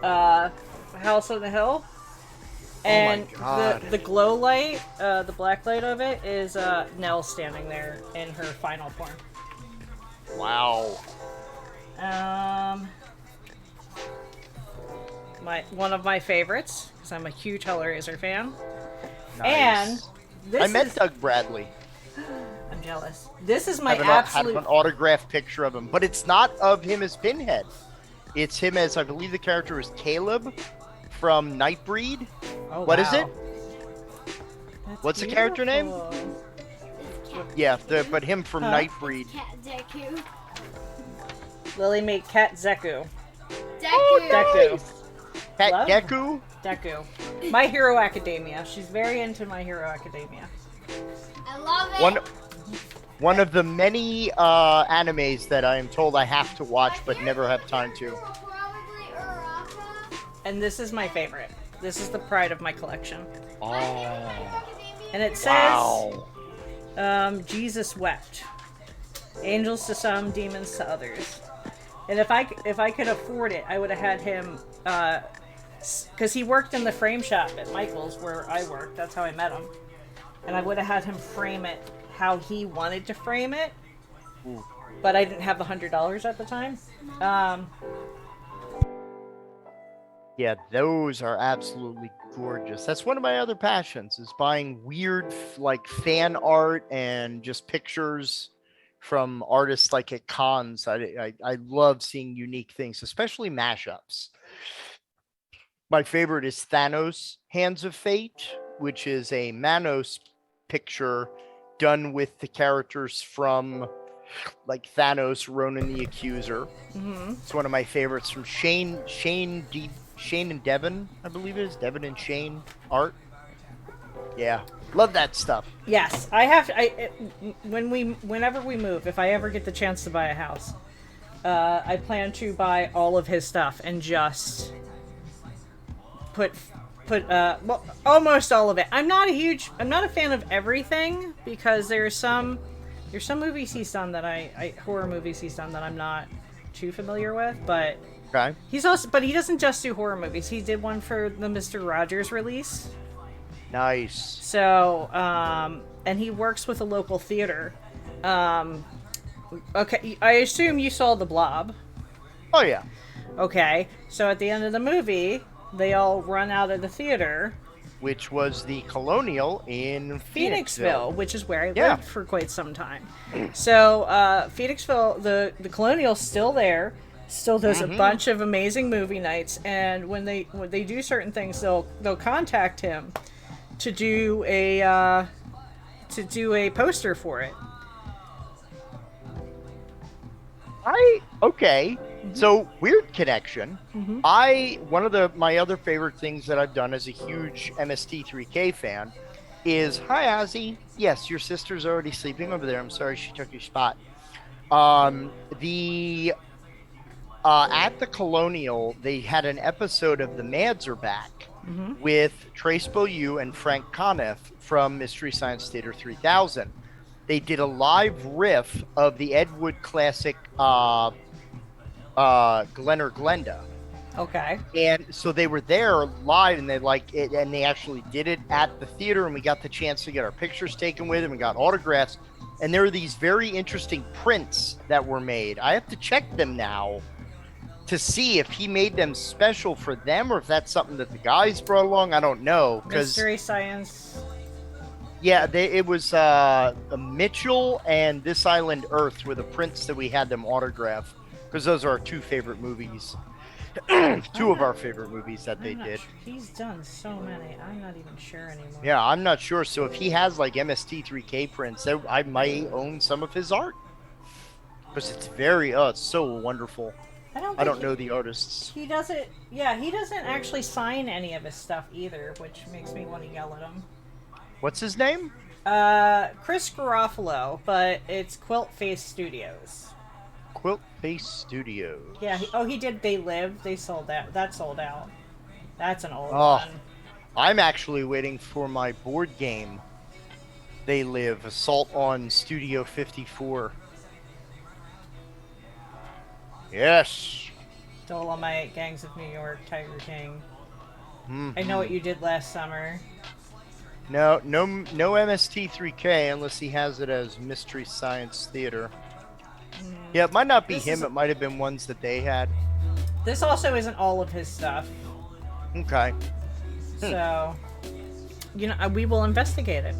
House on the Hill. And oh my God. the glow light, the black light of it is Nell standing there in her final form. Wow. One of my favorites, because I'm a huge Hellraiser fan. Nice. And this I met is... Doug Bradley. I'm I'm jealous. This is my Have absolute. an autographed picture of him, but it's not of him as Pinhead. It's him as, I believe the character is Caleb from Nightbreed. Oh, What wow. is it? That's What's the character name? beautiful. Yeah, but him from Huh? Nightbreed. Cat Deku. Lily made Cat Zeku. Deku. Deku. Cat Love. Deku? Deku. My Hero Academia. She's very into My Hero Academia. I love it. One of the many animes that I am told I have to watch but never have time to. Probably Uraraka. And this is my favorite. This is the pride of my collection. Oh. And it says, Wow. Jesus wept. Angels to some, demons to others. And if I could afford it, I would have had him, because he worked in the frame shop at Michael's where I worked. That's how I met him. And I would have had him frame it how he wanted to frame it. Ooh. But I didn't have the $100 at the time. Yeah, those are absolutely gorgeous. That's one of my other passions, is buying weird like fan art and just pictures from artists like at cons. I love seeing unique things, especially mashups. My favorite is Thanos Hands of Fate, which is a Manos picture done with the characters from like Thanos, Ronan the Accuser. Mm-hmm. It's one of my favorites from Shane and Devin, I believe it is. Devin and Shane art. Yeah. Love that stuff. Yes, I have. Whenever we move, if I ever get the chance to buy a house, I plan to buy all of his stuff and just put well, almost all of it. I'm not a fan of everything, because there's some movies he's done that horror movies he's done that I'm not too familiar with, but Okay. he doesn't just do horror movies. He did one for the Mr. Rogers release. Nice. So, and he works with a local theater. Okay, I assume you saw The Blob. Oh yeah. Okay, so at the end of the movie, they all run out of the theater. Which was the Colonial in Phoenixville, which is where I Yeah. lived for quite some time. So, Phoenixville, the Colonial's still there, still does a bunch of amazing movie nights, and when they do certain things, they'll contact him to do a poster for it. Okay. So weird connection. One of my other favorite things that I've done as a huge MST3K fan is, hi Ozzy. Yes, your sister's already sleeping over there. I'm sorry she took your spot. At the Colonial, they had an episode of The Mads Are Back with Trace Beaulieu and Frank Conniff from Mystery Science Theater 3000. They did a live riff of the Ed Wood classic Glen or Glenda. Okay. And so they were there live, and they actually did it at the theater, and we got the chance to get our pictures taken with him and got autographs. And there are these very interesting prints that were made. I have to check them now to see if he made them special for them or if that's something that the guys brought along. I don't know. Mystery Science. Yeah, it was Mitchell and This Island Earth were the prints that we had them autograph, because those are our two favorite movies. Two of our favorite movies that they did. He's done so many. I'm not even sure anymore. Yeah, I'm not sure. So if he has like MST3K prints, I might own some of his art, because it's it's so wonderful. I don't know the artists. He doesn't. Yeah, he doesn't actually sign any of his stuff either, which makes me want to yell at him. What's his name? Chris Garofalo, but it's Quilt Face Studios. Quilt Face Studios. Yeah. He did They Live. They sold that. That sold out. That's an old Oh. one. I'm actually waiting for my board game. They Live, Assault on Studio 54. Yes. Dolomite, Gangs of New York, Tiger King. I Know What You Did Last Summer. No MST3K unless he has it as Mystery Science Theater. Yeah, it might not be him. It might have been ones that they had. This also isn't all of his stuff. Okay. So, we will investigate it.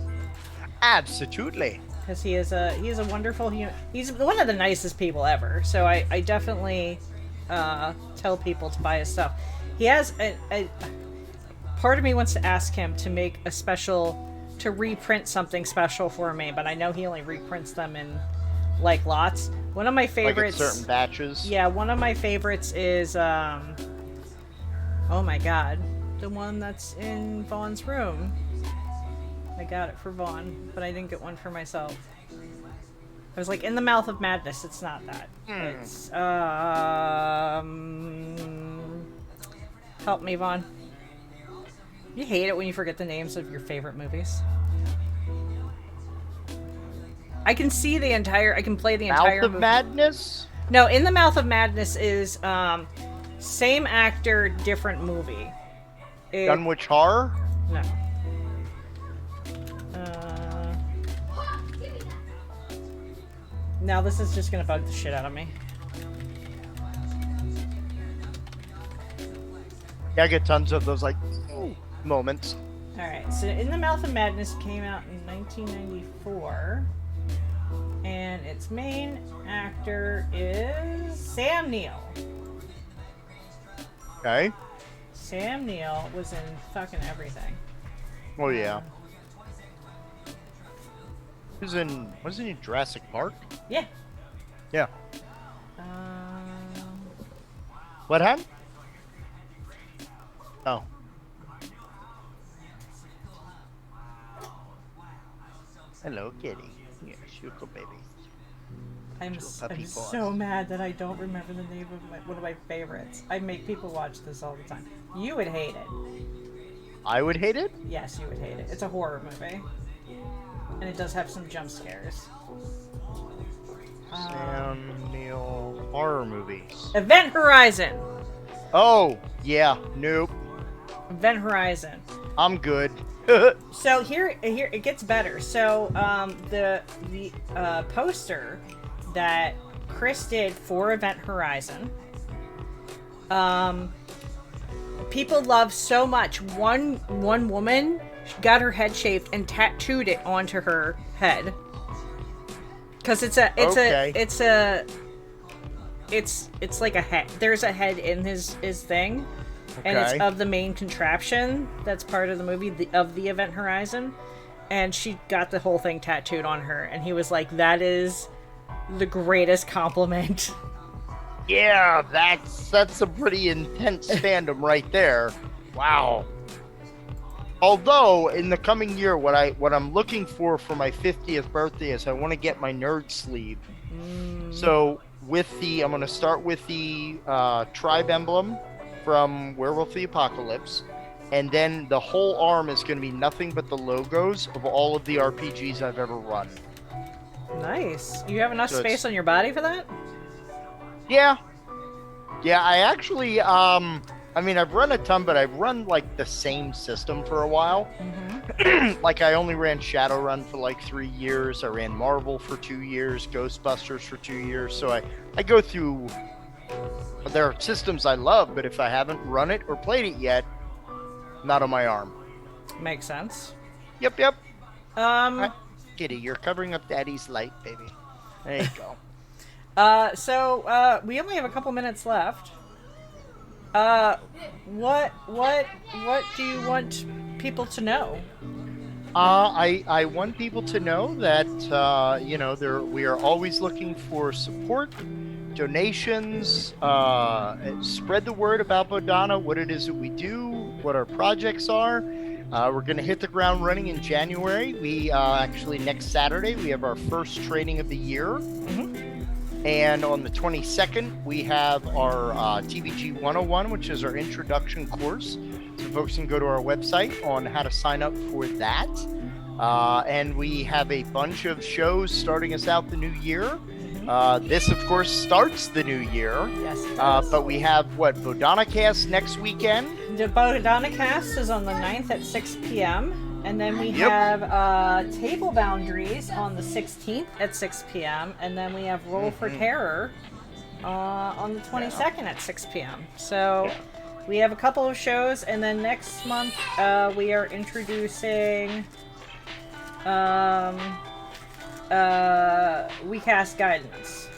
Absolutely. because he is a wonderful human. He's one of the nicest people ever. So I definitely tell people to buy his stuff. He has a part of me wants to ask him to make a special, to reprint something special for me, but I know he only reprints them in like lots. One of my favorites, like in certain batches. Yeah, one of my favorites is oh my god, the one that's in Vaughn's room. I got it for Vaughn, but I didn't get one for myself. I was like, In the Mouth of Madness. It's not that. It's help me, Vaughn. You hate it when you forget the names of your favorite movies. I can see the entire. I can play the entire Mouth of movie. Madness? No, In the Mouth of Madness is same actor, different movie. Dunwich Horror? No. Now this is just gonna bug the shit out of me. Yeah, I get tons of those like moments. Alright, so In the Mouth of Madness came out in 1994. And its main actor is Sam Neill. Okay. Sam Neill was in fucking everything. Oh yeah. Wasn't he in Jurassic Park? Yeah. Yeah. Um, What happened? Oh. Hello, kitty. Yeah, Shuko baby. I'm puppy paws. so mad that I don't remember the name of one of my favorites. I make people watch this all the time. You would hate it. I would hate it? Yes, you would hate it. It's a horror movie. And it does have some jump scares. Sam Neill horror movies. Event Horizon. Oh, yeah. Nope. Event Horizon. I'm good. So here it gets better. So the poster that Chris did for Event Horizon, people love so much. One woman got her head shaved and tattooed it onto her head because it's like a head. There's a head in his thing. And it's of the main contraption that's part of the movie, of the Event Horizon. And she got the whole thing tattooed on her. And he was like, that is the greatest compliment. Yeah, that's a pretty intense fandom right there. Wow. Although, in the coming year, what I'm looking for my 50th birthday is I want to get my nerd sleeve. So, I'm going to start with the tribe emblem from Werewolf the Apocalypse, and then the whole arm is going to be nothing but the logos of all of the RPGs I've ever run. Nice. You have enough space on your body for that? Yeah, I actually I've run a ton, but I've run like the same system for a while. Like I only ran Shadowrun for like 3 years. I ran Marvel for 2 years, Ghostbusters for 2 years. So I go through. There are systems I love, but if I haven't run it or played it yet, not on my arm. Makes sense. Yep. Kitty, you're covering up Daddy's light, baby. There you go. So we only have a couple minutes left. What do you want people to know? I want people to know that we are always looking for support, donations, spread the word about Bodhana, what it is that we do, what our projects are. We're going to hit the ground running in January. We actually next Saturday we have our first training of the year. And on the 22nd, we have our TBG 101, which is our introduction course. So folks can go to our website on how to sign up for that. And we have a bunch of shows starting us out the new year. This, of course, starts the new year. Yes, it does. But we have, Bodhana Cast next weekend? The Bodhana Cast is on the 9th at 6 p.m. And then we have Table Boundaries on the 16th at 6 p.m. And then we have Roll for Terror on the 22nd at 6 p.m. So we have a couple of shows. And then next month we are introducing We Cast Guidance.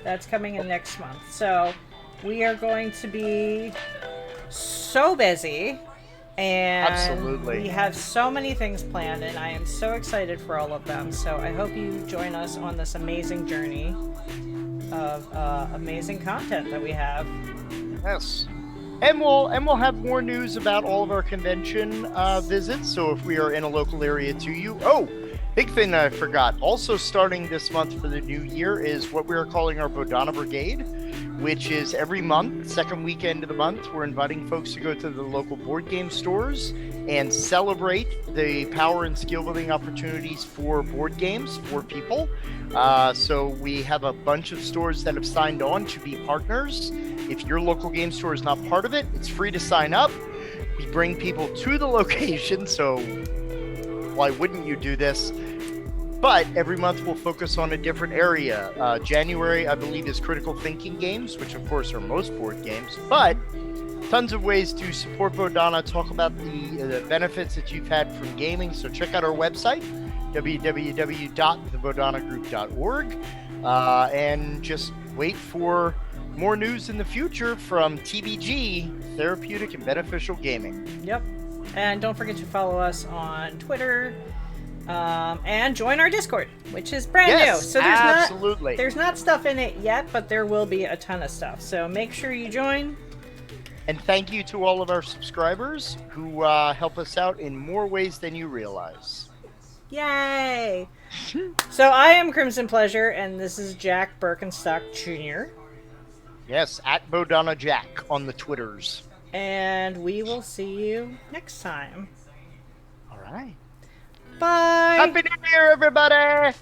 That's coming in next month. So we are going to be so busy. And Absolutely. we have so many things planned, and I am so excited for all of them. So I hope you join us on this amazing journey of amazing content that we have. Yes. And we'll have more news about all of our convention visits. So if we are in a local area to you, big thing that I forgot. Also starting this month for the new year is what we are calling our Bodhana Brigade, which is every month, second weekend of the month, we're inviting folks to go to the local board game stores and celebrate the power and skill building opportunities for board games for people. So we have a bunch of stores that have signed on to be partners. If your local game store is not part of it, it's free to sign up. We bring people to the location, so why wouldn't you do this? But every month we'll focus on a different area. January, I believe, is critical thinking games, which of course are most board games, but tons of ways to support Bodhana, talk about the benefits that you've had from gaming. So check out our website, www.thebodhanagroup.org, and just wait for more news in the future from TBG, Therapeutic and Beneficial Gaming. Yep. And don't forget to follow us on Twitter. And join our Discord, which is brand new. So there's not stuff in it yet, but there will be a ton of stuff. So make sure you join. And thank you to all of our subscribers who help us out in more ways than you realize. Yay! So I am Crimson Pleasure, and this is Jack Berkenstock Jr. Yes, at Bodhana Jack on the Twitters. And we will see you next time. All right. Bye! Happy New Year, everybody!